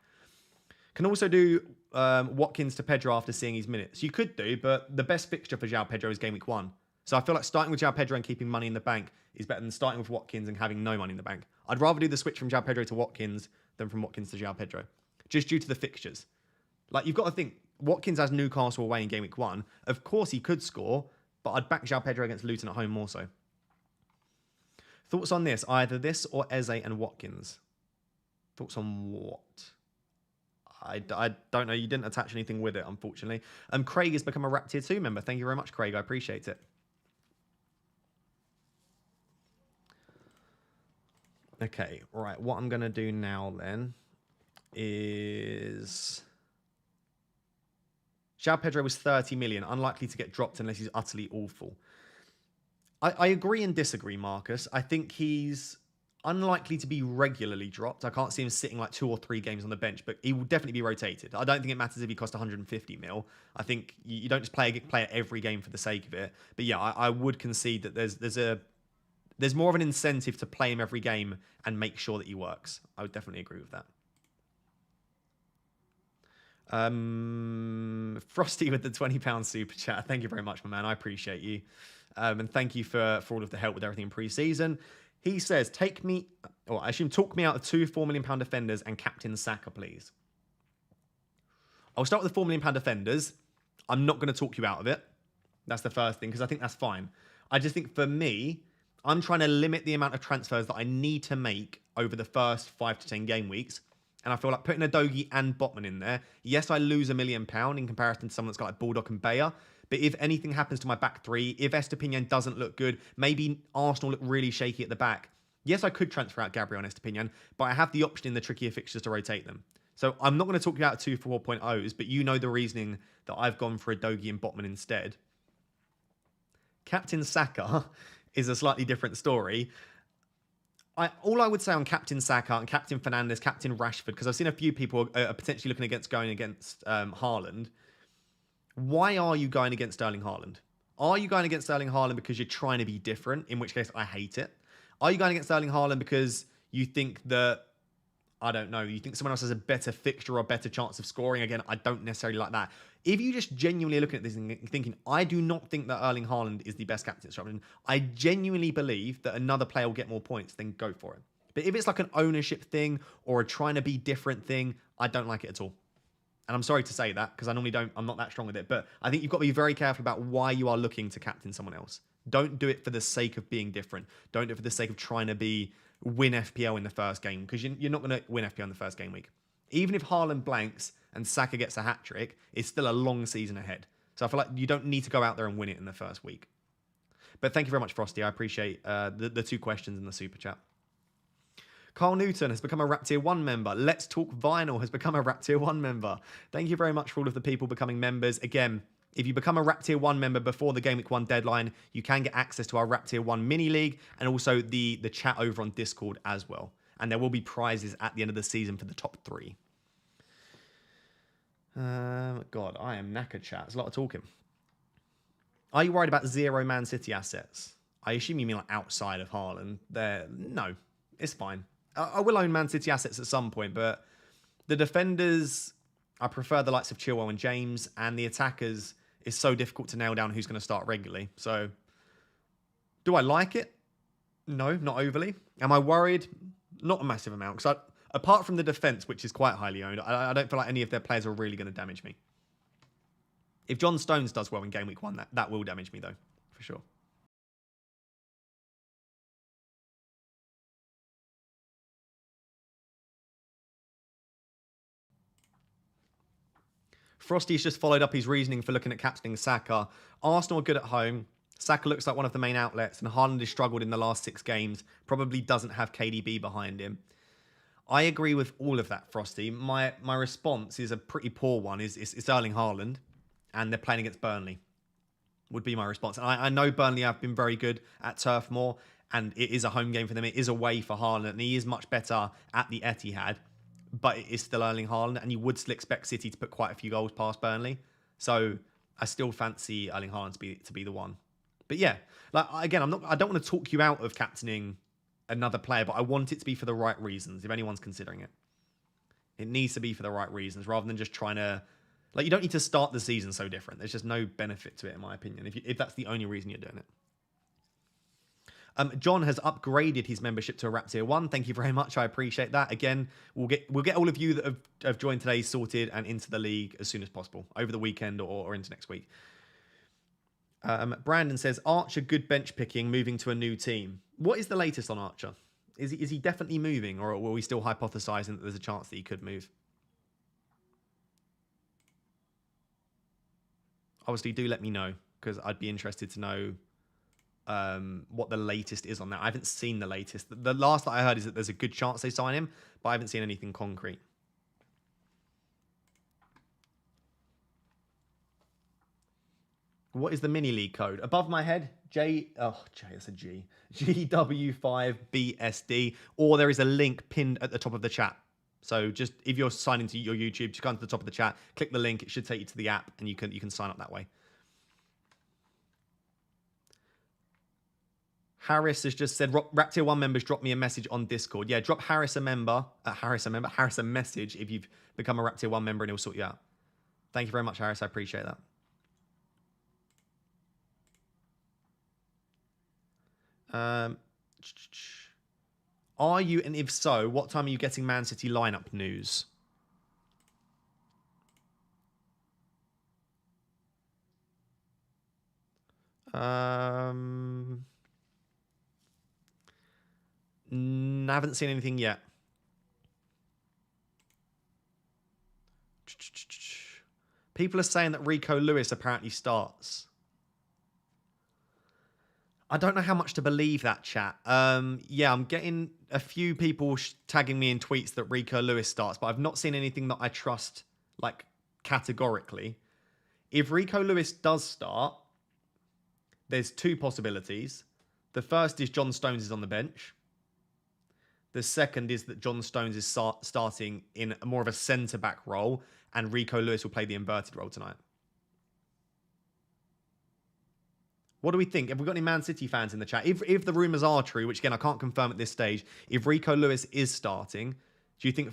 Can also do Watkins to Pedro after seeing his minutes. You could do, but the best fixture for João Pedro is game week 1. So I feel like starting with João Pedro and keeping money in the bank is better than starting with Watkins and having no money in the bank. I'd rather do the switch from João Pedro to Watkins than from Watkins to João Pedro, just due to the fixtures. Like, you've got to think, Watkins has Newcastle away in game week 1. Of course he could score, but I'd back João Pedro against Luton at home more so. Thoughts on this? Either this or Eze and Watkins. Thoughts on what? I don't know. You didn't attach anything with it, unfortunately. Craig has become a Rap Tier 2 member. Thank you very much, Craig. I appreciate it. Okay, right. What I'm going to do now then is... João Pedro was 30 million. Unlikely to get dropped unless he's utterly awful. I agree and disagree, Marcus. I think he's unlikely to be regularly dropped. I can't see him sitting like 2 or 3 games on the bench, but he will definitely be rotated. I don't think it matters if he costs 150 mil. I think you don't just play it every game for the sake of it. But yeah, I would concede that there's more of an incentive to play him every game and make sure that he works. I would definitely agree with that. Frosty with the £20 super chat. Thank you very much, my man. I appreciate you. And thank you for all of the help with everything in pre-season. He says, talk me out of 2 £4 million defenders and captain Saka, please. I'll start with the £4 million defenders. I'm not going to talk you out of it. That's the first thing, because I think that's fine. I just think for me, I'm trying to limit the amount of transfers that I need to make over the first 5 to 10 game weeks. And I feel like putting Udogie and Botman in there, yes, I lose £1 million in comparison to someone that's got like Bulldog and Bayer. But if anything happens to my back 3, if Estepinian doesn't look good, maybe Arsenal look really shaky at the back. Yes, I could transfer out Gabriel and Estepinian, but I have the option in the trickier fixtures to rotate them. So I'm not going to talk you out of 2 4.0s, but you know the reasoning that I've gone for Udogie and Botman instead. Captain Saka is a slightly different story. All I would say on Captain Saka and Captain Fernandes, Captain Rashford, because I've seen a few people are potentially looking against going against Haaland. Why are you going against Erling Haaland? Are you going against Erling Haaland because you're trying to be different, in which case I hate it? Are you going against Erling Haaland because you think that, I don't know, you think someone else has a better fixture or a better chance of scoring? Again, I don't necessarily like that. If you just genuinely looking at this and thinking, I do not think that Erling Haaland is the best captain option, I genuinely believe that another player will get more points, then go for it. But if it's like an ownership thing or a trying to be different thing, I don't like it at all. And I'm sorry to say that because I'm not that strong with it. But I think you've got to be very careful about why you are looking to captain someone else. Don't do it for the sake of being different. Don't do it for the sake of trying to win FPL in the first game, because you're not going to win FPL in the first game week. Even if Haaland blanks and Saka gets a hat-trick, it's still a long season ahead. So I feel like you don't need to go out there and win it in the first week. But thank you very much, Frosty. I appreciate the 2 questions in the super chat. Carl Newton has become a Rap Tier 1 member. Let's Talk Vinyl has become a Rap Tier 1 member. Thank you very much for all of the people becoming members. Again, if you become a Rap Tier 1 member before the Game Week 1 deadline, you can get access to our Rap Tier 1 mini league and also the chat over on Discord as well. And there will be prizes at the end of the season for the top 3. God, I am knackered, chat. There's a lot of talking. Are you worried about 0 Man City assets? I assume you mean like outside of Haaland. No, it's fine. I will own Man City assets at some point, but the defenders, I prefer the likes of Chilwell and James, and the attackers is so difficult to nail down who's going to start regularly. So, do I like it? No, not overly. Am I worried? Not a massive amount. Because apart from the defence, which is quite highly owned, I don't feel like any of their players are really going to damage me. If John Stones does well in Game Week 1, that will damage me, though, for sure. Frosty's just followed up his reasoning for looking at captaining Saka. Arsenal are good at home. Saka looks like one of the main outlets, and Haaland has struggled in the last 6 games. Probably doesn't have KDB behind him. I agree with all of that, Frosty. My response is a pretty poor one. It's Erling Haaland, and they're playing against Burnley. Would be my response. And I know Burnley have been very good at Turf Moor, and it is a home game for them. It is away for Haaland, and he is much better at the Etihad. But it is still Erling Haaland, and you would still expect City to put quite a few goals past Burnley. So I still fancy Erling Haaland to be the one. But yeah, like again, I don't want to talk you out of captaining another player, but I want it to be for the right reasons. If anyone's considering it, it needs to be for the right reasons rather than just trying to. Like, you don't need to start the season so different. There's just no benefit to it, in my opinion, if that's the only reason you're doing it. John has upgraded his membership to a Rap Tier 1. Thank you very much. I appreciate that. Again, we'll get all of you that have joined today sorted and into the league as soon as possible, over the weekend or into next week. Brandon says, Archer, good bench picking, moving to a new team. What is the latest on Archer? Is he definitely moving, or are we still hypothesizing that there's a chance that he could move? Obviously, do let me know, because I'd be interested to know what the latest is on that. I haven't seen the latest. The last that I heard is that there's a good chance they sign him, but I haven't seen anything concrete. What is the mini league code? Above my head, that's a G. GW5BSD, or there is a link pinned at the top of the chat. So just if you're signing to your YouTube, just go to the top of the chat, click the link. It should take you to the app, and you can sign up that way. Harris has just said, Rap Tier 1 members, drop me a message on Discord. Yeah, drop Harris a message if you've become a Rap Tier 1 member, and he'll sort you out. Thank you very much, Harris. I appreciate that. Are you, and if so, what time are you getting Man City lineup news? I haven't seen anything yet. People are saying that Rico Lewis apparently starts. I don't know how much to believe that, chat. Yeah, I'm getting a few people tagging me in tweets that Rico Lewis starts, but I've not seen anything that I trust, like, categorically. If Rico Lewis does start, there's two possibilities. The first is John Stones is on the bench. The second is that John Stones is starting in more of a centre-back role, and Rico Lewis will play the inverted role tonight. What do we think? Have we got any Man City fans in the chat? If the rumours are true, which again I can't confirm at this stage, if Rico Lewis is starting, do you think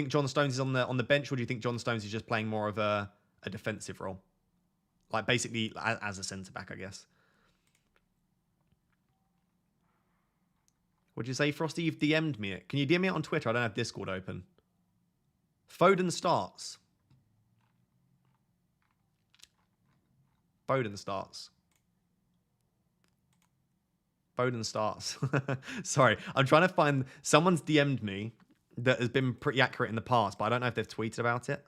John Stones is on the bench, or do you think John Stones is just playing more of a defensive role, like basically as a centre back, I guess? What'd you say, Frosty? You've DM'd me it. Can you DM me it on Twitter? I don't have Discord open. Foden starts. Foden starts. Foden starts. Sorry, I'm trying to find... Someone's DM'd me that has been pretty accurate in the past, but I don't know if they've tweeted about it.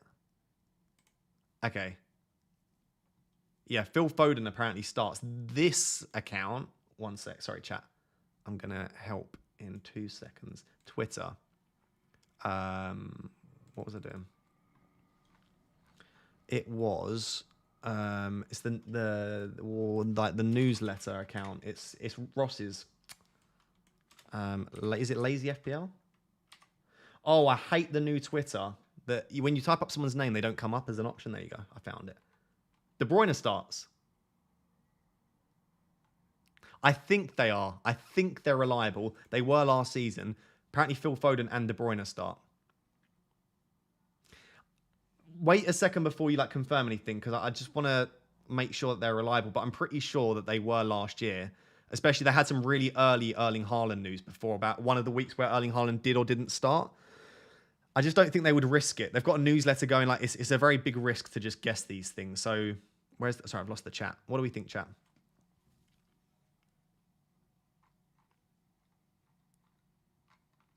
Okay. Yeah, Phil Foden apparently starts. This account... One sec. Sorry, chat. I'm going to help in 2 seconds. Twitter. What was I doing? It was... it's the newsletter account. It's Ross's. Is it Lazy FPL? Oh, I hate the new Twitter. That when you type up someone's name, they don't come up as an option. There you go. I found it. De Bruyne starts. I think they are. I think they're reliable. They were last season. Apparently, Phil Foden and De Bruyne start. Wait a second before you confirm anything, because I just want to make sure that they're reliable. But I'm pretty sure that they were last year. Especially, they had some really early Erling Haaland news before about one of the weeks where Erling Haaland did or didn't start. I just don't think they would risk it. They've got a newsletter going. It's a very big risk to just guess these things. So, sorry, I've lost the chat. What do we think, chat?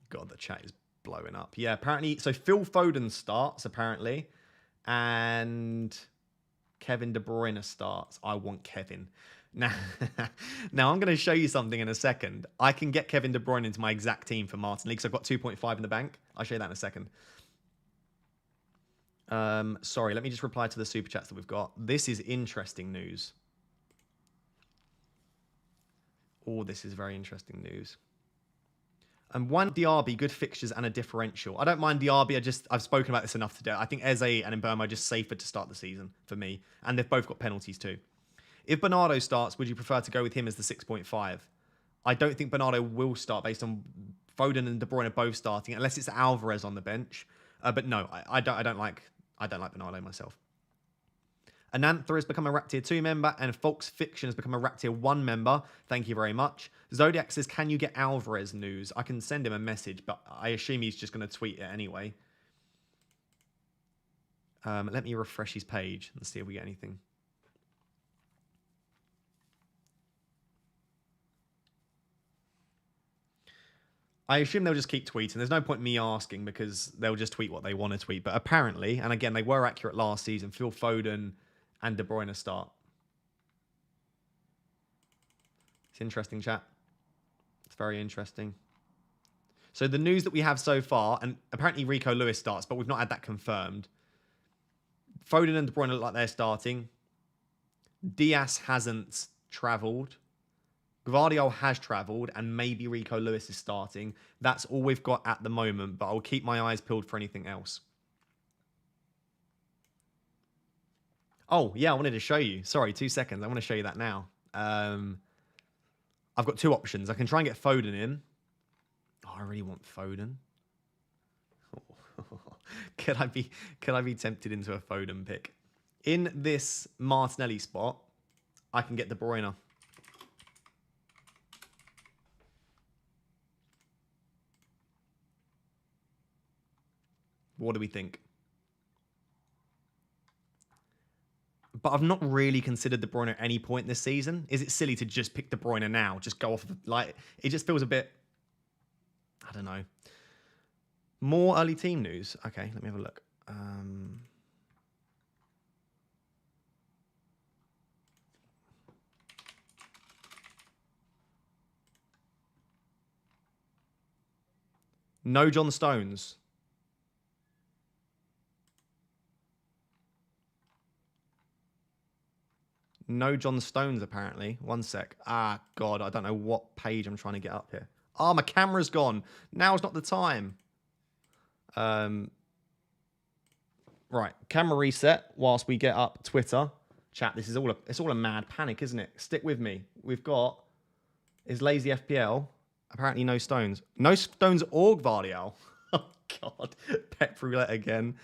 God, the chat is blowing up. Yeah, apparently. So Phil Foden starts, apparently. And Kevin De Bruyne starts. I want Kevin. Now I'm going to show you something in a second. I can get Kevin De Bruyne into my exact team for Martin League. So I've got 2.5 in the bank. I'll show you that in a second. Sorry, let me just reply to the super chats that we've got. This is interesting news. Oh, this is very interesting news. And one Diaby, good fixtures and a differential. I don't mind Diaby. I've spoken about this enough today. I think Eze and Mbeumo are just safer to start the season for me. And they've both got penalties too. If Bernardo starts, would you prefer to go with him as the 6.5? I don't think Bernardo will start based on Foden and De Bruyne both starting, unless it's Alvarez on the bench. But no, I don't like Bernardo myself. Anantha has become a Rap Tier 2 member, and Folks Fiction has become a Rap Tier 1 member. Thank you very much. Zodiac says, can you get Alvarez news? I can send him a message, but I assume he's just going to tweet it anyway. Let me refresh his page and see if we get anything. I assume they'll just keep tweeting. There's no point in me asking because they'll just tweet what they want to tweet. But apparently, and again, they were accurate last season, Phil Foden and De Bruyne start. It's interesting, chat. It's very interesting. So the news that we have so far, and apparently Rico Lewis starts, but we've not had that confirmed. Foden and De Bruyne look like they're starting. Diaz hasn't travelled. Gvardiol has travelled, and maybe Rico Lewis is starting. That's all we've got at the moment, but I'll keep my eyes peeled for anything else. Oh, yeah, I wanted to show you. Sorry, 2 seconds. I want to show you that now. I've got two options. I can try and get Foden in. Oh, I really want Foden. Could I be tempted into a Foden pick? In this Martinelli spot, I can get De Bruyne. What do we think? But I've not really considered De Bruyne at any point this season. Is it silly to just pick De Bruyne now? Just go off of, like, it just feels a bit, I don't know. More early team news. Okay, let me have a look. No John Stones. No John Stones, apparently. One sec. Ah, God, I don't know what page I'm trying to get up here. Ah, my camera's gone. Now's not the time. Right, camera reset whilst we get up Twitter. Chat, this is it's all a mad panic, isn't it? Stick with me. We've got, is Lazy FPL. Apparently no Stones. No Stones or Gvardiol. Oh, God. Pep roulette again.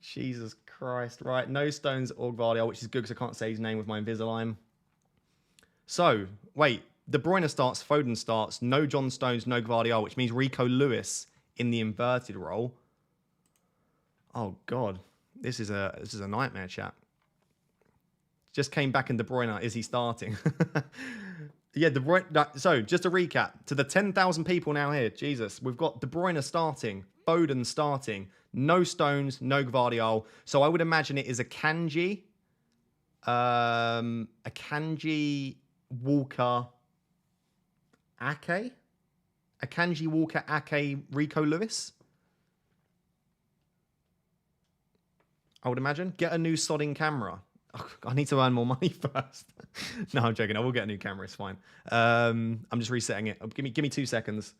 Jesus Christ. Right, no Stones or Gvardiol, which is good because I can't say his name with my Invisalign. So, wait. De Bruyne starts, Foden starts, no John Stones, no Gvardiol, which means Rico Lewis in the inverted role. Oh, God. This is a nightmare, chat. Just came back in De Bruyne. Is he starting? Yeah, De Bruyne. So, just to recap, to the 10,000 people now here, Jesus, we've got De Bruyne starting, Foden starting, no Stones, no Gvardiol. So I would imagine it is a Kanji, Walker, Ake, a Kanji, Walker, Ake, Rico Lewis. I would imagine. Get a new sodding camera. Oh, I need to earn more money first. No, I'm joking. I will get a new camera. It's fine. I'm just resetting it. Give me 2 seconds.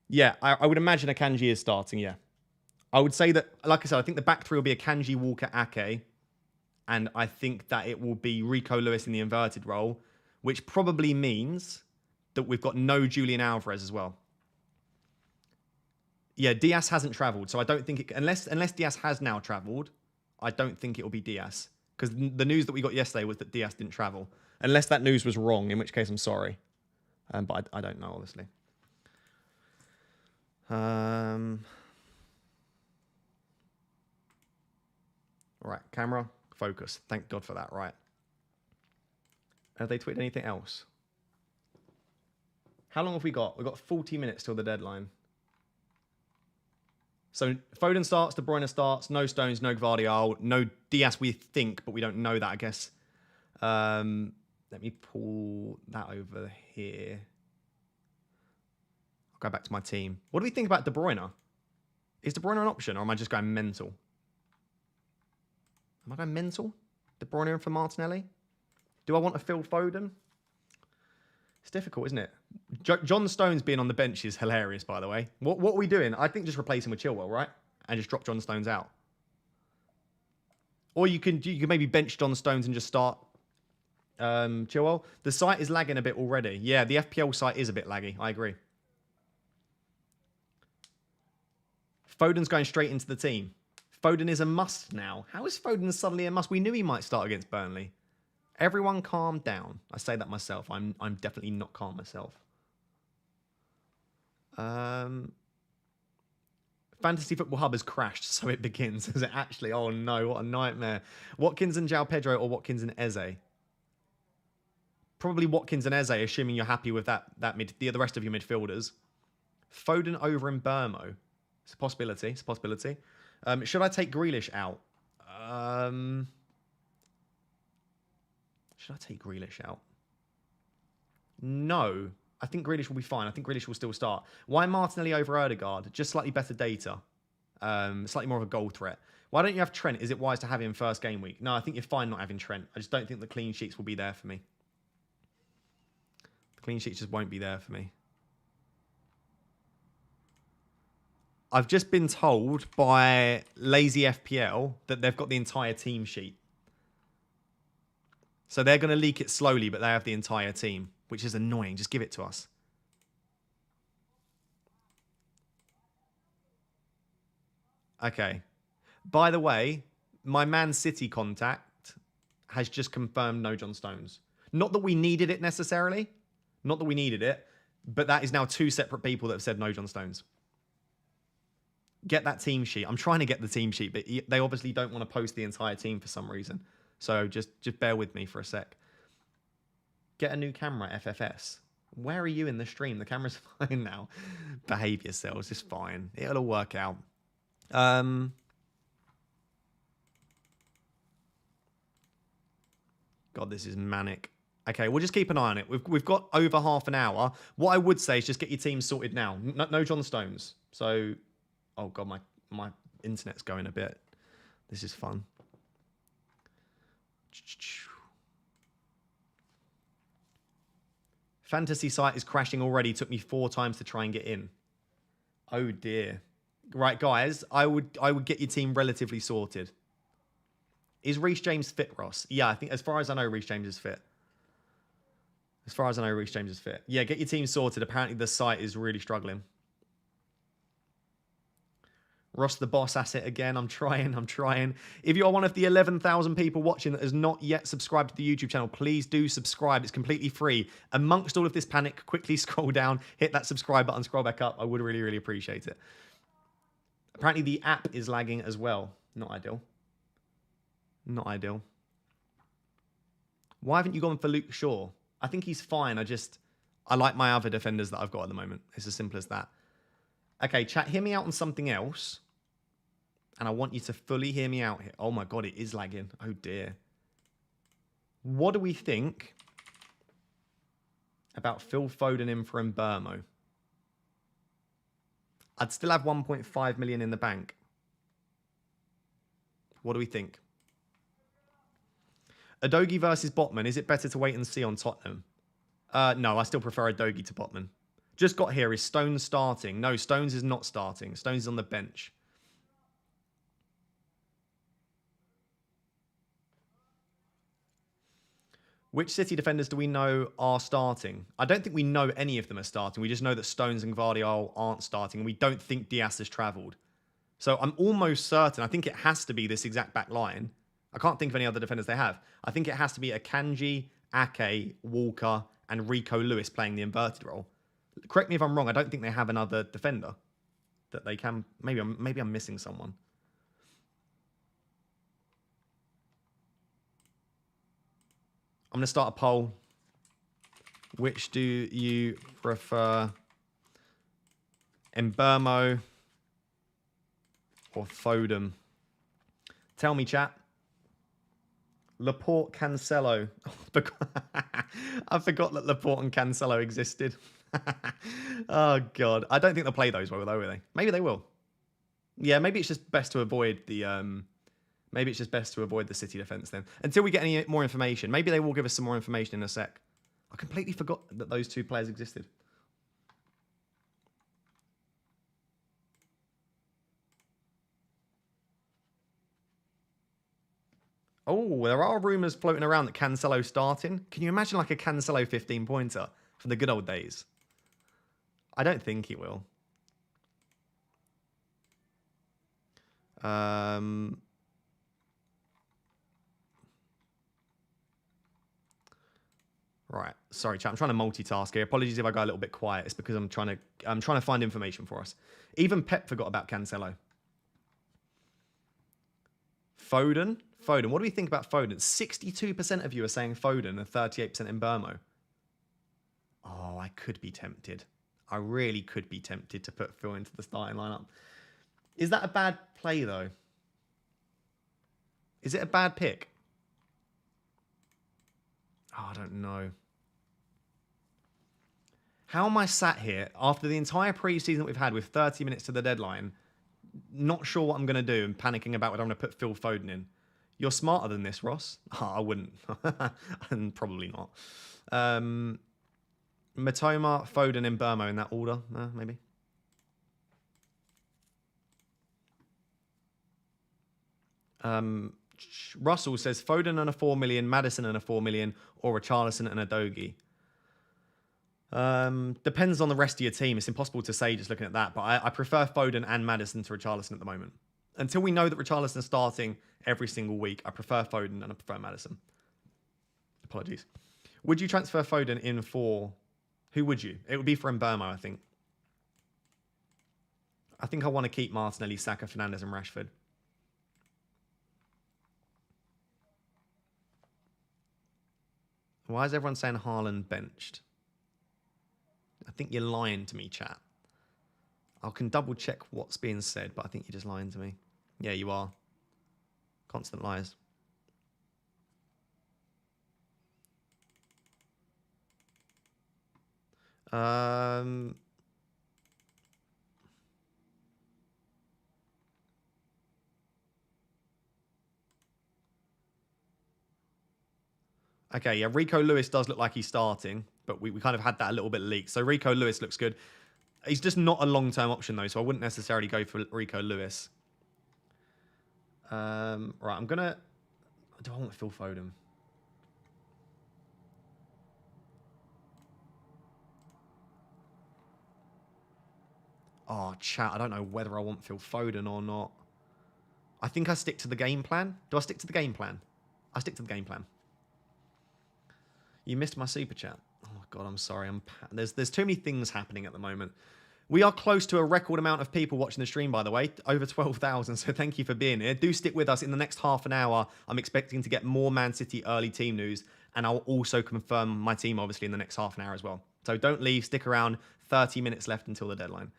Yeah, I would imagine a Kanji is starting, yeah. I would say that, like I said, I think the back three will be a Kanji, Walker, Ake. And I think that it will be Rico Lewis in the inverted role, which probably means that we've got no Julian Alvarez as well. Yeah, Diaz hasn't travelled, so I don't think it... Unless Diaz has now travelled, I don't think it will be Diaz. Because the news that we got yesterday was that Diaz didn't travel. Unless that news was wrong, in which case I'm sorry. But I don't know, obviously. Right, camera, focus. Thank God for that, right. Have they tweeted anything else? How long have we got? We've got 40 minutes till the deadline. So Foden starts, De Bruyne starts, no Stones, no Gvardiol, no Diaz we think, but we don't know that, I guess. Let me pull that over here. I'll go back to my team. What do we think about De Bruyne? Is De Bruyne an option, or am I just going mental? Am I going mental? De Bruyne in for Martinelli? Do I want a Phil Foden? It's difficult, isn't it? John Stones being on the bench is hilarious, by the way. What are we doing? I think just replace him with Chilwell, right? And just drop John Stones out. Or you can maybe bench John Stones and just start Joel, the site is lagging a bit already. Yeah, the FPL site is a bit laggy. I agree. Foden's going straight into the team. Foden is a must now. How is Foden suddenly a must? We knew he might start against Burnley. Everyone calm down. I say that myself. I'm definitely not calm myself. Fantasy Football Hub has crashed, so it begins. Is it actually? Oh no, what a nightmare. Watkins and João Pedro or Watkins and Eze? Probably Watkins and Eze, assuming you're happy with the rest of your midfielders. Foden over in Burmo. It's a possibility. It's a possibility. Should I take Grealish out? Should I take Grealish out? No. I think Grealish will be fine. I think Grealish will still start. Why Martinelli over Odegaard? Just slightly better data. Slightly more of a goal threat. Why don't you have Trent? Is it wise to have him first game week? No, I think you're fine not having Trent. I just don't think the clean sheets will be there for me. The clean sheets just won't be there for me. I've just been told by Lazy FPL that they've got the entire team sheet. So they're going to leak it slowly, but they have the entire team, which is annoying. Just give it to us. Okay. By the way, my Man City contact has just confirmed no John Stones. Not that we needed it necessarily. Not that we needed it. But that is now two separate people that have said no John Stones. Get that team sheet. I'm trying to get the team sheet, but they obviously don't want to post the entire team for some reason. So just bear with me for a sec. Get a new camera, FFS. Where are you in the stream? The camera's fine now. Behave yourselves. It's fine. It'll all work out. God, this is manic. Okay, we'll just keep an eye on it. We've got over half an hour. What I would say is just get your team sorted now. No John Stones. So, oh God, my internet's going a bit. This is fun. Fantasy site is crashing already. Took me 4 times to try and get in. Oh dear. Right, guys, I would get your team relatively sorted. Is Reece James fit, Ross? Yeah, I think as far as I know, Reece James is fit. As far as I know, Reece James is fit. Yeah, get your team sorted. Apparently the site is really struggling. Ross the boss asset again. I'm trying. If you're one of the 11,000 people watching that has not yet subscribed to the YouTube channel, please do subscribe. It's completely free. Amongst all of this panic, quickly scroll down, hit that subscribe button, scroll back up. I would really, really appreciate it. Apparently the app is lagging as well. Not ideal. Not ideal. Why haven't you gone for Luke Shaw? I think he's fine. I like my other defenders that I've got at the moment. It's as simple as that. Okay, chat, hear me out on something else. And I want you to fully hear me out here. Oh my God, it is lagging. Oh dear. What do we think about Phil Foden in for Mbermo? I'd still have 1.5 million in the bank. What do we think? Udogie versus Botman. Is it better to wait and see on Tottenham? No, I still prefer Udogie to Botman. Just got here. Is Stones starting? No, Stones is not starting. Stones is on the bench. Which City defenders do we know are starting? I don't think we know any of them are starting. We just know that Stones and Gvardiol aren't starting. And we don't think Diaz has travelled. So I'm almost certain. I think it has to be this exact back line. I can't think of any other defenders they have. I think it has to be Akanji, Ake, Walker, and Rico Lewis playing the inverted role. Correct me if I'm wrong. I don't think they have another defender that they can. Maybe I'm missing someone. I'm going to start a poll. Which do you prefer? Mbermo or Foden? Tell me, chat. Laporte, Cancelo. I forgot that Laporte and Cancelo existed. Oh, God. I don't think they'll play those well, though, will they? Maybe they will. Yeah, maybe it's just best to avoid the... Maybe it's just best to avoid the City defence then. Until we get any more information. Maybe they will give us some more information in a sec. I completely forgot that those two players existed. Oh, there are rumours floating around that Cancelo's starting. Can you imagine like a Cancelo 15-pointer from the good old days? I don't think he will. Right. Sorry, chat. I'm trying to multitask here. Apologies if I go a little bit quiet. It's because I'm trying to find information for us. Even Pep forgot about Cancelo. Foden. Foden. What do we think about Foden? 62% of you are saying Foden and 38% in Burmo. Oh, I could be tempted. I really could be tempted to put Phil into the starting lineup. Is that a bad play, though? Is it a bad pick? Oh, I don't know. How am I sat here after the entire preseason that we've had with 30 minutes to the deadline, not sure what I'm going to do and panicking about whether I'm going to put Phil Foden in? You're smarter than this, Ross. Oh, I wouldn't. And probably not. Matoma, Foden, and Burmo in that order, maybe. Russell says Foden and a 4 million, Maddison and a 4 million, or a Richarlison and a Dogie. Depends on the rest of your team. It's impossible to say just looking at that, but I prefer Foden and Maddison to Richarlison at the moment. Until we know that Richarlison is starting every single week, I prefer Foden and I prefer Maddison. Apologies. Would you transfer Foden in for... Who would you? It would be for Mbeumo, I think. I think I want to keep Martinelli, Saka, Fernandes, and Rashford. Why is everyone saying Haaland benched? I think you're lying to me, chat. I can double check what's being said, but I think you're just lying to me. Yeah, you are. Constant lies. Okay, yeah, Rico Lewis does look like he's starting, but we kind of had that a little bit leaked. So Rico Lewis looks good. He's just not a long-term option, though, so I wouldn't necessarily go for Rico Lewis. Right, I'm going to... Do I want Phil Foden? Oh, chat, I don't know whether I want Phil Foden or not. I think I stick to the game plan. Do I stick to the game plan? I stick to the game plan. You missed my super chat. Oh, God, I'm sorry. There's too many things happening at the moment. We are close to a record amount of people watching the stream, by the way. Over 12,000, so thank you for being here. Do stick with us. In the next half an hour, I'm expecting to get more Man City early team news, and I'll also confirm my team, obviously, in the next half an hour as well. So don't leave. Stick around. 30 minutes left until the deadline.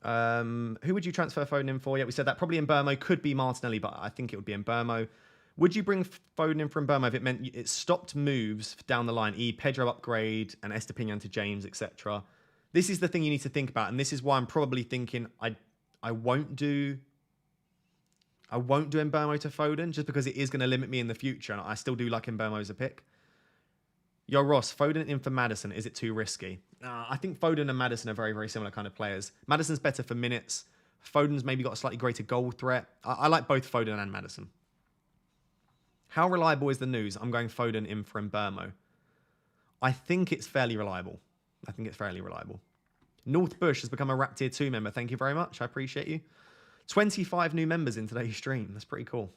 Who would you transfer Foden in for? Yeah, we said that. Probably in Burmo. Could be Martinelli, but I think it would be in Burmo. Would you bring Foden in from Burmo if it meant it stopped moves down the line, Pedro upgrade and Estepinian to James, etc.? This is the thing you need to think about, and this is why I'm probably thinking I won't do Mbeumo to Foden, just because it is going to limit me in the future, and I still do like Mbeumo as a pick. Yo, Ross, Foden in for Maddison, is it too risky? I think Foden and Maddison are very, very similar kind of players. Maddison's better for minutes. Foden's maybe got a slightly greater goal threat. I like both Foden and Maddison. How reliable is the news? I'm going Foden in for Mbeumo. I think it's fairly reliable. North Bush has become a Rap Tier 2 member. Thank you very much. I appreciate you. 25 new members in today's stream. That's pretty cool.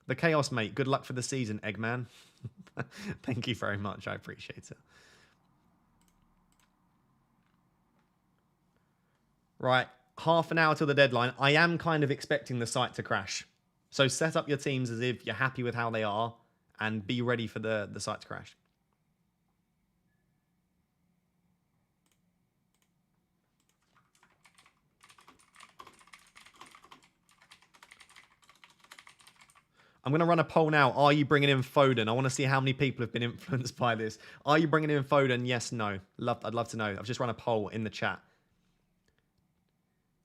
The Chaos, mate. Good luck for the season, Eggman. Thank you very much. I appreciate it. Right. Half an hour till the deadline. I am kind of expecting the site to crash. So set up your teams as if you're happy with how they are and be ready for the site to crash. I'm going to run a poll now. Are you bringing in Foden? I want to see how many people have been influenced by this. Are you bringing in Foden? Yes, no. I'd love to know. I've just run a poll in the chat.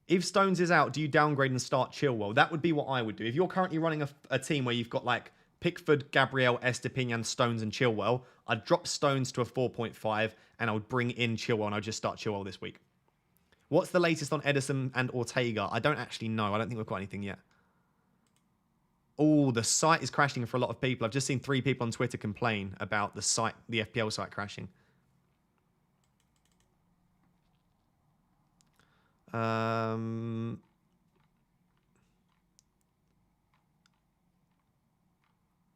If Stones is out, do you downgrade and start Chilwell? That would be what I would do. If you're currently running a team where you've got like Pickford, Gabriel, Estepinian, Stones, and Chilwell, I'd drop Stones to a 4.5 and I would bring in Chilwell and I'd just start Chilwell this week. What's the latest on Edison and Ortega? I don't actually know. I don't think we've got anything yet. Oh, the site is crashing for a lot of people. I've just seen 3 people on Twitter complain about the site, the FPL site crashing.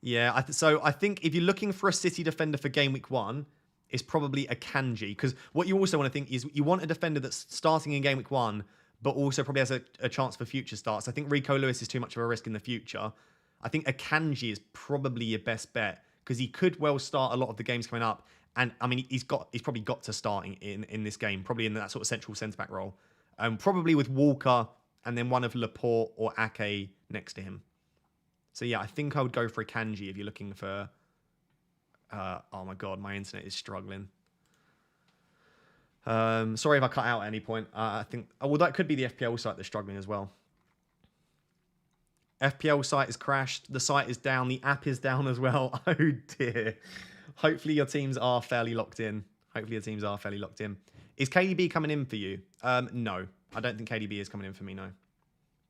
Yeah, so I think if you're looking for a City defender for game week 1, it's probably a Kanji. Because what you also want to think is you want a defender that's starting in game week 1, but also probably has a chance for future starts. I think Rico Lewis is too much of a risk in the future. I think a Kanji is probably your best bet because he could well start a lot of the games coming up. And I mean, he's probably got to start in this game, probably in that sort of central centre back role. Probably with Walker and then one of Laporte or Ake next to him. So yeah, I think I would go for a Kanji if you're looking for... oh my god, my internet is struggling. Sorry if I cut out at any point. I think... Oh, well, that could be the FPL site that's struggling as well. FPL site is crashed. The site is down. The app is down as well. Oh dear. Hopefully your teams are fairly locked in. Is KDB coming in for you? No. I don't think KDB is coming in for me, no.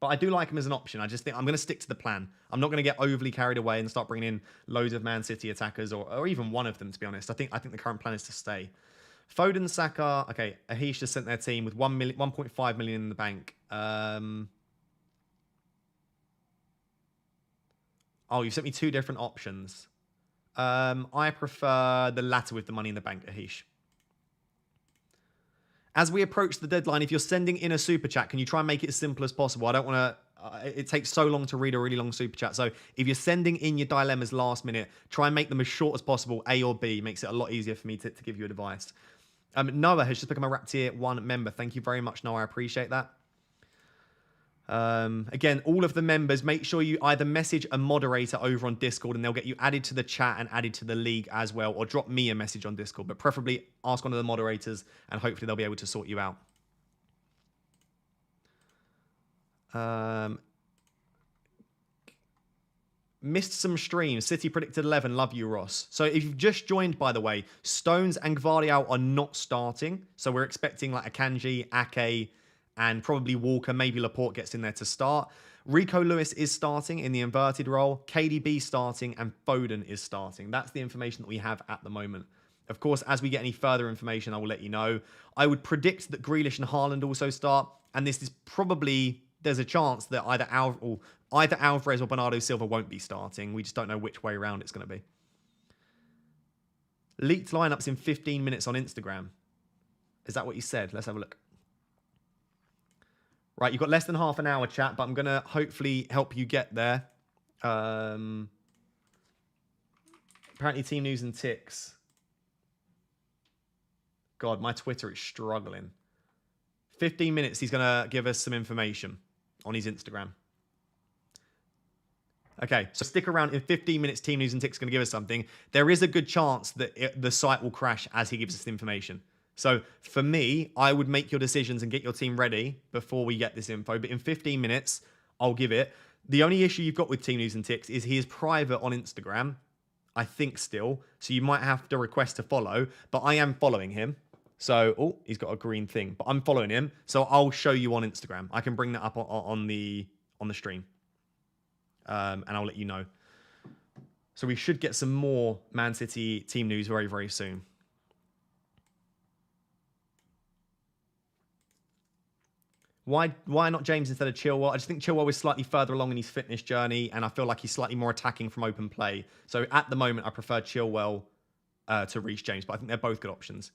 But I do like him as an option. I just think I'm going to stick to the plan. I'm not going to get overly carried away and start bringing in loads of Man City attackers or even one of them, to be honest. I think the current plan is to stay. Foden, Saka. Okay, Ahish just sent their team with 1.5 million in the bank. Oh, you've sent me 2 different options. I prefer the latter with the money in the bank, Ahish. As we approach the deadline, if you're sending in a super chat, can you try and make it as simple as possible? I don't want to... it takes so long to read a really long super chat. So if you're sending in your dilemmas last minute, try and make them as short as possible, A or B. Makes it a lot easier for me to give you advice. Noah has just become a Rap Tier 1 member. Thank you very much, Noah. I appreciate that. Again, all of the members, make sure you either message a moderator over on Discord and they'll get you added to the chat and added to the league as well, or drop me a message on Discord, but preferably ask one of the moderators and hopefully they'll be able to sort you out. Missed some streams. City predicted 11. Love you, Ross. So if you've just joined, by the way, Stones and Gvardiol are not starting. So we're expecting like a Kanji, Ake, and probably Walker, maybe Laporte gets in there to start. Rico Lewis is starting in the inverted role. KDB starting and Foden is starting. That's the information that we have at the moment. Of course, as we get any further information, I will let you know. I would predict that Grealish and Haaland also start. And this is probably... There's a chance that either Alvarez or Bernardo Silva won't be starting. We just don't know which way around it's going to be. Leaked lineups in 15 minutes on Instagram. Is that what you said? Let's have a look. Right, you've got less than half an hour, chat, but I'm going to hopefully help you get there. Apparently, Team News and Ticks. God, my Twitter is struggling. 15 minutes, he's going to give us some information on his Instagram. Okay, so stick around. In 15 minutes, Team News and Ticks is going to give us something. There is a good chance that the site will crash as he gives us the information. So for me, I would make your decisions and get your team ready before we get this info. But in 15 minutes, I'll give it. The only issue you've got with Team News and Ticks is he is private on Instagram, I think still. So you might have to request to follow, but I am following him. So, oh, he's got a green thing, but I'm following him. So I'll show you on Instagram. I can bring that up on the stream. And I'll let you know. So we should get some more Man City team news very, very soon. Why not James instead of Chilwell? I just think Chilwell is slightly further along in his fitness journey, and I feel like he's slightly more attacking from open play. So at the moment, I prefer Chilwell to Reece James, but I think they're both good options.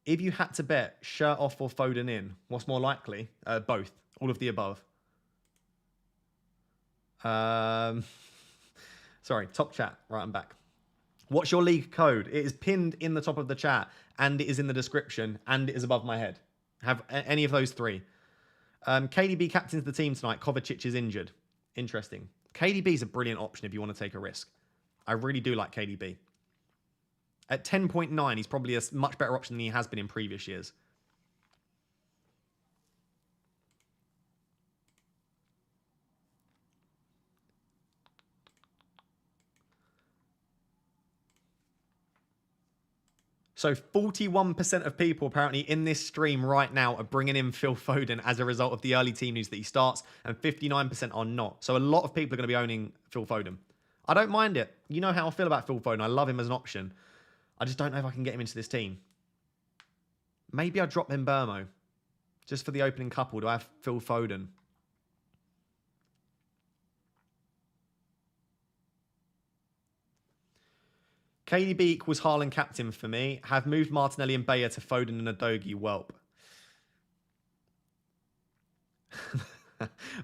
If you had to bet shirt off or Foden in, what's more likely? Both. All of the above. Sorry, top chat. Right, I'm back. What's your league code? It is pinned in the top of the chat, and it is in the description, and it is above my head. Have any of those 3. KDB captains the team tonight. Kovacic is injured. Interesting. KDB is a brilliant option if you want to take a risk. I really do like KDB. At 10.9, he's probably a much better option than he has been in previous years. So 41% of people apparently in this stream right now are bringing in Phil Foden as a result of the early team news that he starts, and 59% are not. So a lot of people are going to be owning Phil Foden. I don't mind it. You know how I feel about Phil Foden. I love him as an option. I just don't know if I can get him into this team. Maybe I drop in Burmo. Just for the opening couple, do I have Phil Foden? KDB equals Haaland captain for me. Have moved Martinelli and Bayer to Foden and Udogie. Whelp.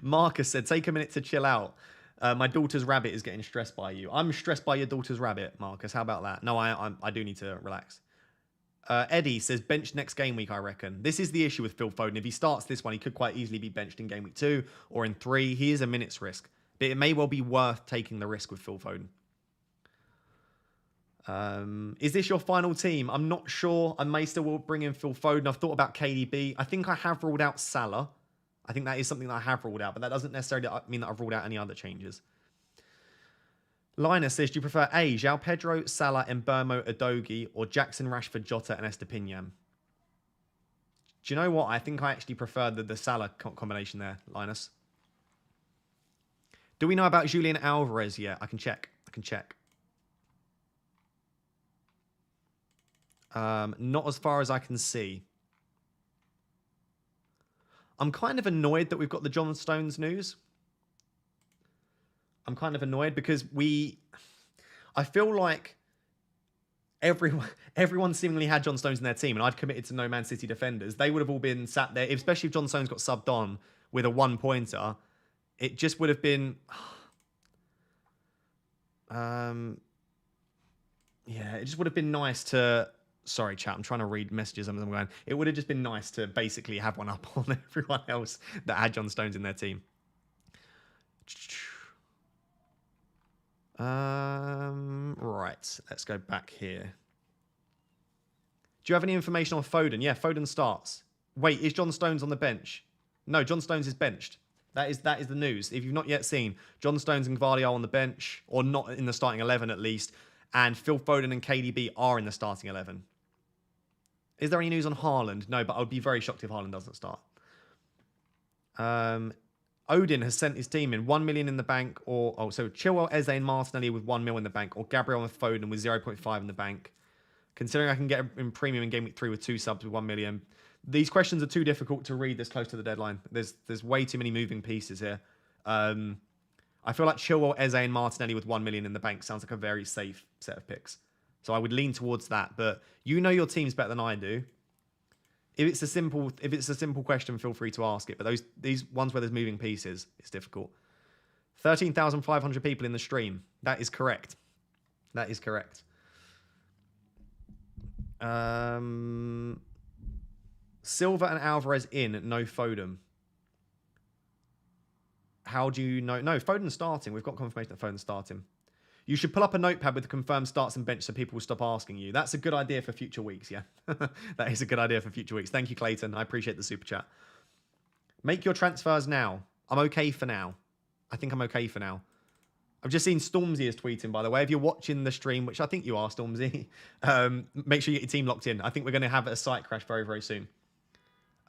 Marcus said, take a minute to chill out. My daughter's rabbit is getting stressed by you. I'm stressed by your daughter's rabbit, Marcus. How about that? No, I do need to relax. Eddie says, bench next game week, I reckon. This is the issue with Phil Foden. If he starts this one, he could quite easily be benched in game week 2 or in 3. He is a minutes risk. But it may well be worth taking the risk with Phil Foden. Is this your final team? I'm not sure. I may still will bring in Phil Foden. I've thought about KDB. I think I have ruled out Salah. I think that is something that I have ruled out, but that doesn't necessarily mean that I've ruled out any other changes. Linus says, do you prefer A, João Pedro, Salah, Mbeumo, Udogie, or Jackson, Rashford, Jota, and Estepinian? Do you know what? I think I actually prefer the Salah combination there, Linus. Do we know about Julian Alvarez yet? I can check. Not as far as I can see. I'm kind of annoyed that we've got the John Stones news. I'm kind of annoyed because I feel like everyone seemingly had John Stones in their team, and I'd committed to no Man City defenders. They would have all been sat there, especially if John Stones got subbed on with a 1-pointer. It just would have been... yeah, it just would have been nice to... Sorry, chat, I'm trying to read messages. I'm going. It would have just been nice to basically have one up on everyone else that had John Stones in their team. Right, let's go back here. Do you have any information on Foden? Yeah, Foden starts. Wait, is John Stones on the bench? No, John Stones is benched. That is the news. If you've not yet seen, John Stones and Gvardiol on the bench, or not in the starting 11 at least, and Phil Foden and KDB are in the starting 11. Is there any news on Haaland? No, but I would be very shocked if Haaland doesn't start. Odin has sent his team in 1 million in the bank, so Chilwell, Eze, and Martinelli with 1 mil in the bank, or Gabriel and Foden with 0.5 in the bank. Considering I can get in premium in game week 3 with 2 subs with 1 million. These questions are too difficult to read this close to the deadline. There's way too many moving pieces here. I feel like Chilwell, Eze, and Martinelli with 1 million in the bank sounds like a very safe set of picks. So I would lean towards that. But you know your teams better than I do. If it's a simple question, feel free to ask it. But these ones where there's moving pieces, it's difficult. 13,500 people in the stream. That is correct. That is correct. Silva and Alvarez in, no Foden. How do you know? No, Foden's starting. We've got confirmation that Foden's starting. You should pull up a notepad with the confirmed starts and bench so people will stop asking you. That's a good idea for future weeks, yeah. That is a good idea for future weeks. Thank you, Clayton. I appreciate the super chat. Make your transfers now. I'm okay for now. I think I'm okay for now. I've just seen Stormzy is tweeting, by the way. If you're watching the stream, which I think you are, Stormzy, make sure you get your team locked in. I think we're going to have a site crash very, very soon.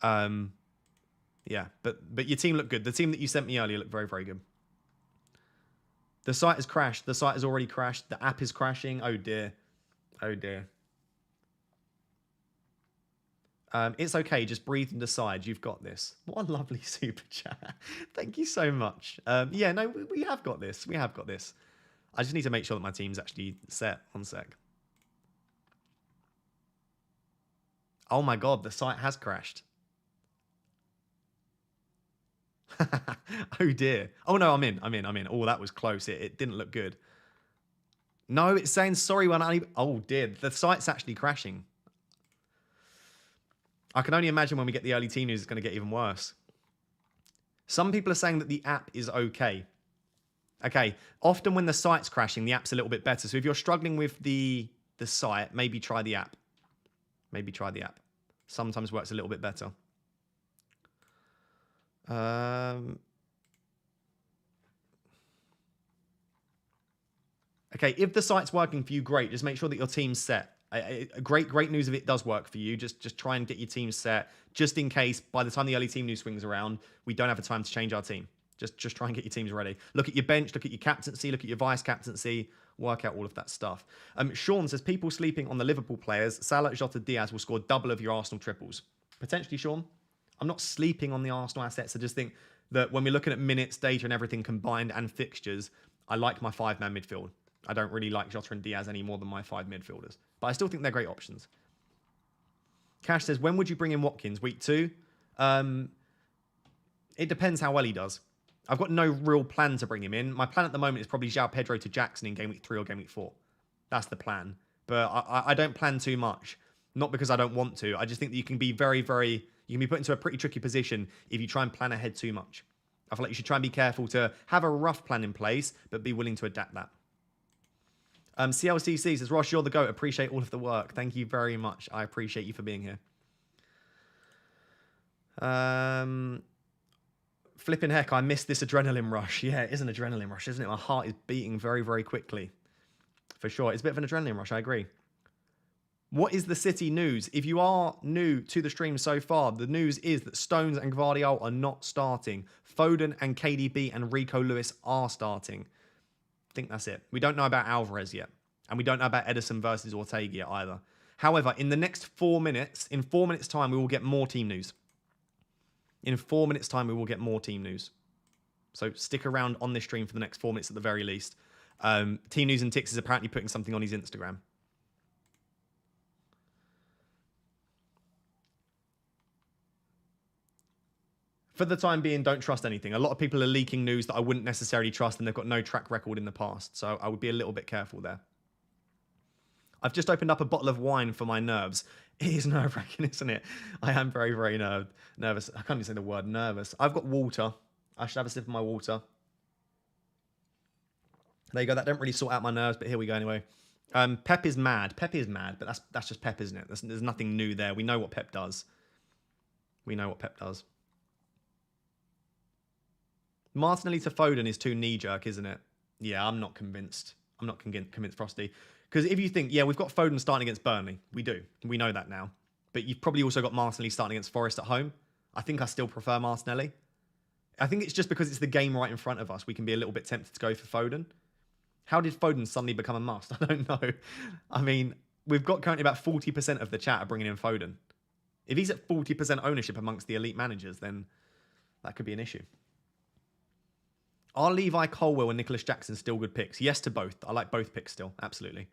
Yeah, but your team looked good. The team that you sent me earlier looked very, very good. The site has crashed. The site has already crashed. The app is crashing. Oh, dear. Oh, dear. It's okay. Just breathe and decide. You've got this. What a lovely super chat. Thank you so much. Yeah, no, we have got this. We have got this. I just need to make sure that my team's actually set. One sec. Oh, my God. The site has crashed. Oh dear. Oh no, I'm in. Oh, that was close. It didn't look good. No, it's saying sorry when oh dear. The site's actually crashing. I can only imagine when we get the early team news, it's going to get even worse. Some people are saying that the app is okay. Okay. Often when the site's crashing, the app's a little bit better. So if you're struggling with the site, maybe try the app. Maybe try the app. Sometimes works a little bit better. Okay, if the site's working for you, great. Just make sure that your team's set. Great news if it does work for you. Just try and get your team set, just in case by the time the early team news swings around, we don't have the time to change our team. Just try and get your teams ready. Look at your bench, look at your captaincy, look at your vice captaincy, work out all of that stuff. Sean says, people sleeping on the Liverpool players, Salah, Jota, Diaz will score double of your Arsenal triples. Potentially, Sean. I'm not sleeping on the Arsenal assets. I just think that when we're looking at minutes, data and everything combined and fixtures, I like my 5-man midfield. I don't really like Jota and Diaz any more than my 5 midfielders. But I still think they're great options. Cash says, when would you bring in Watkins? Week 2? It depends how well he does. I've got no real plan to bring him in. My plan at the moment is probably João Pedro to Jackson in game week 3 or game week 4. That's the plan. But I don't plan too much. Not because I don't want to. I just think that you can be you can be put into a pretty tricky position if you try and plan ahead too much. I feel like you should try and be careful to have a rough plan in place, but be willing to adapt that. CLCC says, Ross, you're the GOAT. Appreciate all of the work. Thank you very much. I appreciate you for being here. Flipping heck, I missed this adrenaline rush. Yeah, it is an adrenaline rush, isn't it? My heart is beating very, very quickly. For sure. It's a bit of an adrenaline rush, I agree. What is the City news? If you are new to the stream so far, the news is that Stones and Gvardiol are not starting. Foden and KDB and Rico Lewis are starting. I think that's it. We don't know about Alvarez yet. And we don't know about Edison versus Ortega yet either. However, in the next 4 minutes, in 4 minutes' time, we will get more team news. In 4 minutes' time, we will get more team news. So stick around on this stream for the next 4 minutes at the very least. Team News and Tix is apparently putting something on his Instagram. For the time being, don't trust anything. A lot of people are leaking news that I wouldn't necessarily trust, and they've got no track record in the past. So I would be a little bit careful there. I've just opened up a bottle of wine for my nerves. It is nerve-wracking, isn't it? I am very, very nervous. I can't even say the word nervous. I've got water. I should have a sip of my water. There you go. That don't really sort out my nerves, but here we go anyway. Pep is mad. Pep is mad, but that's just Pep, isn't it? There's nothing new there. We know what Pep does. We know what Pep does. Martinelli to Foden is too knee-jerk, isn't it? Yeah, I'm not convinced. I'm not convinced, Frosty. Because if you think, yeah, we've got Foden starting against Burnley. We do. We know that now. But you've probably also got Martinelli starting against Forest at home. I think I still prefer Martinelli. I think it's just because it's the game right in front of us. We can be a little bit tempted to go for Foden. How did Foden suddenly become a must? I don't know. I mean, we've got currently about 40% of the chat are bringing in Foden. If he's at 40% ownership amongst the elite managers, then that could be an issue. Are Levi Colwill and Nicholas Jackson still good picks? Yes to both. I like both picks still. Absolutely.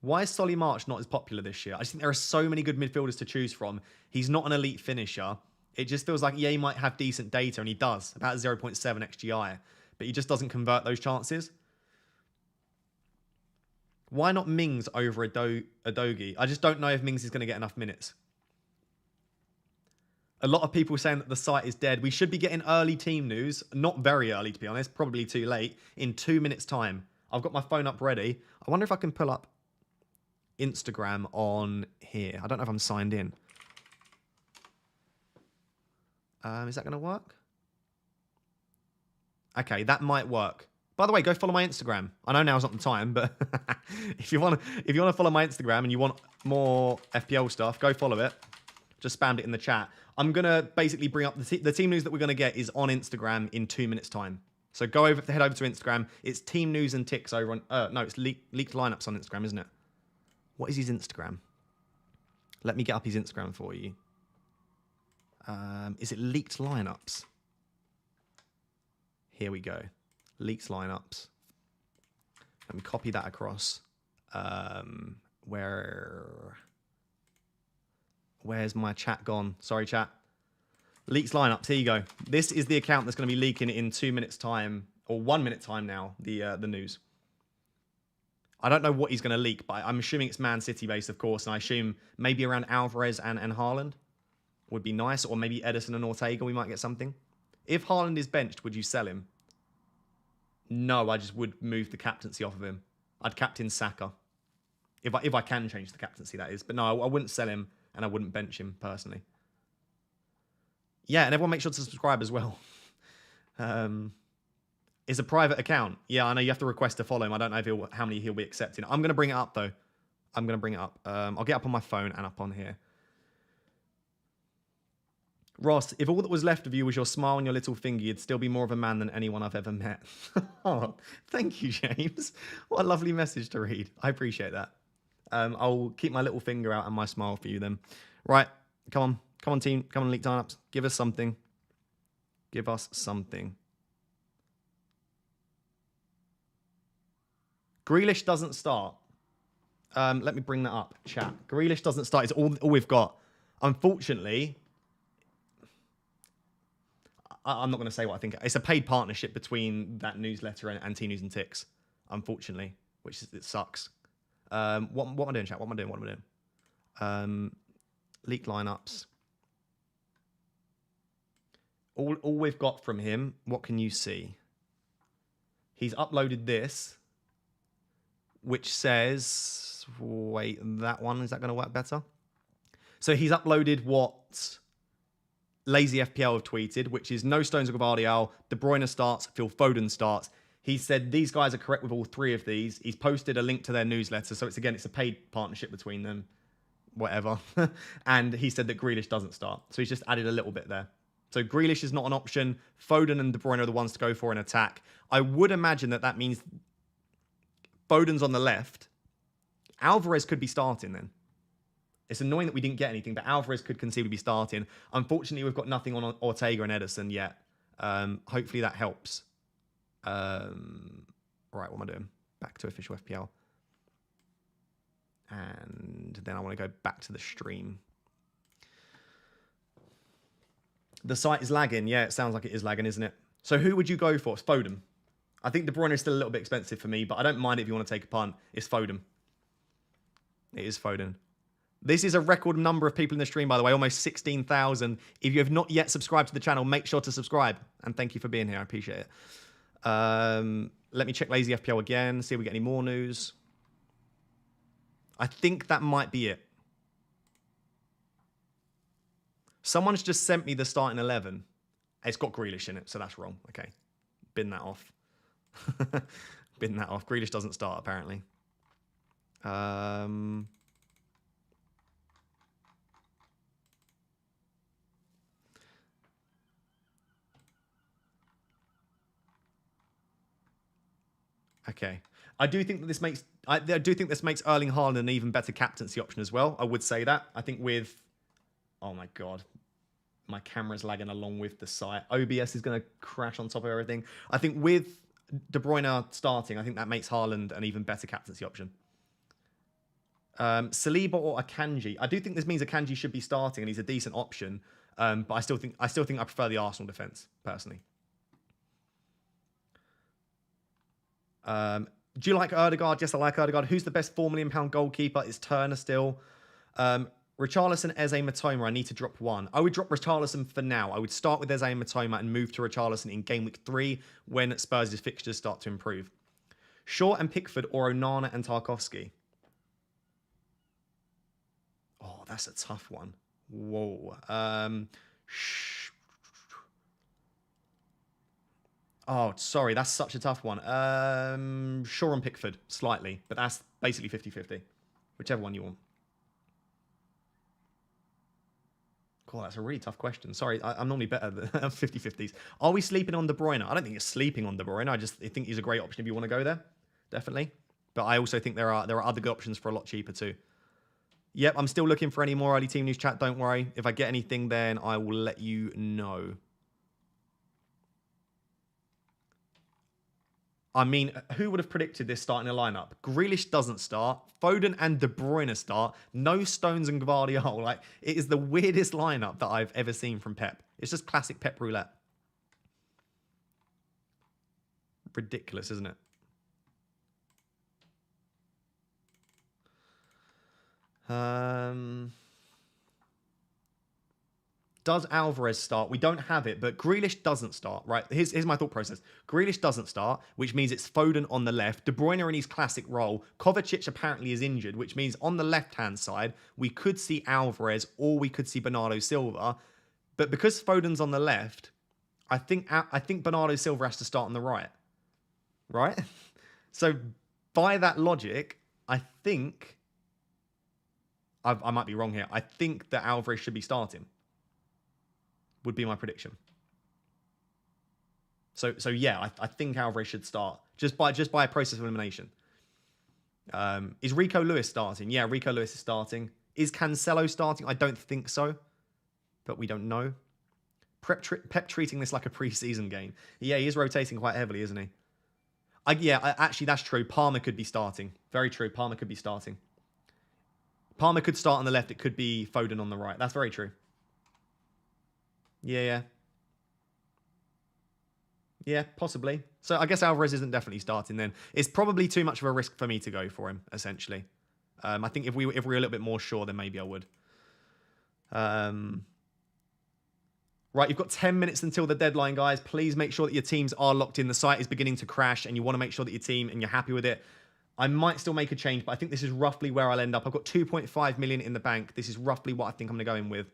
Why is Solly March not as popular this year? I just think there are so many good midfielders to choose from. He's not an elite finisher. It just feels like, yeah, he might have decent data, and he does. About 0.7 XGI. But he just doesn't convert those chances. Why not Mings over Adogi? I just don't know if Mings is going to get enough minutes. A lot of people saying that the site is dead. We should be getting early team news. Not very early, to be honest. Probably too late. In 2 minutes' time. I've got my phone up ready. I wonder if I can pull up Instagram on here. I don't know if I'm signed in. Is that going to work? Okay, that might work. By the way, go follow my Instagram. I know now's not the time, but if you want to follow my Instagram and you want more FPL stuff, go follow it. Just spammed it in the chat. I'm going to basically bring up the team news that we're going to get is on Instagram in 2 minutes' time. So head over to Instagram. It's Team News and Ticks over on... no, it's leaked lineups on Instagram, isn't it? What is his Instagram? Let me get up his Instagram for you. Is it leaked lineups? Here we go. Leaked lineups. Let me copy that across. Where's my chat gone? Sorry, chat. Leaks lineups. Here you go. This is the account that's going to be leaking in 2 minutes' time, or 1 minute time now, the news. I don't know what he's going to leak, but I'm assuming it's Man City based, of course, and I assume maybe around Alvarez and Haaland would be nice, or maybe Edison and Ortega, we might get something. If Haaland is benched, would you sell him? No, I just would move the captaincy off of him. I'd captain Saka. If I can change the captaincy, that is. But no, I wouldn't sell him, and I wouldn't bench him, personally. Yeah, and everyone make sure to subscribe as well. It's a private account. Yeah, I know you have to request to follow him. I don't know if how many he'll be accepting. I'm going to bring it up, though. I'm going to bring it up. I'll get up on my phone and up on here. Ross, if all that was left of you was your smile and your little finger, you'd still be more of a man than anyone I've ever met. Oh, thank you, James. What a lovely message to read. I appreciate that. I'll keep my little finger out and my smile for you then. Right, come on. Come on, team. Come on, League Tie-Ups. Give us something. Give us something. Grealish doesn't start. Let me bring that up, chat. Grealish doesn't start. It's all we've got. Unfortunately... I'm not going to say what I think. It's a paid partnership between that newsletter and T News and Ticks, unfortunately, which is, it sucks. What am I doing, chat? What am I doing? Leaked lineups. All we've got from him, what can you see? He's uploaded this, which says, wait, that one, is that going to work better? So he's uploaded what... Lazy FPL have tweeted, which is no Stones or Gvardiol, De Bruyne starts, Phil Foden starts. He said these guys are correct with all three of these. He's posted a link to their newsletter. So it's a paid partnership between them, whatever. And he said that Grealish doesn't start. So he's just added a little bit there. So Grealish is not an option. Foden and De Bruyne are the ones to go for an attack. I would imagine that means Foden's on the left. Alvarez could be starting then. It's annoying that we didn't get anything, but Alvarez could conceivably be starting. Unfortunately, we've got nothing on Ortega and Ederson yet. Hopefully that helps. Right, what am I doing? Back to official FPL. And then I want to go back to the stream. The site is lagging. Yeah, it sounds like it is lagging, isn't it? So who would you go for? It's Foden. I think De Bruyne is still a little bit expensive for me, but I don't mind if you want to take a punt. It's Foden. It is Foden. This is a record number of people in the stream, by the way, almost 16,000. If you have not yet subscribed to the channel, make sure to subscribe. And thank you for being here. I appreciate it. Let me check Lazy FPL again, see if we get any more news. I think that might be it. Someone's just sent me the starting 11. It's got Grealish in it, so that's wrong. Okay. Bin that off. Bin that off. Grealish doesn't start, apparently. Okay. I do think that this makes Erling Haaland an even better captaincy option as well. I would say that. I think with... Oh my God. My camera's lagging along with the site. OBS is going to crash on top of everything. I think with De Bruyne starting, I think that makes Haaland an even better captaincy option. Saliba or Akanji. I do think this means Akanji should be starting and he's a decent option. But I still think I prefer the Arsenal defence, personally. Do you like Ødegaard? Yes, I like Ødegaard. Who's the best £4 million goalkeeper? It's Turner still. Richarlison, Eze, Matoma. I need to drop one. I would drop Richarlison for now. I would start with Eze and Matoma and move to Richarlison in game week 3 when Spurs' fixtures start to improve. Shaw and Pickford or Onana and Tarkowski? Oh, that's a tough one. Whoa. Oh, sorry. That's such a tough one. Shaw and Pickford, slightly. But that's basically 50-50. Whichever one you want. Cool, that's a really tough question. Sorry, I'm normally better than 50-50s. Are we sleeping on De Bruyne? I don't think you're sleeping on De Bruyne. I think he's a great option if you want to go there. Definitely. But I also think there are other good options for a lot cheaper too. Yep, I'm still looking for any more early team news chat. Don't worry. If I get anything, then I will let you know. I mean, who would have predicted this starting a lineup? Grealish doesn't start. Foden and De Bruyne start. No Stones and Gvardiol. Like, it is the weirdest lineup that I've ever seen from Pep. It's just classic Pep roulette. Ridiculous, isn't it? Does Alvarez start? We don't have it, but Grealish doesn't start, right? Here's my thought process. Grealish doesn't start, which means it's Foden on the left. De Bruyne in his classic role. Kovacic apparently is injured, which means on the left-hand side, we could see Alvarez or we could see Bernardo Silva. But because Foden's on the left, I think Bernardo Silva has to start on the right. right? So by that logic, I think I might be wrong here. I think that Alvarez should be starting. Would be my prediction. So yeah, I think Alvarez should start just by a process of elimination. Is Rico Lewis starting? Yeah, Rico Lewis is starting. Is Cancelo starting? I don't think so, but we don't know. Pep treating this like a preseason game. Yeah, he is rotating quite heavily, isn't he? Actually, that's true. Palmer could be starting. Very true. Palmer could be starting. Palmer could start on the left. It could be Foden on the right. That's very true. Yeah. Yeah, possibly. So I guess Alvarez isn't definitely starting then. It's probably too much of a risk for me to go for him, essentially. I think if we were a little bit more sure, then maybe I would. Right, you've got 10 minutes until the deadline, guys. Please make sure that your teams are locked in. The site is beginning to crash, and you want to make sure that your team, and you're happy with it. I might still make a change, but I think this is roughly where I'll end up. I've got 2.5 million in the bank. This is roughly what I think I'm going to go in with.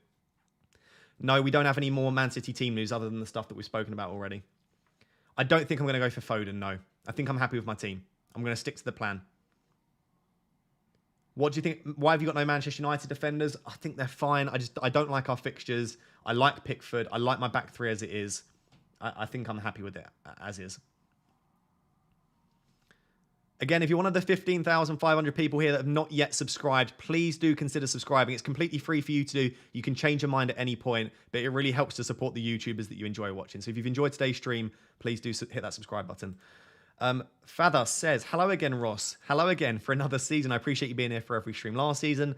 No, we don't have any more Man City team news other than the stuff that we've spoken about already. I don't think I'm going to go for Foden, no. I think I'm happy with my team. I'm going to stick to the plan. What do you think? Why have you got no Manchester United defenders? I think they're fine. I don't like our fixtures. I like Pickford. I like my back three as it is. I think I'm happy with it as is. Again, if you're one of the 15,500 people here that have not yet subscribed, please do consider subscribing. It's completely free for you to do. You can change your mind at any point, but it really helps to support the YouTubers that you enjoy watching. So if you've enjoyed today's stream, please do hit that subscribe button. Father says, hello again, Ross. Hello again for another season. I appreciate you being here for every stream last season.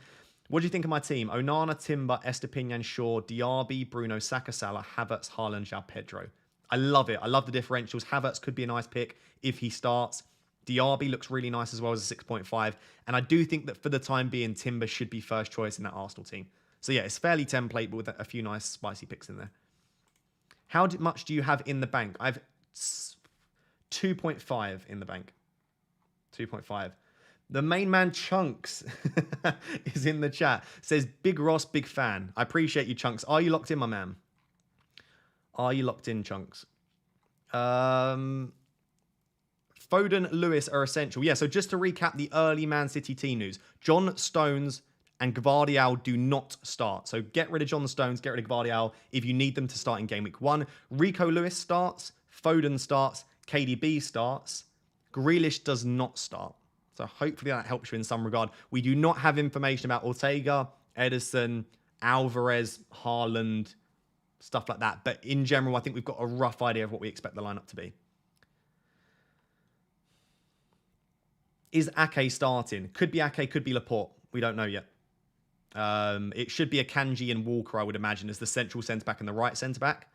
What do you think of my team? Onana, Timber, Estepinian, Shaw, Diaby, Bruno, Saka, Salah, Havertz, Haaland, João Pedro. I love it. I love the differentials. Havertz could be a nice pick if he starts. Diaby looks really nice as well as a 6.5. And I do think that for the time being, Timber should be first choice in that Arsenal team. So yeah, it's fairly template, but with a few nice spicy picks in there. How much do you have in the bank? I've 2.5 in the bank. 2.5. The main man Chunks is in the chat. Says, Big Ross, big fan. I appreciate you, Chunks. Are you locked in, my man? Are you locked in, Chunks? Foden, Lewis are essential. Yeah, so just to recap the early Man City team news. John Stones and Gvardiol do not start. So get rid of John Stones, get rid of Gvardiol if you need them to start in Game Week 1. Rico Lewis starts. Foden starts. KDB starts. Grealish does not start. So hopefully that helps you in some regard. We do not have information about Ortega, Ederson, Alvarez, Haaland, stuff like that. But in general, I think we've got a rough idea of what we expect the lineup to be. Is Ake starting? Could be Ake, could be Laporte. We don't know yet. It should be a Kanji and Walker, I would imagine, as the central centre-back and the right centre-back.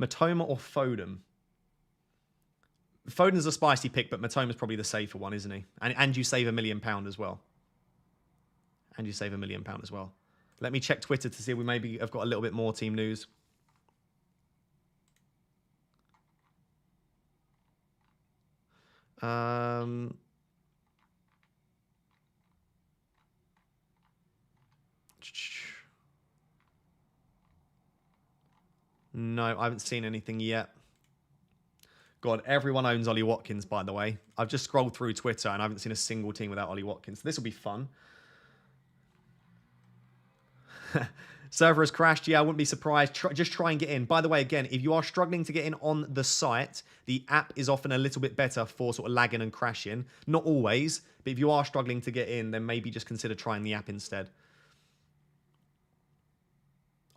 Matoma or Foden? Foden's a spicy pick, but Matoma's probably the safer one, isn't he? And you save £1 million as well. And you save £1 million as well. Let me check Twitter to see if we maybe have got a little bit more team news. No, I haven't seen anything yet. God, everyone owns Ollie Watkins, by the way. I've just scrolled through Twitter and I haven't seen a single team without Ollie Watkins. This will be fun. Server has crashed. Yeah, I wouldn't be surprised. Just try and get in. By the way, again, if you are struggling to get in on the site, the app is often a little bit better for sort of lagging and crashing. Not always, but if you are struggling to get in, then maybe just consider trying the app instead.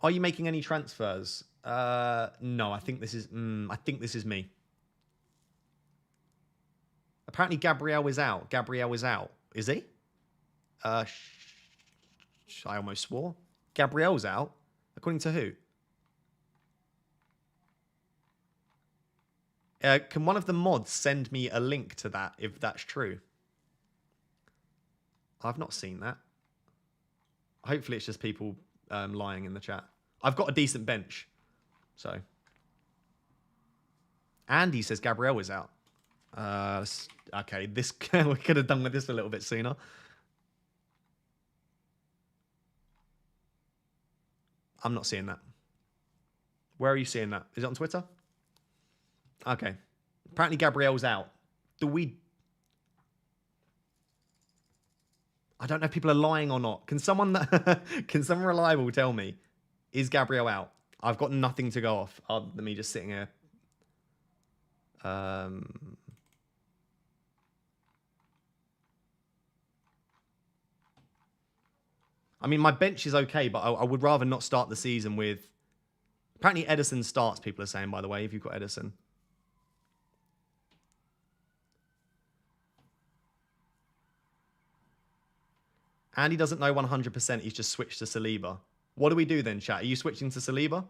Are you making any transfers? No, I think this is me. Apparently Gabriel is out. Gabriel is out. Is he? I almost swore. Gabriel's out. According to who? Can one of the mods send me a link to that if that's true? I've not seen that. Hopefully it's just people lying in the chat. I've got a decent bench. So. Andy says Gabriel is out. Okay, this we could have done with this a little bit sooner. I'm not seeing that. Where are you seeing that? Is it on Twitter? Okay. Apparently Gabriel's out. Do we... I don't know if people are lying or not. Can someone reliable tell me? Is Gabriel out? I've got nothing to go off other than me just sitting here. I mean, my bench is okay, but I would rather not start the season with... Apparently Edison starts, people are saying, by the way, if you've got Edison. Andy doesn't know 100%. He's just switched to Saliba. What do we do then, chat? Are you switching to Saliba?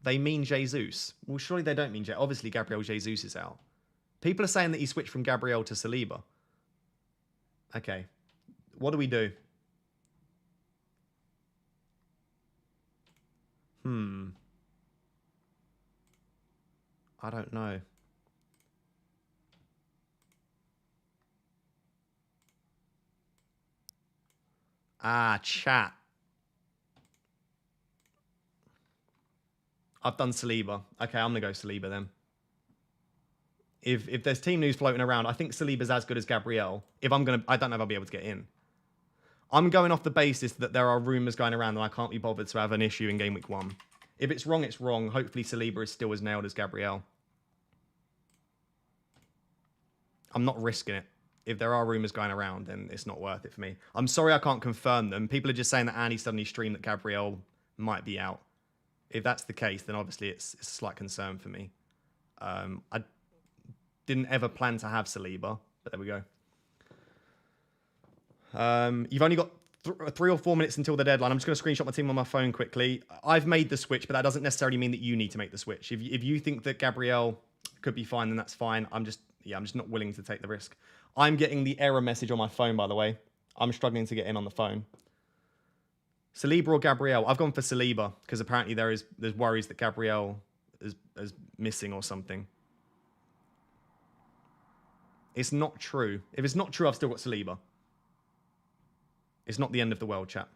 They mean Jesus. Well, surely they don't mean Jesus. Obviously, Gabriel Jesus is out. People are saying that he switched from Gabriel to Saliba. Okay. What do we do? I don't know. Chat. I've done Saliba. Okay, I'm going to go Saliba then. If there's team news floating around, I think Saliba's as good as Gabriel. I don't know if I'll be able to get in. I'm going off the basis that there are rumours going around that I can't be bothered to have an issue in Game Week 1. If it's wrong, it's wrong. Hopefully Saliba is still as nailed as Gabriel. I'm not risking it. If there are rumours going around, then it's not worth it for me. I'm sorry I can't confirm them. People are just saying that Andy suddenly streamed that Gabriel might be out. If that's the case, then obviously it's a slight concern for me. I didn't ever plan to have Saliba, but there we go. You've only got 3 or 4 minutes until the deadline. I'm just going to screenshot my team on my phone quickly. I've made the switch, but that doesn't necessarily mean that you need to make the switch. If you think that Gabriel could be fine, then that's fine. I'm just not willing to take the risk. I'm getting the error message on my phone, by the way. I'm struggling to get in on the phone. Saliba or Gabriel? I've gone for Saliba because apparently there's worries that Gabriel is missing or something. It's not true. If it's not true, I've still got Saliba. It's not the end of the world, chat.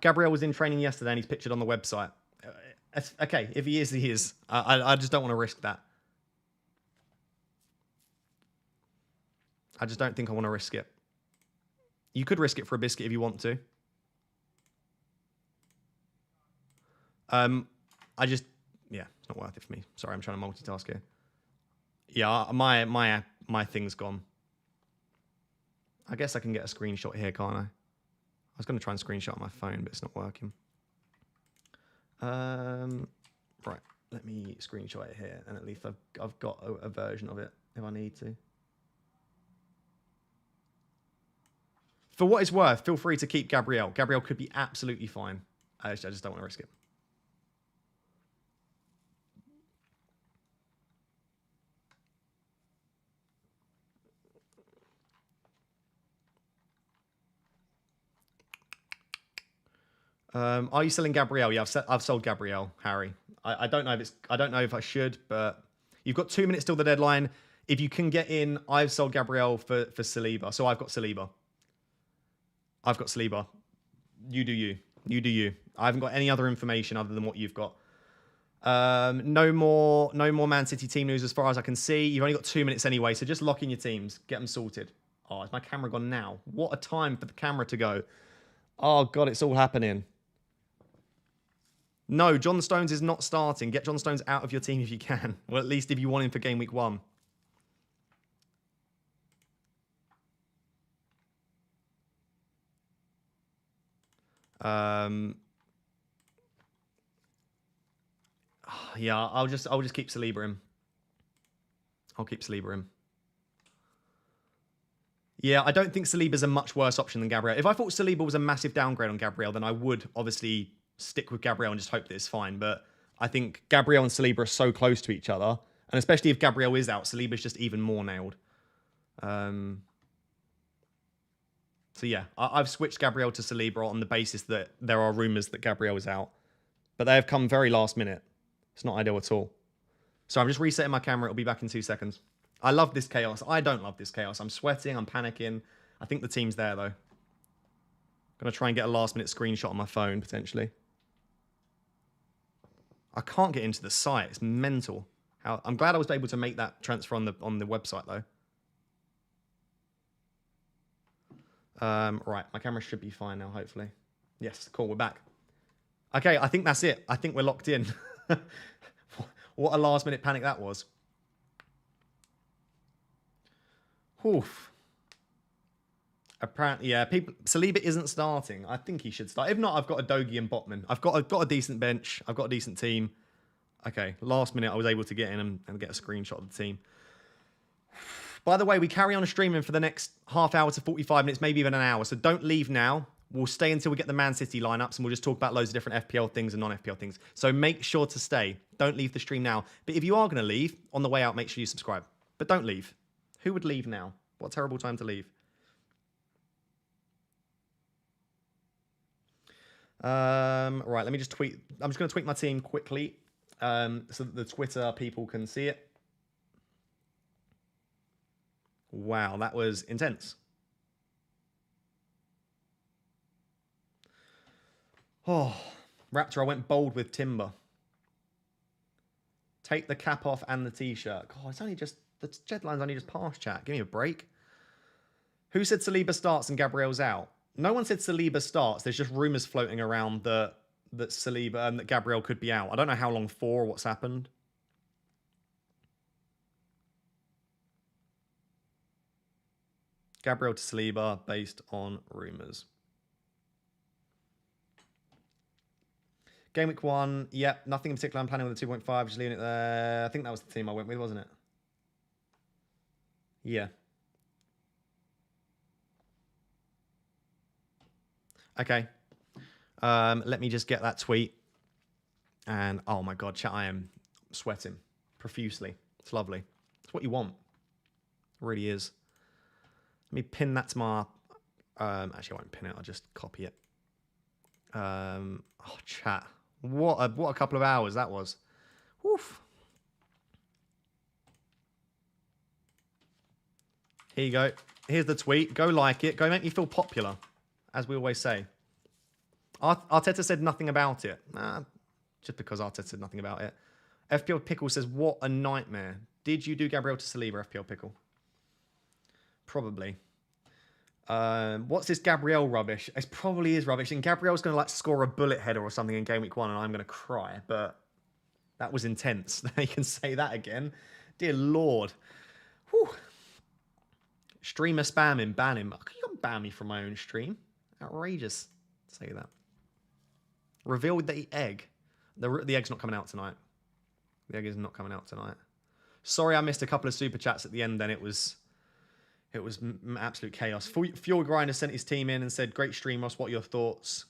Gabriel was in training yesterday and he's pictured on the website. Okay, if he is, he is. I just don't want to risk that. I just don't think I want to risk it. You could risk it for a biscuit if you want to. It's not worth it for me. Sorry, I'm trying to multitask here. Yeah, my thing's gone. I guess I can get a screenshot here, can't I? I was going to try and screenshot on my phone, but it's not working. Right, let me screenshot it here, and at least I've got a version of it if I need to. For what it's worth, feel free to keep Gabriel. Gabriel could be absolutely fine. I just don't want to risk it. Are you selling Gabriel? Yeah, I've sold Gabriel, Harry. I don't know if I should, but you've got 2 minutes till the deadline. If you can get in, I've sold Gabriel for Saliba. So I've got Saliba. You do you. You do you. I haven't got any other information other than what you've got. No more Man City team news as far as I can see. You've only got 2 minutes anyway, so just lock in your teams. Get them sorted. Oh, is my camera gone now? What a time for the camera to go. Oh, God, it's all happening. No, John Stones is not starting. Get John Stones out of your team if you can. Well, at least if you want him for Game Week 1. Yeah, I'll just keep Saliba in. I'll keep Saliba in. Yeah, I don't think Saliba's a much worse option than Gabriel. If I thought Saliba was a massive downgrade on Gabriel, then I would obviously stick with Gabriel and just hope that it's fine. But I think Gabriel and Saliba are so close to each other. And especially if Gabriel is out, Saliba's just even more nailed. So yeah, I've switched Gabriel to Saliba on the basis that there are rumours that Gabriel is out. But they have come very last minute. It's not ideal at all. So I'm just resetting my camera. It'll be back in 2 seconds. I love this chaos. I don't love this chaos. I'm sweating. I'm panicking. I think the team's there, though. Going to try and get a last-minute screenshot on my phone, potentially. I can't get into the site. It's mental. I'm glad I was able to make that transfer on the website, though. Right, my camera should be fine now, hopefully. Yes, cool, we're back. Okay, I think that's it. I think we're locked in. What a last-minute panic that was. Oof. Apparently, yeah, Saliba isn't starting. I think he should start. If not, I've got a Dogie and Botman. I've got a decent bench. I've got a decent team. Okay, last minute I was able to get in and get a screenshot of the team. By the way, we carry on streaming for the next half hour to 45 minutes, maybe even an hour. So don't leave now. We'll stay until we get the Man City lineups, and we'll just talk about loads of different FPL things and non-FPL things. So make sure to stay. Don't leave the stream now. But if you are going to leave, on the way out, make sure you subscribe. But don't leave. Who would leave now? What a terrible time to leave. Right, let me just tweet. I'm just going to tweet my team quickly so that the Twitter people can see it. Wow, that was intense. Oh, Raptor, I went bold with Timber. Take the cap off and the t-shirt. God, it's only just, the deadline's only just past, chat. Give me a break. Who said Saliba starts and Gabriel's out? No one said Saliba starts. There's just rumours floating around that Saliba and that Gabriel could be out. I don't know how long for or what's happened. Gabriel to Saliba based on rumours. GameWeek 1, yep, nothing in particular. I'm planning with the 2.5, just leaving it there. I think that was the team I went with, wasn't it? Yeah. Okay. Let me just get that tweet. And, oh my God, chat, I am sweating profusely. It's lovely. It's what you want. It really is. Let me pin that to my... actually, I won't pin it. I'll just copy it. Oh, chat. What a couple of hours that was. Woof. Here you go. Here's the tweet. Go like it. Go make me feel popular, as we always say. Arteta said nothing about it. Nah, just because Arteta said nothing about it. FPL Pickle says, what a nightmare. Did you do Gabriel to Saliba, FPL Pickle? Probably. What's this Gabriel rubbish? It probably is rubbish. And Gabriel's going to like score a bullet header or something in Game Week 1 and I'm going to cry. But that was intense. You can say that again. Dear Lord. Whew. Streamer spamming, ban him. You can't ban me from my own stream. Outrageous. Say that. Reveal the egg. The egg's not coming out tonight. The egg is not coming out tonight. Sorry I missed a couple of super chats at the end then. It was absolute chaos. Fuel Grinder sent his team in and said, great stream, Ross. What are your thoughts?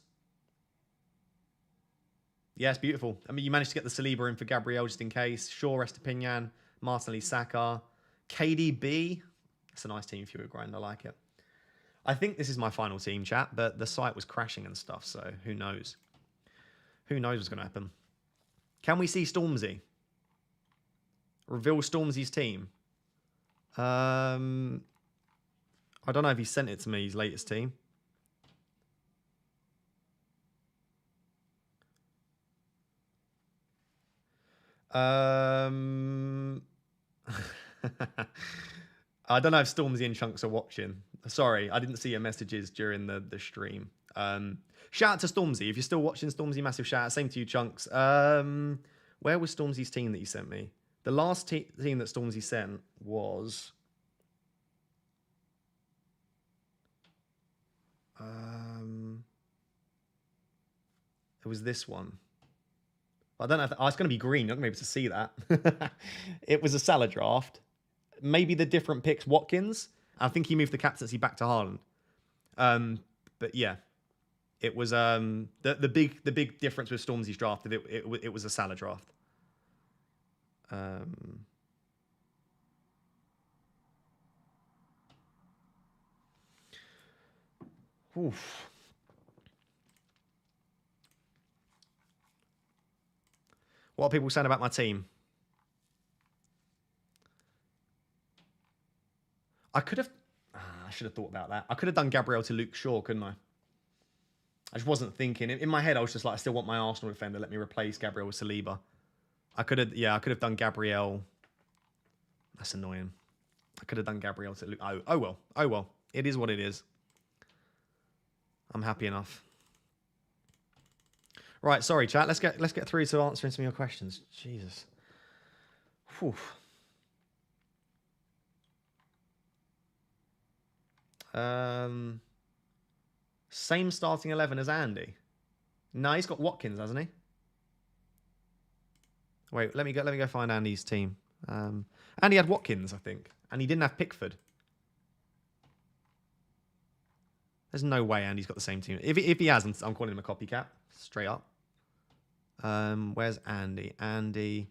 Yeah, it's beautiful. I mean, you managed to get the Saliba in for Gabriel just in case. Shaw, Estepinian, Martinelli, Saka. KDB. That's a nice team, Fuel Grinder. I like it. I think this is my final team, chat, but the site was crashing and stuff, so who knows? Who knows what's going to happen? Can we see Stormzy? Reveal Stormzy's team. I don't know if he sent it to me, his latest team. I don't know if Stormzy and Chunks are watching. Sorry, I didn't see your messages during the stream. Shout out to Stormzy. If you're still watching, Stormzy, massive shout out. Same to you, Chunks. Where was Stormzy's team that he sent me? The last team that Stormzy sent was... it was this one. I don't know if... it's going to be green. You're not going to be able to see that. It was a Salah draft. Maybe the different picks, Watkins. I think he moved the captaincy back to Haaland. But yeah, it was the big difference with Stormzy's draft. It was a Salah draft. Oof. What are people saying about my team? I could have. I should have thought about that. I could have done Gabriel to Luke Shaw, couldn't I? I just wasn't thinking. In my head, I was just like, I still want my Arsenal defender. Let me replace Gabriel with Saliba. I could have done Gabriel. That's annoying. I could have done Gabriel to Luke. Oh well. Oh well. It is what it is. I'm happy enough. Right, sorry, chat. Let's get through to answering some of your questions. Jesus. Whew. Same starting 11 as Andy. No, he's got Watkins, hasn't he? Wait, let me go find Andy's team. Andy had Watkins, I think, and he didn't have Pickford. There's no way Andy's got the same team. If he hasn't, I'm calling him a copycat, straight up. Where's Andy? Andy.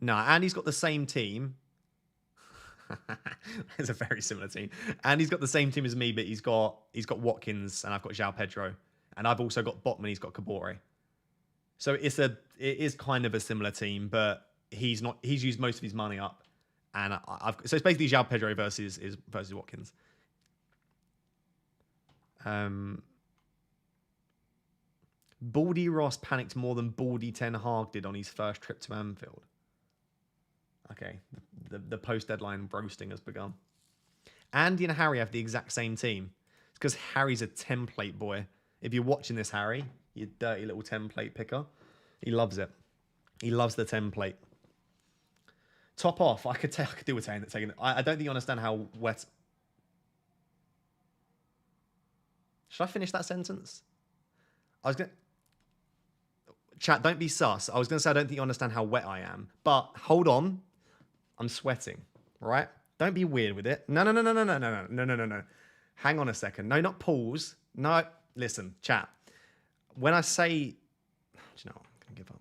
No, Andy's got the same team. It's a very similar team. Andy's got the same team as me, but he's got Watkins and I've got João Pedro. And I've also got Botman, he's got Kabore. So it is kind of a similar team, but he's used most of his money up. And so it's basically João Pedro versus Watkins. Baldy Ross panicked more than Baldy Ten Hag did on his first trip to Anfield. Okay, the post-deadline roasting has begun. Andy and Harry have the exact same team. It's because Harry's a template boy. If you're watching this, Harry, you dirty little template picker, he loves it. He loves the template. Top off. I could deal with taking it. I don't think you understand how wet. Should I finish that sentence? I was going to... Chat, don't be sus. I was going to say I don't think you understand how wet I am. But hold on. I'm sweating, right? Don't be weird with it. No. Hang on a second. No, not pause. No, listen, chat. When I say... Do you know what? I'm going to give up.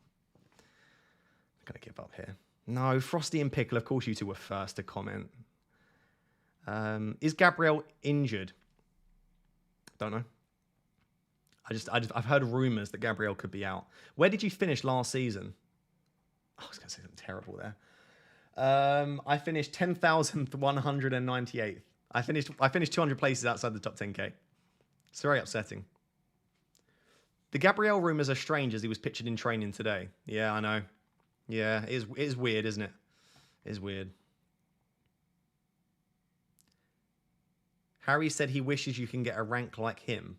I'm going to give up here. No, Frosty and Pickle, of course you two were first to comment. Is Gabriel injured? Don't know. I've heard rumours that Gabriel could be out. Where did you finish last season? I was going to say something terrible there. I finished 10,198th. I finished 200 places outside the top 10k. It's very upsetting. The Gabriel rumours are strange as he was pictured in training today. Yeah, I know. Yeah, it is weird, isn't it? It is weird. Harry said he wishes you can get a rank like him.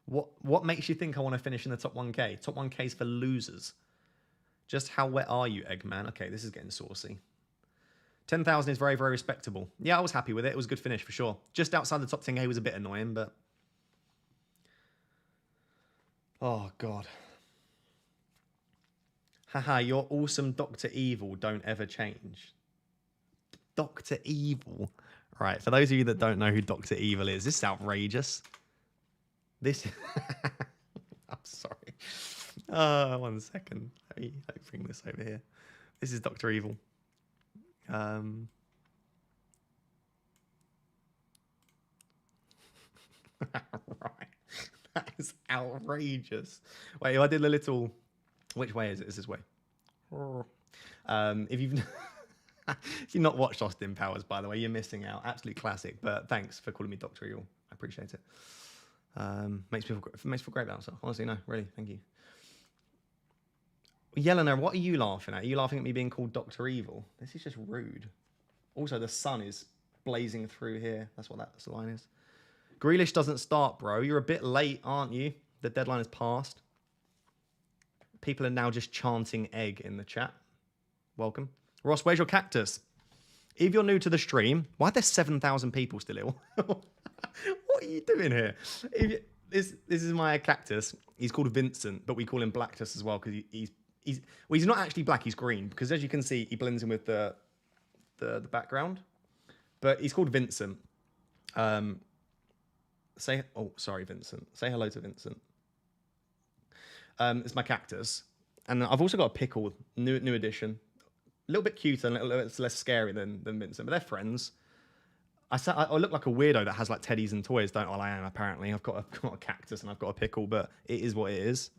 What makes you think I want to finish in the top 1k? Top 1k is for losers. Just how wet are you, Eggman? Okay, this is getting saucy. 10,000 is very, very respectable. Yeah, I was happy with it. It was a good finish for sure. Just outside the top 10k was a bit annoying, but... Oh, God. Haha, you're awesome Dr. Evil. Don't ever change. Dr. Evil. Right, for those of you that don't know who Dr. Evil is, this is outrageous. This... I'm sorry. 1 second. Let me bring this over here. This is Dr. Evil. Right. That is outrageous. Wait, if I did a little... Which way is it? Is this way? If you've not watched Austin Powers, by the way, you're missing out. Absolute classic. But thanks for calling me Dr. Evil. I appreciate it. Makes me feel great about myself. Honestly, no, really, thank you. Yelena, what are you laughing at? Are you laughing at me being called Dr. Evil? This is just rude. Also, the sun is blazing through here. That's what that line is. Grealish doesn't start, bro. You're a bit late, aren't you? The deadline has passed. People are now just chanting egg in the chat. Welcome. Ross, where's your cactus? If you're new to the stream, why are there 7,000 people still ill? What are you doing here? This is my cactus. He's called Vincent, but we call him Blacktus as well because he's not actually black. He's green because, as you can see, he blends in with the background. But he's called Vincent. Sorry, Vincent. Say hello to Vincent. It's my cactus, and I've also got a pickle, new addition. A little bit cuter and a little bit less scary than Vincent, but they're friends. I look like a weirdo that has like teddies and toys, don't I? Well, I am, apparently. I've got a cactus and I've got a pickle, but it is what it is.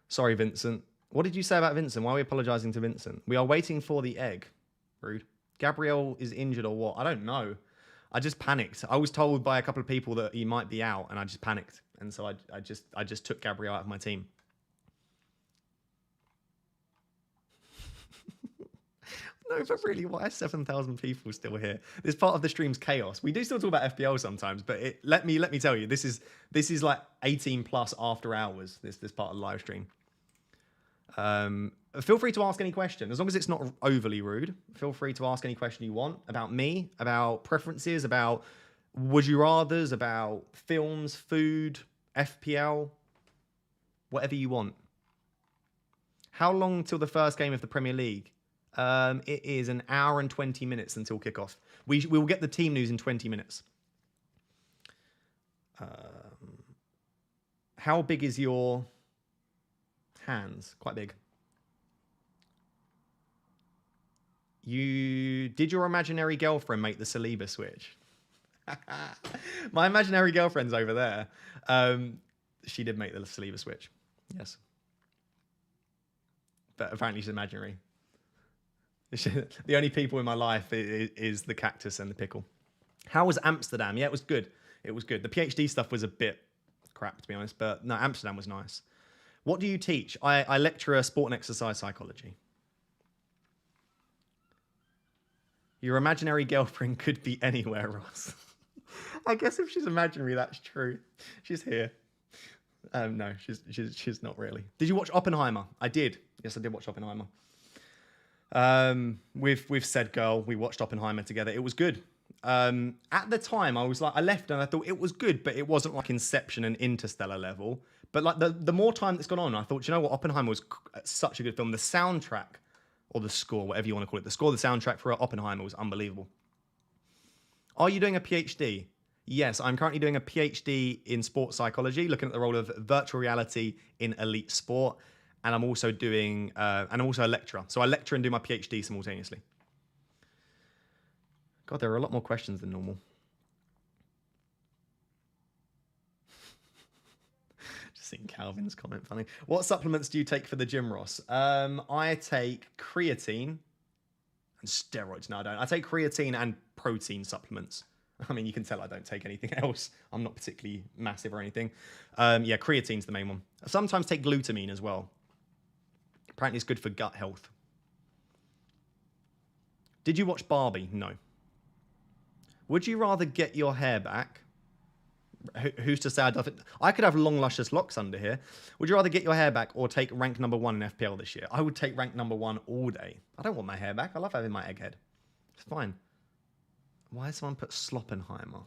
Sorry, Vincent. What did you say about Vincent? Why are we apologising to Vincent? We are waiting for the egg. Rude. Gabriel is injured or what? I don't know. I just panicked. I was told by a couple of people that he might be out, and I just panicked. And so I just took Gabriel out of my team. No, but really, why are 7,000 people still here? This part of the stream's chaos. We do still talk about FPL sometimes, but let me tell you, this is like 18 plus after hours. This part of the live stream. Feel free to ask any question, as long as it's not overly rude. Feel free to ask any question you want about me, about preferences, about would you rathers, about films, food, FPL, whatever you want. How long till the first game of the Premier League? It is an hour and 20 minutes until kickoff. We will get the team news in 20 minutes. How big is your hands? Quite big. Did your imaginary girlfriend make the Saliba switch? My imaginary girlfriend's over there. She did make the Saliba switch. Yes. But apparently she's imaginary. The only people in my life is the cactus and the pickle. How was Amsterdam? Yeah, it was good. It was good. The PhD stuff was a bit crap, to be honest. But no, Amsterdam was nice. What do you teach? I lecture sport and exercise psychology. Your imaginary girlfriend could be anywhere, Ross. I guess if she's imaginary, that's true. She's here. No, she's not really. Did you watch Oppenheimer? I did. Yes, I did watch Oppenheimer. With said girl, we watched Oppenheimer together. It was good. At the time, I was like, I left and I thought it was good, but it wasn't like Inception and Interstellar level. But like the more time that's gone on, I thought, you know what, Oppenheimer was such a good film. The soundtrack, or the score, whatever you want to call it, the soundtrack for Oppenheimer was unbelievable. Are you doing a PhD? Yes, I'm currently doing a PhD in sports psychology, looking at the role of virtual reality in elite sport. And I'm also doing, and I'm also a lecturer. So I lecture and do my PhD simultaneously. God, there are a lot more questions than normal. Just seeing Calvin's comment funny. What supplements do you take for the gym, Ross? I take creatine and steroids. No, I don't. I take creatine and protein supplements. I mean, you can tell I don't take anything else. I'm not particularly massive or anything. Yeah, creatine's the main one. I sometimes take glutamine as well. Apparently it's good for gut health. Did you watch Barbie? No. Would you rather get your hair back? Who's to say I don't? I could have long, luscious locks under here. Would you rather get your hair back or take rank number 1 in FPL this year? I would take rank number 1 all day. I don't want my hair back. I love having my egghead. It's fine. Why has someone put Sloppenheimer?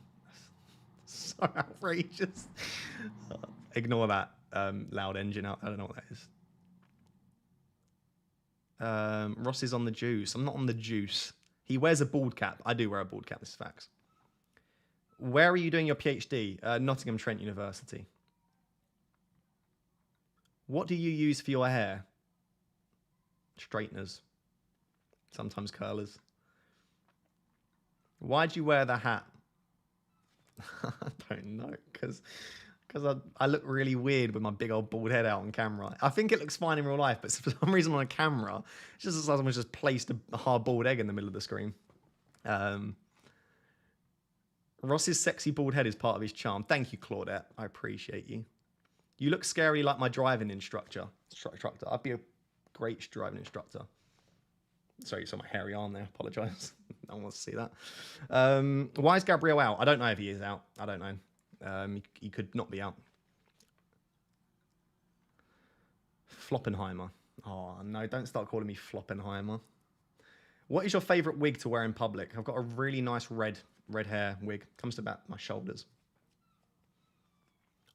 So outrageous. Ignore that loud engine out. I don't know what that is. Ross is on the juice. I'm not on the juice. He wears a bald cap. I do wear a bald cap. This is facts. Where are you doing your PhD? Nottingham Trent University. What do you use for your hair? Straighteners. Sometimes curlers. Why'd you wear the hat? I don't know, because I look really weird with my big old bald head out on camera. I think it looks fine in real life, but for some reason on a camera, it just looks like someone's just placed a hard bald egg in the middle of the screen. Ross's sexy bald head is part of his charm. Thank you, Claudette. I appreciate you. You look scary like my driving instructor. I'd be a great driving instructor. Sorry, you saw my hairy arm there. Apologise. No one wants to see that. Why is Gabriel out? I don't know if he is out. I don't know. He could not be out. Floppenheimer. Oh, no, don't start calling me Floppenheimer. What is your favourite wig to wear in public? I've got a really nice red hair wig. Comes to about my shoulders.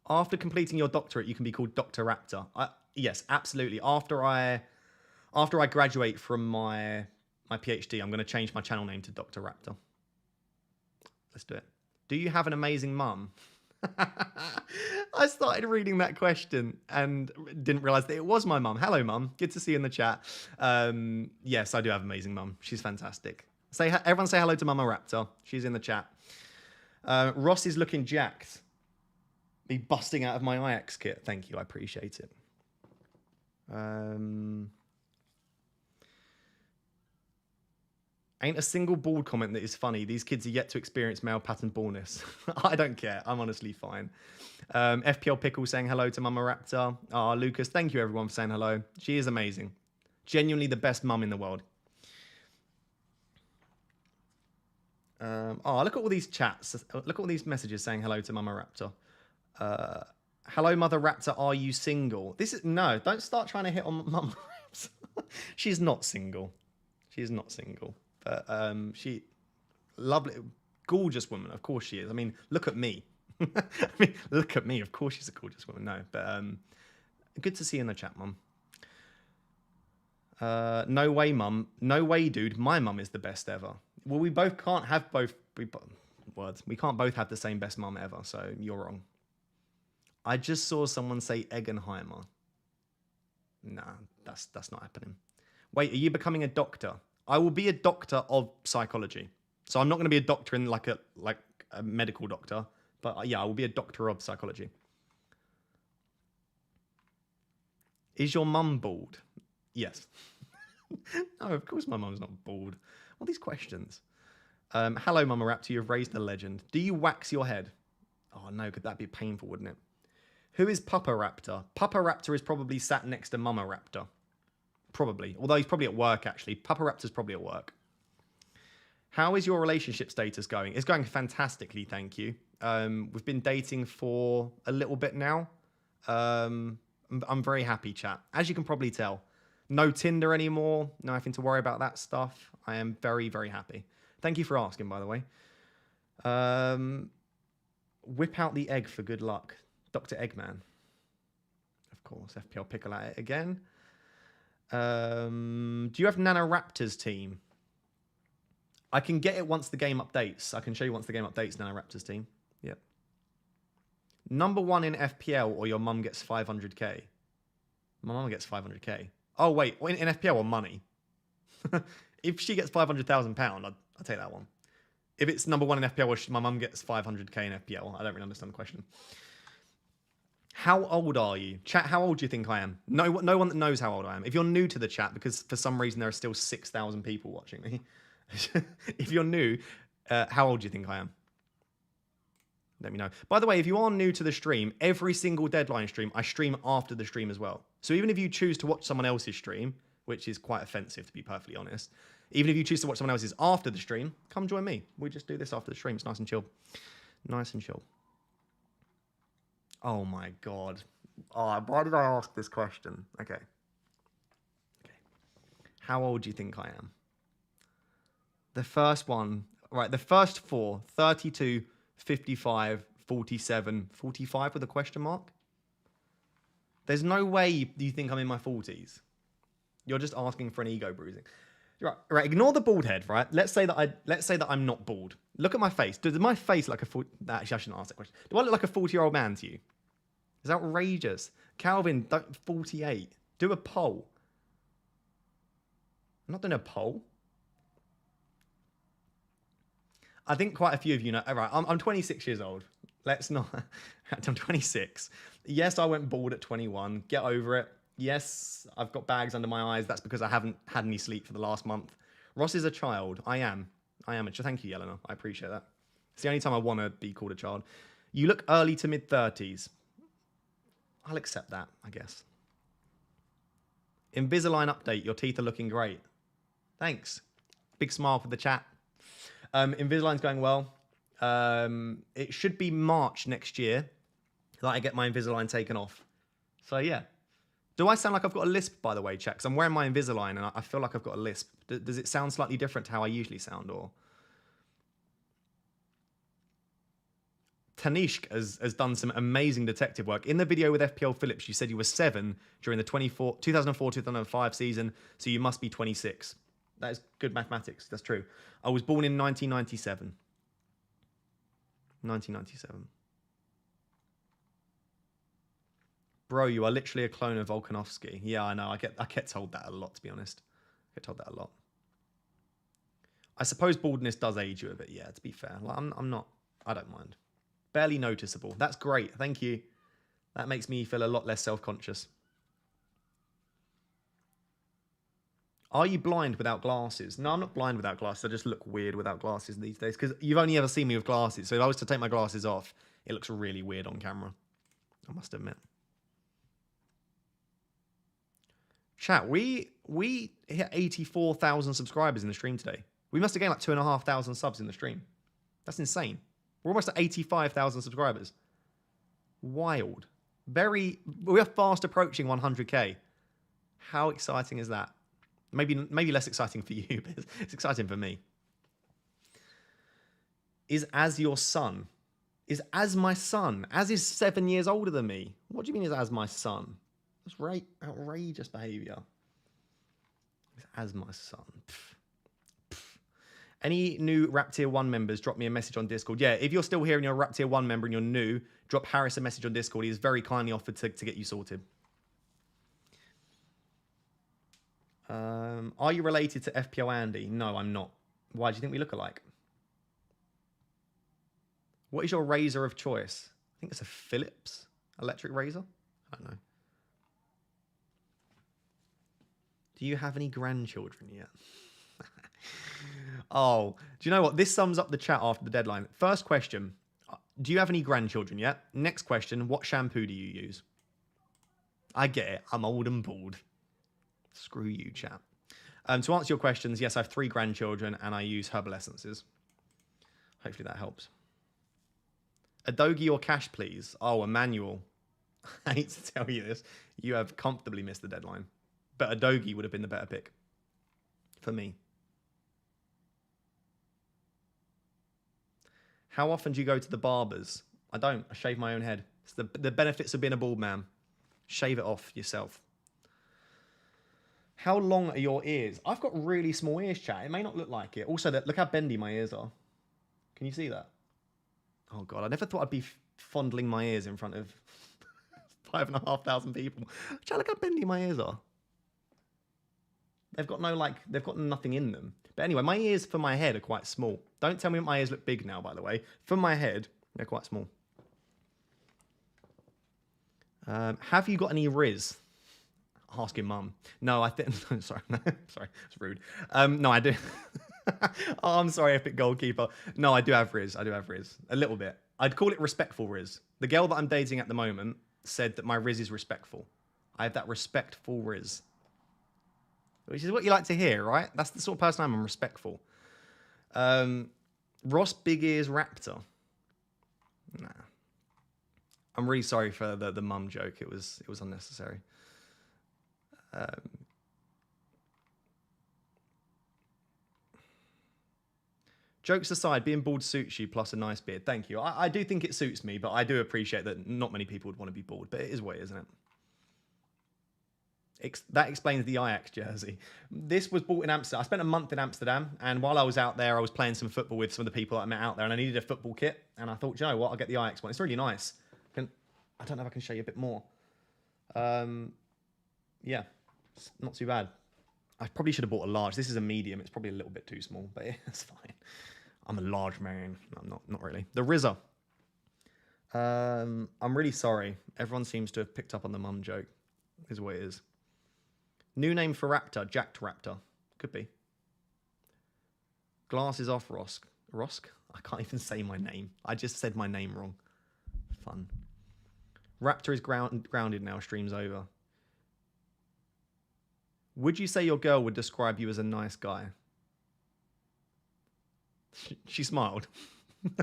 After completing your doctorate, you can be called Dr. Raptor. Yes, absolutely. After I graduate from my PhD, I'm going to change my channel name to Dr. Raptor. Let's do it. Do you have an amazing mum? I started reading that question and didn't realise that it was my mum. Hello, mum. Good to see you in the chat. Yes, I do have an amazing mum. She's fantastic. Everyone say hello to Mama Raptor. She's in the chat. Ross is looking jacked. Be busting out of my Ajax kit. Thank you. I appreciate it. Ain't a single bald comment that is funny. These kids are yet to experience male pattern baldness. I don't care. I'm honestly fine. FPL Pickle saying hello to Mama Raptor. Lucas, thank you everyone for saying hello. She is amazing. Genuinely the best mum in the world. Look at all these chats. Look at all these messages saying hello to Mama Raptor. Hello, Mother Raptor. Are you single? No. Don't start trying to hit on Mama Raptor. She's not single. She is not single. But she, lovely, gorgeous woman. Of course she is. I mean, look at me. Look at me. Of course she's a gorgeous woman. No, but good to see you in the chat, Mum. No way, Mum. No way, dude. My mum is the best ever. Well, we both can't have both. We can't both have the same best mum ever. So you're wrong. I just saw someone say Eggenheimer. Nah, that's not happening. Wait, are you becoming a doctor? I will be a doctor of psychology. So I'm not going to be a doctor in like a medical doctor, but yeah, I will be a doctor of psychology. Is your mum bald? Yes. No, of course my mum's not bald. All these questions. Hello, Mama Raptor. You've raised a legend. Do you wax your head? Oh no, could that be painful, wouldn't it? Who is Papa Raptor? Papa Raptor is probably sat next to Mama Raptor. Probably. Although he's probably at work, actually. Papa Raptor's probably at work. How is your relationship status going? It's going fantastically, thank you. We've been dating for a little bit now. I'm very happy, chat. As you can probably tell. No Tinder anymore. Nothing to worry about that stuff. I am very, very happy. Thank you for asking, by the way. Whip out the egg for good luck. Dr. Eggman. Of course, FPL Pickle at it again. Do you have Nana Raptors team? I can get it once the game updates. I can show you once the game updates, Nana Raptors team. Yep. Number 1 in FPL or your mum gets 500k. My mum gets 500k. Oh, wait. In FPL or money? If she gets £500,000, I'll take that one. If it's number 1 in FPL or my mum gets 500k in FPL, I don't really understand the question. How old are you? Chat, how old do you think I am? No one that knows how old I am. If you're new to the chat, because for some reason there are still 6,000 people watching me. If you're new, how old do you think I am? Let me know. By the way, if you are new to the stream, every single deadline stream, I stream after the stream as well. So even if you choose to watch someone else's stream, which is quite offensive to be perfectly honest, even if you choose to watch someone else's after the stream, come join me. We just do this after the stream. It's nice and chill. Nice and chill. Oh my God. Oh, why did I ask this question? Okay. How old do you think I am? The first one, right, the first 4, 32, 55, 47, 45 with a question mark? There's no way you think I'm in my 40s. You're just asking for an ego bruising. Right, ignore the bald head, right? Let's say that I'm not bald. Look at my face. Does my face look like a actually I shouldn't ask that question. Do I look like a 40-year-old man to you? It's outrageous. Calvin, 48. Do a poll. I'm not doing a poll. I think quite a few of you know. All right, I'm 26 years old. Let's not. I'm 26. Yes, I went bald at 21. Get over it. Yes, I've got bags under my eyes. That's because I haven't had any sleep for the last month. Ross is a child. I am. Thank you, Yelena. I appreciate that. It's the only time I want to be called a child. You look early to mid-30s. I'll accept that, I guess. Invisalign update. Your teeth are looking great. Thanks. Big smile for the chat. Invisalign's going well. It should be March next year that I get my Invisalign taken off. So, yeah. Do I sound like I've got a lisp, by the way, chat? 'Cause I'm wearing my Invisalign and I feel like I've got a lisp. Does it sound slightly different to how I usually sound, or...? Tanishk has done some amazing detective work. In the video with FPL Phillips, you said you were 7 during the 2004-2005 season, so you must be 26. That is good mathematics. That's true. I was born in 1997. 1997. Bro, you are literally a clone of Volkanovski. Yeah, I know. I get told that a lot, to be honest. I get told that a lot. I suppose baldness does age you a bit. Yeah, to be fair. Like, I'm not. I don't mind. Barely noticeable. That's great. Thank you. That makes me feel a lot less self-conscious. Are you blind without glasses? No, I'm not blind without glasses. I just look weird without glasses these days because you've only ever seen me with glasses. So if I was to take my glasses off, it looks really weird on camera. I must admit. Chat, we hit 84,000 subscribers in the stream today. We must have gained like 2,500 subs in the stream. That's insane. We're almost at 85,000 subscribers. Wild. We're fast approaching 100k. How exciting is that? Maybe less exciting for you, but it's exciting for me. Is as your son? Is as my son? As is 7 years older than me. What do you mean is as my son? That's outrageous behaviour. As my son. Any new Rap Tier 1 members, drop me a message on Discord. Yeah, if you're still here and you're a Rap Tier 1 member and you're new, drop Harris a message on Discord. He has very kindly offered to get you sorted. Are you related to FPL Andy? No, I'm not. Why do you think we look alike? What is your razor of choice? I think it's a Philips electric razor. I don't know. Do you have any grandchildren yet? Oh, do you know what? This sums up the chat after the deadline. First question, do you have any grandchildren yet? Next question, what shampoo do you use? I get it. I'm old and bald. Screw you, chat. To answer your questions, yes, I have 3 grandchildren and I use herbal essences. Hopefully that helps. A Dogie or cash, please? Oh, Emmanuel. I hate to tell you this. You have comfortably missed the deadline. But a Dogie would have been the better pick. For me. How often do you go to the barbers? I don't. I shave my own head. It's the benefits of being a bald man. Shave it off yourself. How long are your ears? I've got really small ears, chat. It may not look like it. Also, look how bendy my ears are. Can you see that? Oh, God. I never thought I'd be fondling my ears in front of 5,500 people. Chat, look how bendy my ears are. They've got nothing in them. But anyway, my ears for my head are quite small. Don't tell me my ears look big now, by the way. For my head, they're quite small. Have you got any Riz? Ask your mum. No, I think... sorry, it's rude. No, I do. Oh, I'm sorry, Epic Goalkeeper. No, I do have Riz. A little bit. I'd call it respectful Riz. The girl that I'm dating at the moment said that my Riz is respectful. I have that respectful Riz. Which is what you like to hear, right? That's the sort of person I'm respectful. Ross Big Ears Raptor. Nah. I'm really sorry for the mum joke. It was unnecessary. Jokes aside, being bald suits you plus a nice beard. Thank you. I do think it suits me, but I do appreciate that not many people would want to be bald. But it is what it is, isn't it? That explains the Ajax jersey. This was bought in Amsterdam. I spent a month in Amsterdam, and while I was out there, I was playing some football with some of the people that I met out there, and I needed a football kit. And I thought, you know what, I'll get the Ajax one. It's really nice. I don't know if I can show you a bit more. Yeah, it's not too bad. I probably should have bought a large. This is a medium. It's probably a little bit too small, but it's fine. I'm a large man. No, not really. The Rizza. I'm really sorry. Everyone seems to have picked up on the mum joke. Is what it is. New name for Raptor, Jacked Raptor. Could be. Glasses off, Rosk. Rosk? I can't even say my name. I just said my name wrong. Fun. Raptor is grounded now, stream's over. Would you say your girl would describe you as a nice guy? She smiled.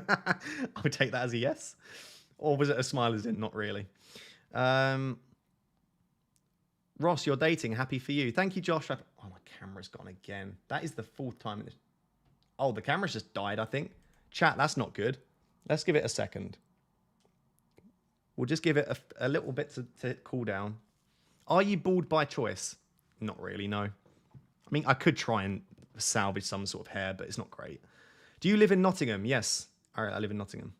I would take that as a yes. Or was it a smile as in not really? Ross, you're dating. Happy for you. Thank you, Josh. Oh, my camera's gone again. That is the 4th time in this. Oh, the camera's just died, I think. Chat, that's not good. Let's give it a second. We'll just give it a little bit to cool down. Are you bald by choice? Not really, no. I mean, I could try and salvage some sort of hair, but it's not great. Do you live in Nottingham? Yes. All right, I live in Nottingham.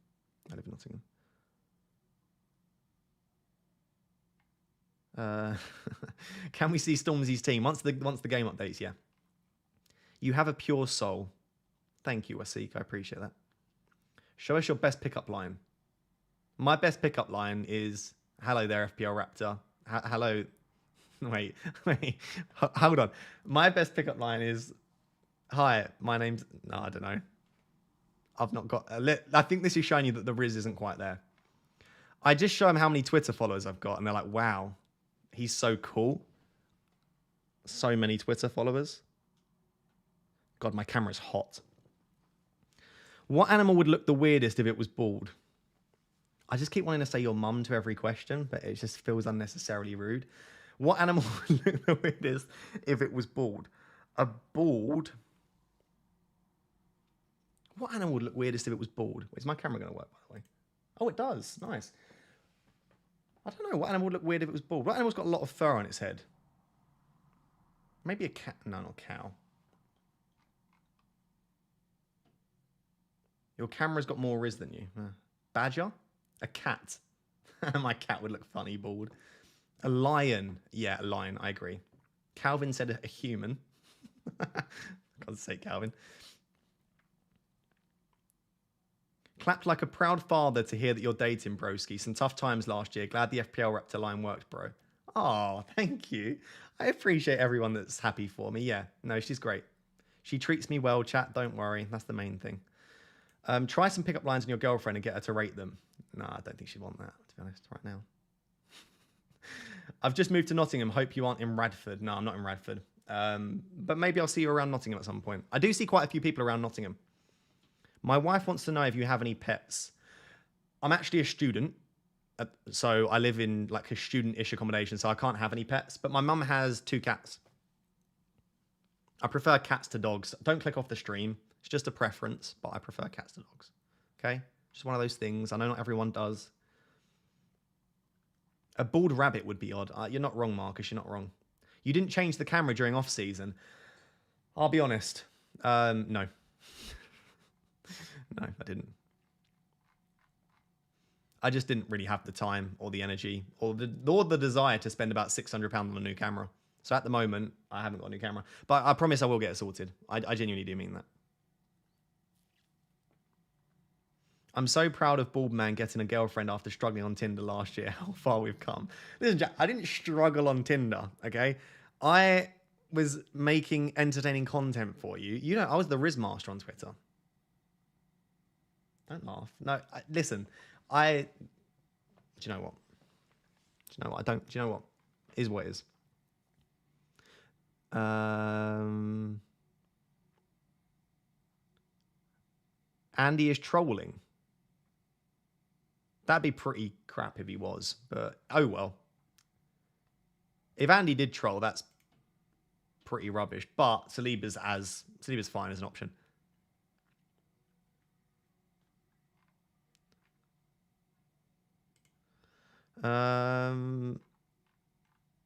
Can we see Stormzy's team once the game updates? Yeah. You have a pure soul. Thank you, Wasik. I appreciate that. Show us your best pickup line. My best pickup line is "Hello there, FPL Raptor." Hello. Wait, wait, hold on. My best pickup line is, "Hi, my name's." No, I don't know. I've not got. I think this is showing you that the Riz isn't quite there. I just show them how many Twitter followers I've got, and they're like, "Wow, he's so cool." So many Twitter followers. God, my camera's hot. What animal would look the weirdest if it was bald? I just keep wanting to say your mum to every question, but it just feels unnecessarily rude. What animal would look the weirdest if it was bald? A bald. What animal would look weirdest if it was bald? Is my camera going to work, by the way? Oh, it does. Nice. I don't know. What animal would look weird if it was bald? What animal's got a lot of fur on its head? Maybe a cat. No, not a cow. Your camera's got more Riz than you. Badger? A cat. My cat would look funny bald. A lion. Yeah, a lion. I agree. Calvin said a human. God's sake, Calvin. Clapped like a proud father to hear that you're dating, broski. Some tough times last year. Glad the FPL Raptor line worked, bro. Oh, thank you. I appreciate everyone that's happy for me. Yeah, no, she's great. She treats me well, chat. Don't worry. That's the main thing. Try some pickup lines on your girlfriend and get her to rate them. No, I don't think she'd want that, to be honest, right now. I've just moved to Nottingham. Hope you aren't in Radford. No, I'm not in Radford. But maybe I'll see you around Nottingham at some point. I do see quite a few people around Nottingham. My wife wants to know if you have any pets. I'm actually a student. So I live in like a student-ish accommodation, so I can't have any pets. But my mum has 2 cats. I prefer cats to dogs. Don't click off the stream. It's just a preference, but I prefer cats to dogs. Okay? Just one of those things. I know not everyone does. A bald rabbit would be odd. You're not wrong, Marcus. You're not wrong. You didn't change the camera during off-season. I'll be honest. No. No, I didn't. I just didn't really have the time or the energy or the desire to spend about £600 on a new camera. So at the moment, I haven't got a new camera. But I promise I will get it sorted. I genuinely do mean that. I'm so proud of Bald Man getting a girlfriend after struggling on Tinder last year. How far we've come. Listen, Jack, I didn't struggle on Tinder, okay? I was making entertaining content for you. You know, I was the Riz Master on Twitter. Don't laugh. No, listen, do you know what? Do you know what? I don't, do you know what? Is what it is. Andy is trolling. That'd be pretty crap if he was, but oh well. If Andy did troll, that's pretty rubbish. But Saliba's fine as an option.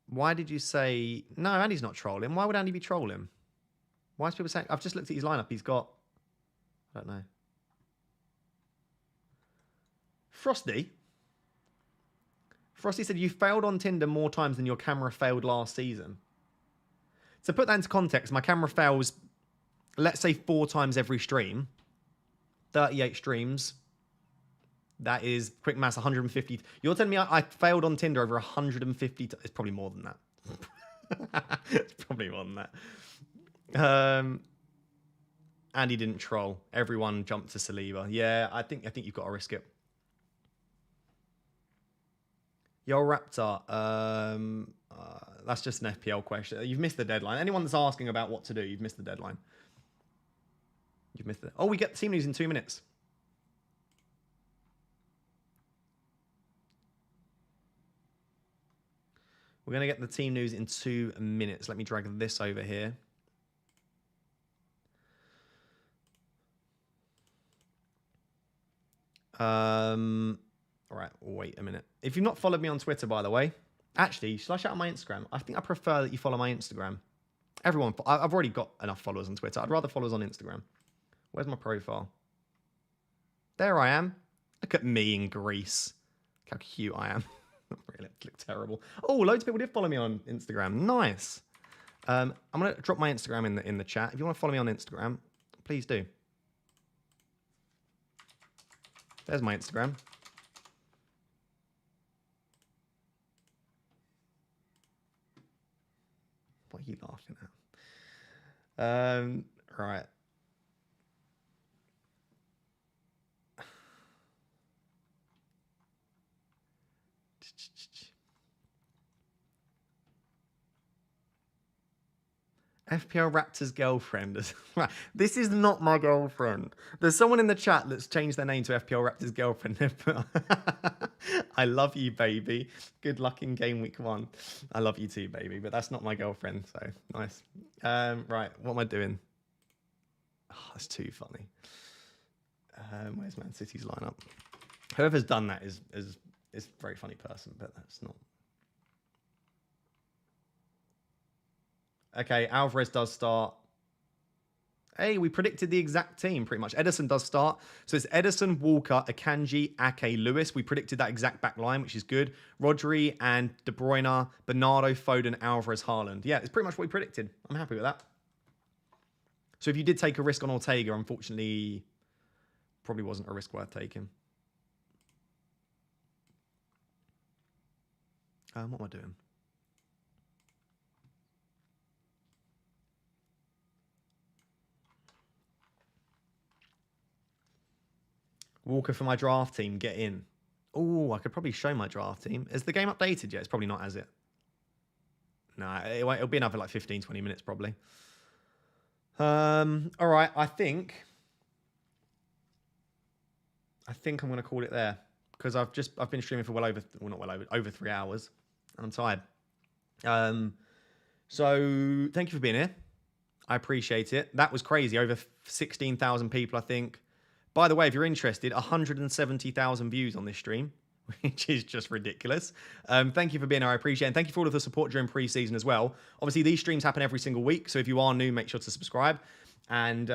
Why did you say no? Andy's not trolling. Why would Andy be trolling? Why is people saying? I've just looked at his lineup. He's got, I don't know. Frosty said you failed on Tinder more times than your camera failed last season. To put that into context, my camera fails, let's say 4 times every stream. 38 streams. That is, quick maths, 150. You're telling me I failed on Tinder over 150. It's probably more than that. It's probably more than that. Andy didn't troll. Everyone jumped to Saliba. Yeah, I think you've got to risk it. Yo, Raptor. That's just an FPL question. You've missed the deadline. Anyone that's asking about what to do, you've missed the deadline. You've missed it. Oh, we get team news in 2 minutes. We're going to get the team news in 2 minutes. Let me drag this over here. All right, wait a minute. If you've not followed me on Twitter, by the way, actually, shall I shout out my Instagram? I think I prefer that you follow my Instagram. Everyone, I've already got enough followers on Twitter. I'd rather followers on Instagram. Where's my profile? There I am. Look at me in Greece. Look how cute I am. Really, I look terrible. Oh, loads of people did follow me on Instagram. Nice. I'm going to drop my Instagram in the chat. If you want to follow me on Instagram, please do. There's my Instagram. are you laughing at? Right. FPL Raptors girlfriend. Right. This is not my girlfriend. There's someone in the chat that's changed their name to FPL Raptors girlfriend. I love you, baby. Good luck in game week 1. I love you too, baby. But that's not my girlfriend. So nice. Right. What am I doing? Oh, that's too funny. Where's Man City's lineup? Whoever's done that is a very funny person, but that's not. Okay, Alvarez does start. Hey, we predicted the exact team pretty much. Ederson does start. So it's Ederson, Walker, Akanji, Ake, Lewis. We predicted that exact back line, which is good. Rodri and De Bruyne, Bernardo, Foden, Alvarez, Haaland. Yeah, it's pretty much what we predicted. I'm happy with that. So if you did take a risk on Ortega, unfortunately, probably wasn't a risk worth taking. What am I doing? Walker for my draft team, get in. Oh, I could probably show my draft team. Is the game updated yet? It's probably not, has it? No, it'll be another like 15, 20 minutes probably. All right, I think I'm going to call it there because I've been streaming for over 3 hours and I'm tired. So thank you for being here. I appreciate it. That was crazy. Over 16,000 people, I think. By the way, if you're interested, 170,000 views on this stream, which is just ridiculous. Thank you for being here. I appreciate it. And thank you for all of the support during pre-season as well. Obviously, these streams happen every single week. So if you are new, make sure to subscribe. And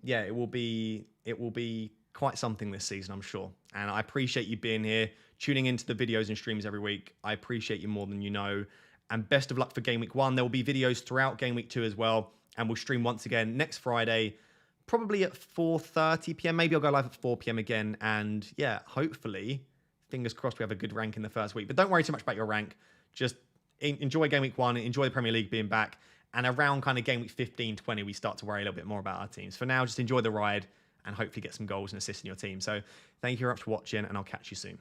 yeah, it will be quite something this season, I'm sure. And I appreciate you being here, tuning into the videos and streams every week. I appreciate you more than you know. And best of luck for Game Week 1. There will be videos throughout Game Week 2 as well. And we'll stream once again next Friday, probably at 4:30 p.m. Maybe I'll go live at 4 p.m. again. And yeah, hopefully, fingers crossed, we have a good rank in the first week. But don't worry too much about your rank. Just enjoy Game Week 1, enjoy the Premier League being back. And around kind of Game Week 15, 20, we start to worry a little bit more about our teams. For now, just enjoy the ride and hopefully get some goals and assists in your team. So thank you very much for watching, and I'll catch you soon.